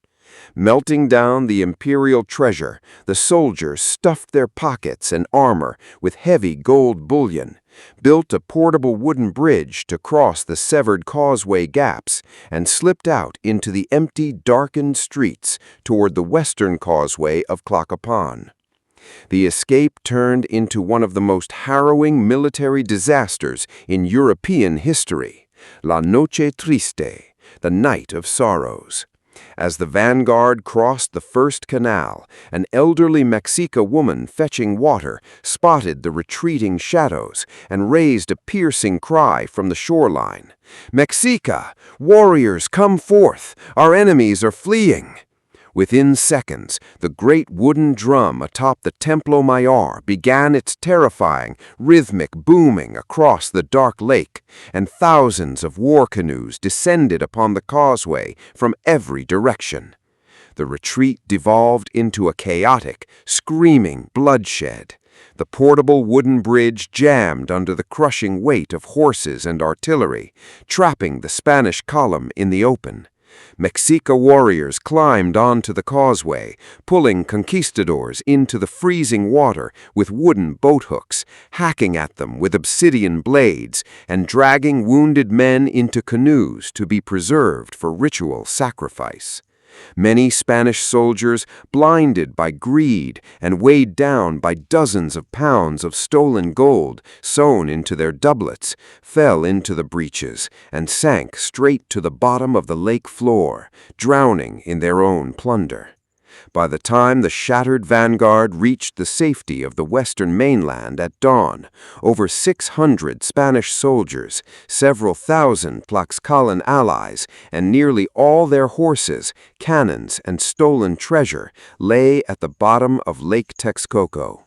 Melting down the imperial treasure, the soldiers stuffed their pockets and armor with heavy gold bullion, built a portable wooden bridge to cross the severed causeway gaps, and slipped out into the empty, darkened streets toward the western causeway of Tlacopan. The escape turned into one of the most harrowing military disasters in European history, La Noche Triste, the Night of Sorrows. As the vanguard crossed the first canal, an elderly Mexica woman fetching water spotted the retreating shadows and raised a piercing cry from the shoreline. "Mexica! Warriors, come forth! Our enemies are fleeing!" Within seconds, the great wooden drum atop the Templo Mayor began its terrifying, rhythmic booming across the dark lake, and thousands of war canoes descended upon the causeway from every direction. The retreat devolved into a chaotic, screaming bloodshed. The portable wooden bridge jammed under the crushing weight of horses and artillery, trapping the Spanish column in the open. Mexica warriors climbed onto the causeway, pulling conquistadors into the freezing water with wooden boat hooks, hacking at them with obsidian blades, and dragging wounded men into canoes to be preserved for ritual sacrifice. Many Spanish soldiers, blinded by greed and weighed down by dozens of pounds of stolen gold sewn into their doublets, fell into the breaches and sank straight to the bottom of the lake floor, drowning in their own plunder. By the time the shattered vanguard reached the safety of the western mainland at dawn, over 600 Spanish soldiers, several thousand Tlaxcalan allies, and nearly all their horses, cannons, and stolen treasure lay at the bottom of Lake Texcoco.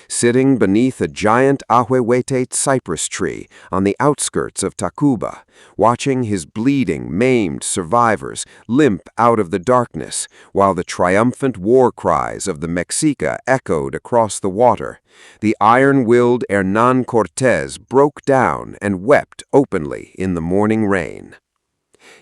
Sitting beneath a giant ahuehuete cypress tree on the outskirts of Tacuba, watching his bleeding, maimed survivors limp out of the darkness while the triumphant war cries of the Mexica echoed across the water, the iron-willed Hernán Cortés broke down and wept openly in the morning rain.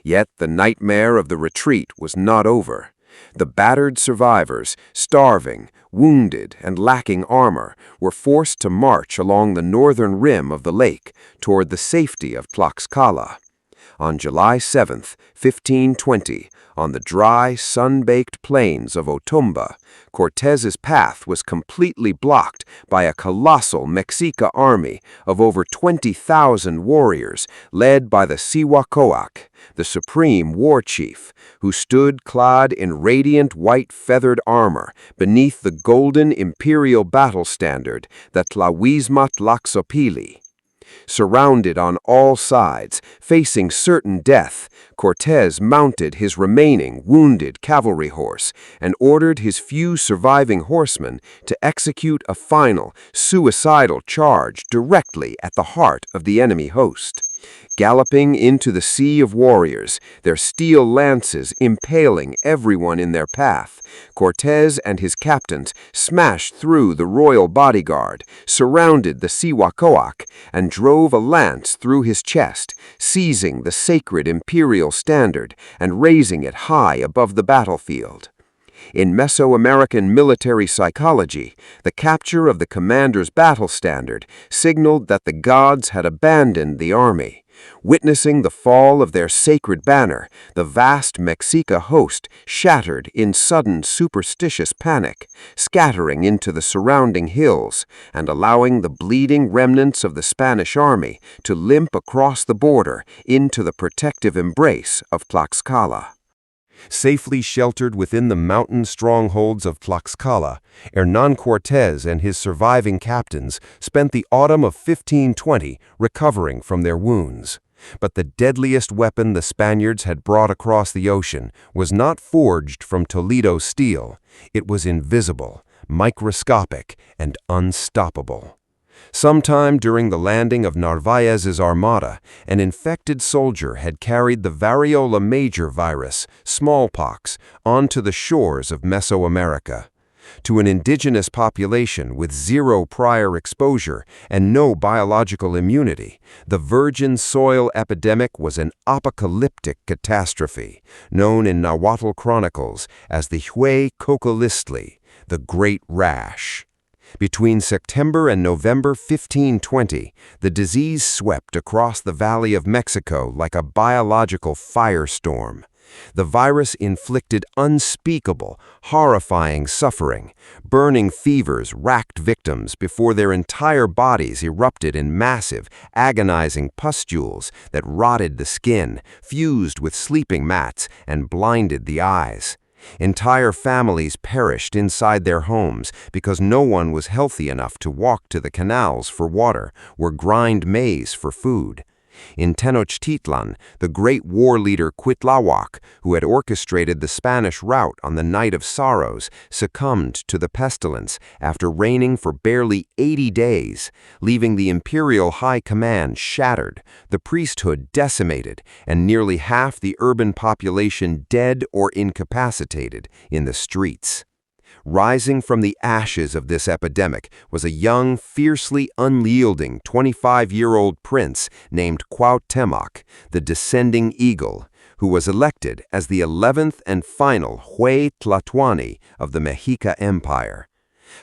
Yet the nightmare of the retreat was not over. The battered survivors, starving, wounded, and lacking armor, were forced to march along the northern rim of the lake toward the safety of Tlaxcala. On July 7, 1520, on the dry, sun-baked plains of Otumba, Cortez's path was completely blocked by a colossal Mexica army of over 20,000 warriors led by the Cihuacoac, the supreme war chief, who stood clad in radiant white feathered armor beneath the golden imperial battle standard, the Tlahuizmatlaxopili. Surrounded on all sides, facing certain death, Cortez mounted his remaining wounded cavalry horse and ordered his few surviving horsemen to execute a final, suicidal charge directly at the heart of the enemy host. Galloping into the sea of warriors, their steel lances impaling everyone in their path, Cortez and his captains smashed through the royal bodyguard, surrounded the Cihuacoac, and drove a lance through his chest, seizing the sacred imperial standard and raising it high above the battlefield. In Mesoamerican military psychology, the capture of the commander's battle standard signaled that the gods had abandoned the army. Witnessing the fall of their sacred banner, the vast Mexica host shattered in sudden superstitious panic, scattering into the surrounding hills and allowing the bleeding remnants of the Spanish army to limp across the border into the protective embrace of Tlaxcala. Safely sheltered within the mountain strongholds of Tlaxcala, Hernán Cortés and his surviving captains spent the autumn of 1520 recovering from their wounds. But the deadliest weapon the Spaniards had brought across the ocean was not forged from Toledo steel. It was invisible, microscopic, and unstoppable. Sometime during the landing of Narvaez's armada, an infected soldier had carried the variola major virus, smallpox, onto the shores of Mesoamerica. To an indigenous population with zero prior exposure and no biological immunity, the virgin soil epidemic was an apocalyptic catastrophe, known in Nahuatl chronicles as the Hue Cocolistli, the Great Rash. Between September and November 1520, the disease swept across the Valley of Mexico like a biological firestorm. The virus inflicted unspeakable, horrifying suffering. Burning fevers racked victims before their entire bodies erupted in massive, agonizing pustules that rotted the skin, fused with sleeping mats, and blinded the eyes. Entire families perished inside their homes because no one was healthy enough to walk to the canals for water or grind maize for food. In Tenochtitlan, the great war leader Cuitlahuac, who had orchestrated the Spanish rout on the Night of Sorrows, succumbed to the pestilence after reigning for barely 80 days, leaving the imperial high command shattered, the priesthood decimated, and nearly half the urban population dead or incapacitated in the streets. Rising from the ashes of this epidemic was a young, fiercely unyielding 25-year-old prince named Cuauhtémoc, the Descending Eagle, who was elected as the 11th and final Hue Tlatoani of the Mexica Empire.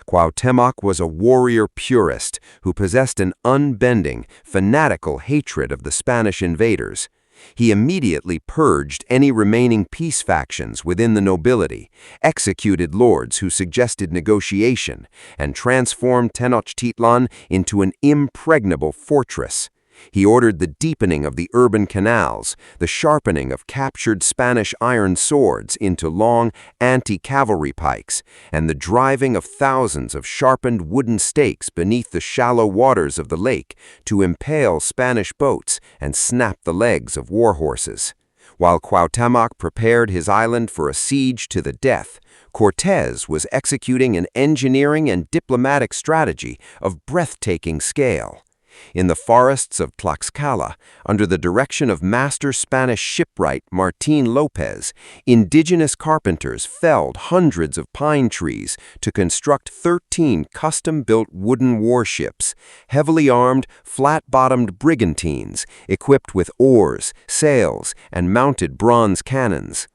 Cuauhtémoc was a warrior purist who possessed an unbending, fanatical hatred of the Spanish invaders. He immediately purged any remaining peace factions within the nobility, executed lords who suggested negotiation, and transformed Tenochtitlan into an impregnable fortress. He ordered the deepening of the urban canals, the sharpening of captured Spanish iron swords into long anti-cavalry pikes, and the driving of thousands of sharpened wooden stakes beneath the shallow waters of the lake to impale Spanish boats and snap the legs of war horses. While Cuauhtémoc prepared his island for a siege to the death, Cortés was executing an engineering and diplomatic strategy of breathtaking scale. In the forests of Tlaxcala, under the direction of master Spanish shipwright Martín López, indigenous carpenters felled hundreds of pine trees to construct 13 custom-built wooden warships, heavily armed, flat-bottomed brigantines equipped with oars, sails, and mounted bronze cannons.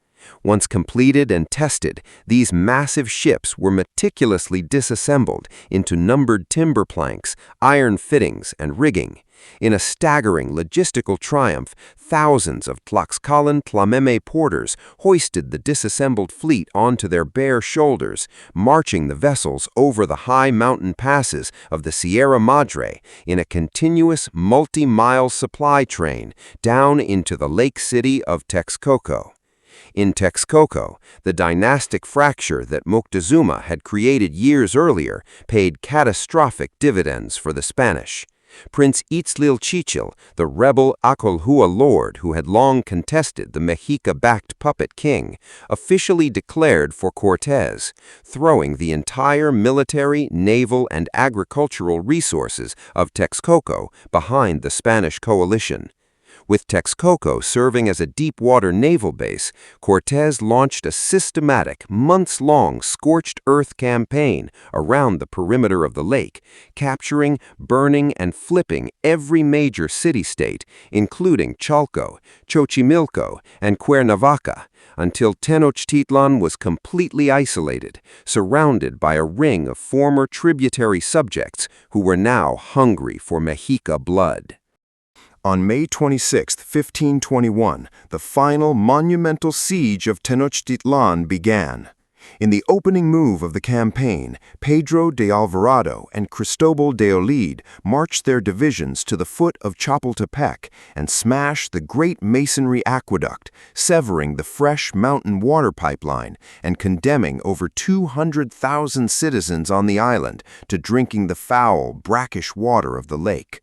Once completed and tested, these massive ships were meticulously disassembled into numbered timber planks, iron fittings, and rigging. In a staggering logistical triumph, thousands of Tlaxcalan Tlameme porters hoisted the disassembled fleet onto their bare shoulders, marching the vessels over the high mountain passes of the Sierra Madre in a continuous multi-mile supply train down into the lake city of Texcoco. In Texcoco, the dynastic fracture that Moctezuma had created years earlier paid catastrophic dividends for the Spanish. Prince Itzlilchichil, the rebel Acolhua lord who had long contested the Mexica-backed puppet king, officially declared for Cortés, throwing the entire military, naval, and agricultural resources of Texcoco behind the Spanish coalition. With Texcoco serving as a deep-water naval base, Cortés launched a systematic, months-long scorched earth campaign around the perimeter of the lake, capturing, burning, and flipping every major city-state, including Chalco, Xochimilco, and Cuernavaca, until Tenochtitlan was completely isolated, surrounded by a ring of former tributary subjects who were now hungry for Mexica blood. On May 26, 1521, the final monumental siege of Tenochtitlan began. In the opening move of the campaign, Pedro de Alvarado and Cristobal de Olid marched their divisions to the foot of Chapultepec and smashed the great masonry aqueduct, severing the fresh mountain water pipeline and condemning over 200,000 citizens on the island to drinking the foul, brackish water of the lake.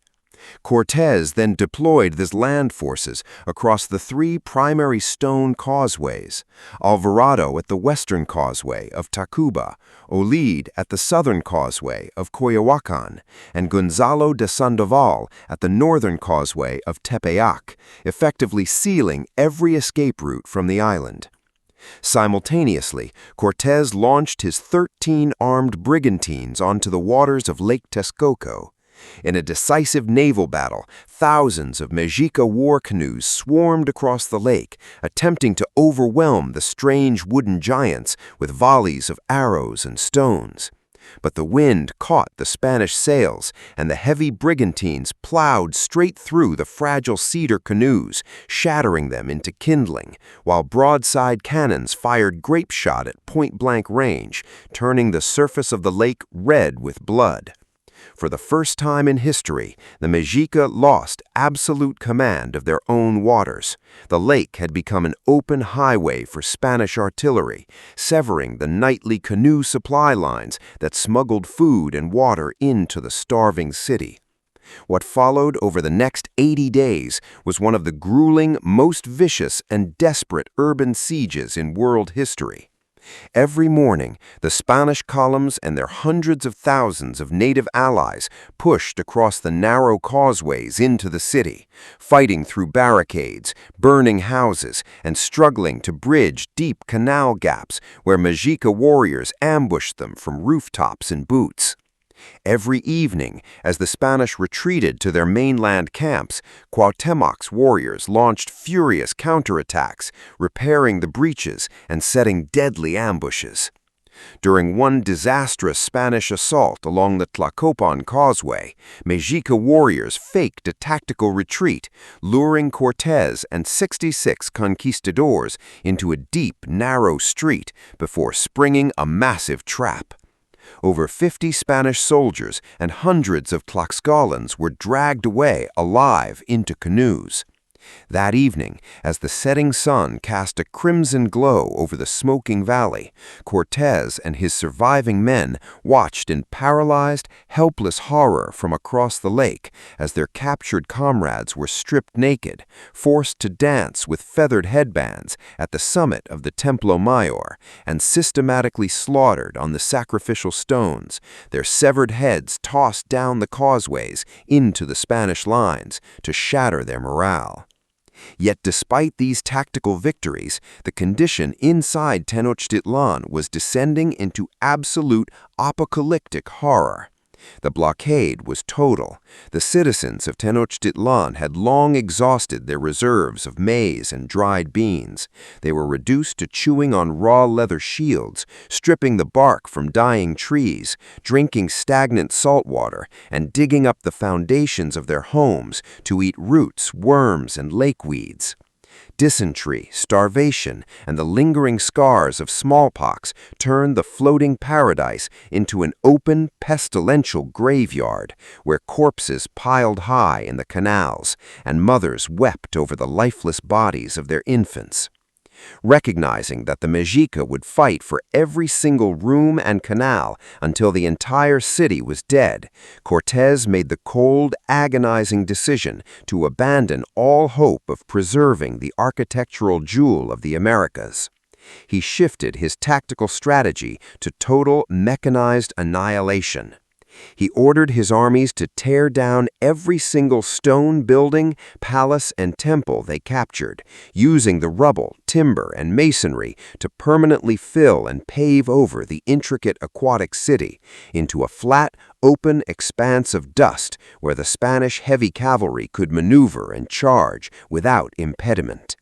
Cortés then deployed his land forces across the three primary stone causeways, Alvarado at the western causeway of Tacuba, Olid at the southern causeway of Coyoacan, and Gonzalo de Sandoval at the northern causeway of Tepeac, effectively sealing every escape route from the island. Simultaneously, Cortés launched his 13 armed brigantines onto the waters of Lake Texcoco. In a decisive naval battle, thousands of Mexica war canoes swarmed across the lake, attempting to overwhelm the strange wooden giants with volleys of arrows and stones. But the wind caught the Spanish sails, and the heavy brigantines plowed straight through the fragile cedar canoes, shattering them into kindling, while broadside cannons fired grape shot at point-blank range, turning the surface of the lake red with blood. For the first time in history, the Mexica lost absolute command of their own waters. The lake had become an open highway for Spanish artillery, severing the nightly canoe supply lines that smuggled food and water into the starving city. What followed over the next 80 days was one of the grueling, most vicious, and desperate urban sieges in world history. Every morning, the Spanish columns and their hundreds of thousands of native allies pushed across the narrow causeways into the city, fighting through barricades, burning houses, and struggling to bridge deep canal gaps where Mexica warriors ambushed them from rooftops in boots. Every evening, as the Spanish retreated to their mainland camps, Cuauhtémoc's warriors launched furious counterattacks, repairing the breaches and setting deadly ambushes. During one disastrous Spanish assault along the Tlacopan Causeway, Mexica warriors faked a tactical retreat, luring Cortés and 66 conquistadors into a deep, narrow street before springing a massive trap. Over 50 Spanish soldiers and hundreds of Tlaxcalans were dragged away alive into canoes. That evening, as the setting sun cast a crimson glow over the smoking valley, Cortés and his surviving men watched in paralyzed, helpless horror from across the lake as their captured comrades were stripped naked, forced to dance with feathered headbands at the summit of the Templo Mayor, and systematically slaughtered on the sacrificial stones, their severed heads tossed down the causeways into the Spanish lines to shatter their morale. Yet despite these tactical victories, the condition inside Tenochtitlan was descending into absolute apocalyptic horror. The blockade was total. The citizens of Tenochtitlan had long exhausted their reserves of maize and dried beans. They were reduced to chewing on raw leather shields, stripping the bark from dying trees, drinking stagnant saltwater, and digging up the foundations of their homes to eat roots, worms, and lake weeds. Dysentery, starvation, and the lingering scars of smallpox turned the floating paradise into an open, pestilential graveyard where corpses piled high in the canals and mothers wept over the lifeless bodies of their infants. Recognizing that the Mexica would fight for every single room and canal until the entire city was dead, Cortés made the cold, agonizing decision to abandon all hope of preserving the architectural jewel of the Americas. He shifted his tactical strategy to total mechanized annihilation. He ordered his armies to tear down every single stone building, palace, and temple they captured, using the rubble, timber, and masonry to permanently fill and pave over the intricate aquatic city into a flat, open expanse of dust where the Spanish heavy cavalry could maneuver and charge without impediment.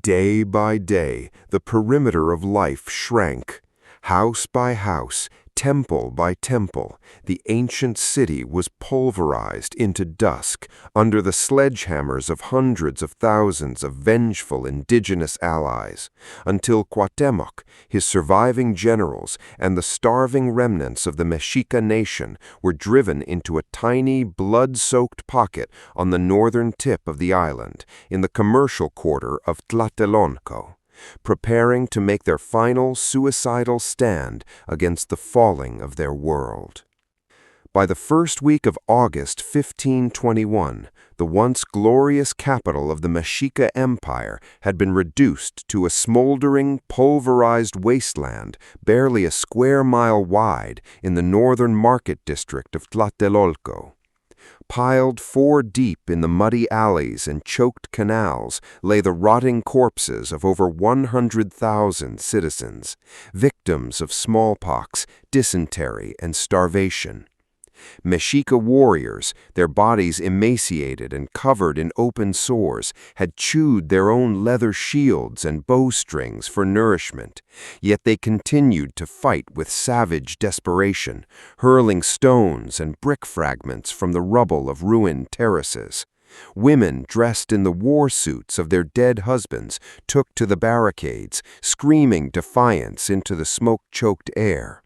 Day by day, the perimeter of life shrank. House by house, temple by temple, the ancient city was pulverized into dusk under the sledgehammers of hundreds of thousands of vengeful indigenous allies, until Cuauhtémoc, his surviving generals, and the starving remnants of the Mexica nation were driven into a tiny, blood-soaked pocket on the northern tip of the island, in the commercial quarter of Tlatelolco, preparing to make their final suicidal stand against the falling of their world. By the first week of August 1521, the once glorious capital of the Mexica Empire had been reduced to a smoldering, pulverized wasteland barely a square mile wide in the northern market district of Tlatelolco. Piled 4 deep in the muddy alleys and choked canals lay the rotting corpses of over 100,000 citizens, victims of smallpox, dysentery, and starvation. Mexica warriors, their bodies emaciated and covered in open sores, had chewed their own leather shields and bowstrings for nourishment, yet they continued to fight with savage desperation, hurling stones and brick fragments from the rubble of ruined terraces. Women dressed in the war suits of their dead husbands took to the barricades, screaming defiance into the smoke-choked air.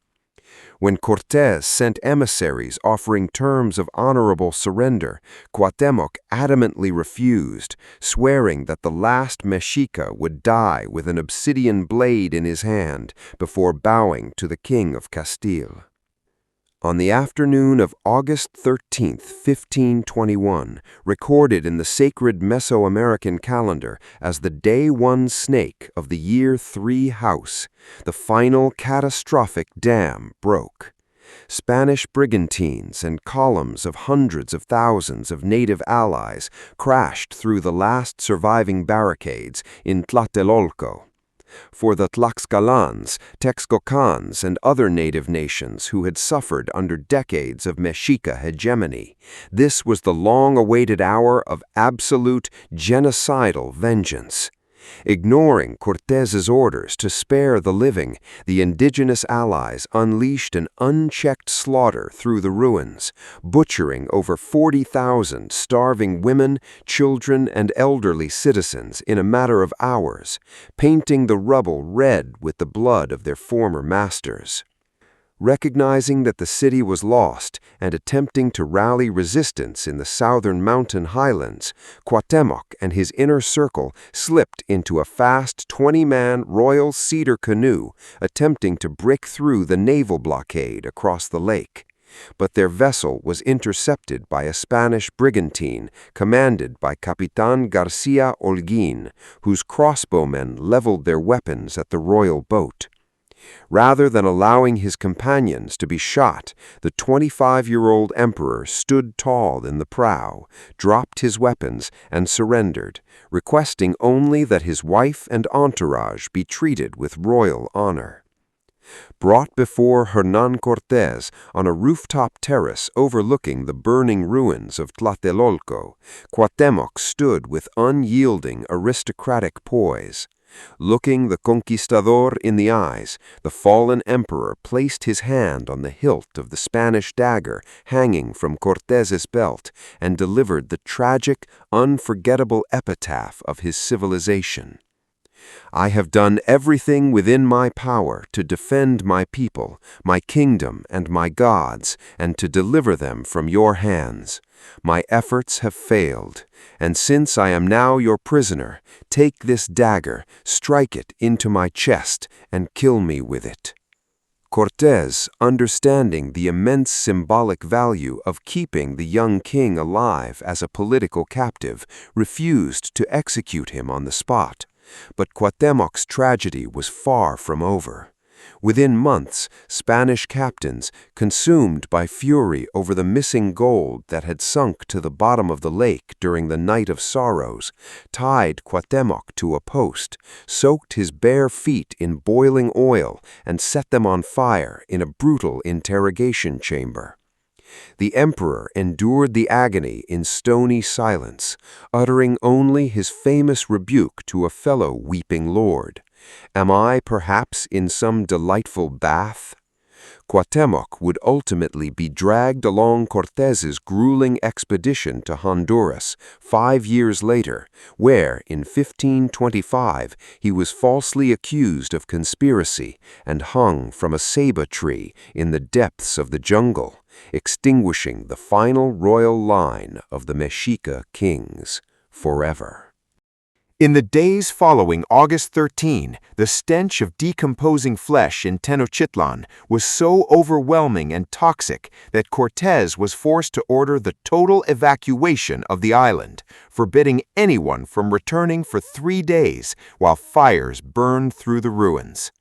When Cortés sent emissaries offering terms of honorable surrender, Cuauhtémoc adamantly refused, swearing that the last Mexica would die with an obsidian blade in his hand before bowing to the King of Castile. On the afternoon of August 13, 1521, recorded in the sacred Mesoamerican calendar as the Day 1 snake of the Year 3 house, the final catastrophic dam broke. Spanish brigantines and columns of hundreds of thousands of native allies crashed through the last surviving barricades in Tlatelolco. For the Tlaxcalans, Texcocans, and other native nations who had suffered under decades of Mexica hegemony, this was the long-awaited hour of absolute genocidal vengeance. Ignoring Cortés's orders to spare the living, the indigenous allies unleashed an unchecked slaughter through the ruins, butchering over 40,000 starving women, children, and elderly citizens in a matter of hours, painting the rubble red with the blood of their former masters. Recognizing that the city was lost and attempting to rally resistance in the southern mountain highlands, Cuauhtémoc and his inner circle slipped into a fast 20-man royal cedar canoe, attempting to break through the naval blockade across the lake. But their vessel was intercepted by a Spanish brigantine commanded by Capitán García Holguín, whose crossbowmen leveled their weapons at the royal boat. Rather than allowing his companions to be shot, the 25-year-old emperor stood tall in the prow, dropped his weapons, and surrendered, requesting only that his wife and entourage be treated with royal honor. Brought before Hernán Cortés on a rooftop terrace overlooking the burning ruins of Tlatelolco, Cuauhtémoc stood with unyielding aristocratic poise. Looking the conquistador in the eyes, the fallen emperor placed his hand on the hilt of the Spanish dagger hanging from Cortés's belt and delivered the tragic, unforgettable epitaph of his civilization. I have done everything within my power to defend my people, my kingdom, and my gods, and to deliver them from your hands. My efforts have failed, and since I am now your prisoner, take this dagger, strike it into my chest, and kill me with it. Cortés, understanding the immense symbolic value of keeping the young king alive as a political captive, refused to execute him on the spot. But Cuauhtémoc's tragedy was far from over. Within months, Spanish captains, consumed by fury over the missing gold that had sunk to the bottom of the lake during the Night of Sorrows, tied Cuauhtémoc to a post, soaked his bare feet in boiling oil, and set them on fire in a brutal interrogation chamber. The emperor endured the agony in stony silence, uttering only his famous rebuke to a fellow weeping lord. Am I perhaps in some delightful bath? Cuauhtémoc would ultimately be dragged along Cortés's grueling expedition to Honduras 5 years later, where, in 1525, he was falsely accused of conspiracy and hung from a ceiba tree in the depths of the jungle, extinguishing the final royal line of the Mexica kings forever. In the days following August 13, the stench of decomposing flesh in Tenochtitlan was so overwhelming and toxic that Cortés was forced to order the total evacuation of the island, forbidding anyone from returning for 3 days while fires burned through the ruins.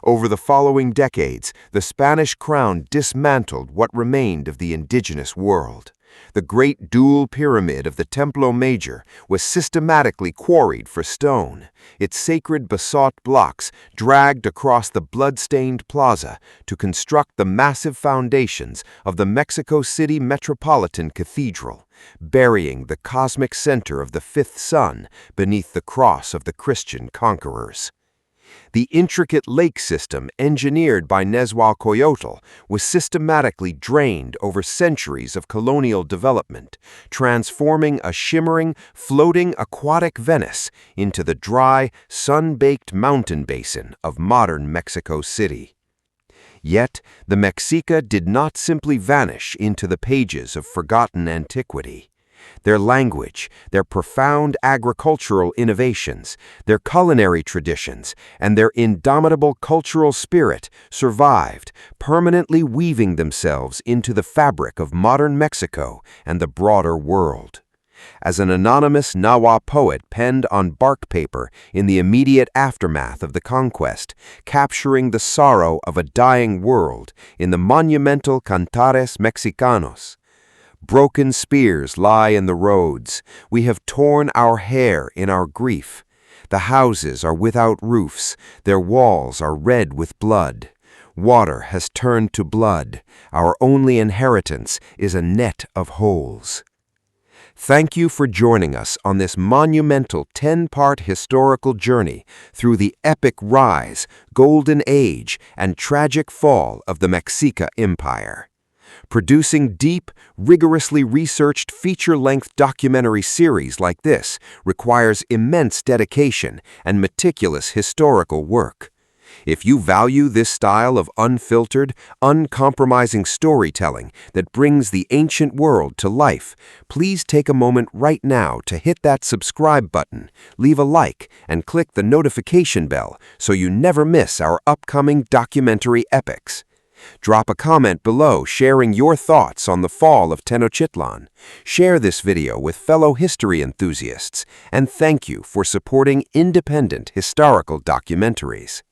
Over the following decades, the Spanish crown dismantled what remained of the indigenous world. The great dual pyramid of the Templo Major was systematically quarried for stone, its sacred basalt blocks dragged across the blood-stained plaza to construct the massive foundations of the Mexico City Metropolitan Cathedral, burying the cosmic center of the fifth sun beneath the cross of the Christian conquerors. The intricate lake system engineered by Nezahualcóyotl was systematically drained over centuries of colonial development, transforming a shimmering, floating aquatic Venice into the dry, sun-baked mountain basin of modern Mexico City. Yet, the Mexica did not simply vanish into the pages of forgotten antiquity. Their language, their profound agricultural innovations, their culinary traditions, and their indomitable cultural spirit survived, permanently weaving themselves into the fabric of modern Mexico and the broader world. As an anonymous Nahua poet penned on bark paper in the immediate aftermath of the conquest, capturing the sorrow of a dying world in the monumental Cantares Mexicanos, broken spears lie in the roads. We have torn our hair in our grief. The houses are without roofs. Their walls are red with blood. Water has turned to blood. Our only inheritance is a net of holes. Thank you for joining us on this monumental 10-part historical journey through the epic rise, golden age, and tragic fall of the Mexica Empire. Producing deep, rigorously researched feature-length documentary series like this requires immense dedication and meticulous historical work. If you value this style of unfiltered, uncompromising storytelling that brings the ancient world to life, please take a moment right now to hit that subscribe button, leave a like, and click the notification bell so you never miss our upcoming documentary epics. Drop a comment below sharing your thoughts on the fall of Tenochtitlan. Share this video with fellow history enthusiasts, and thank you for supporting independent historical documentaries.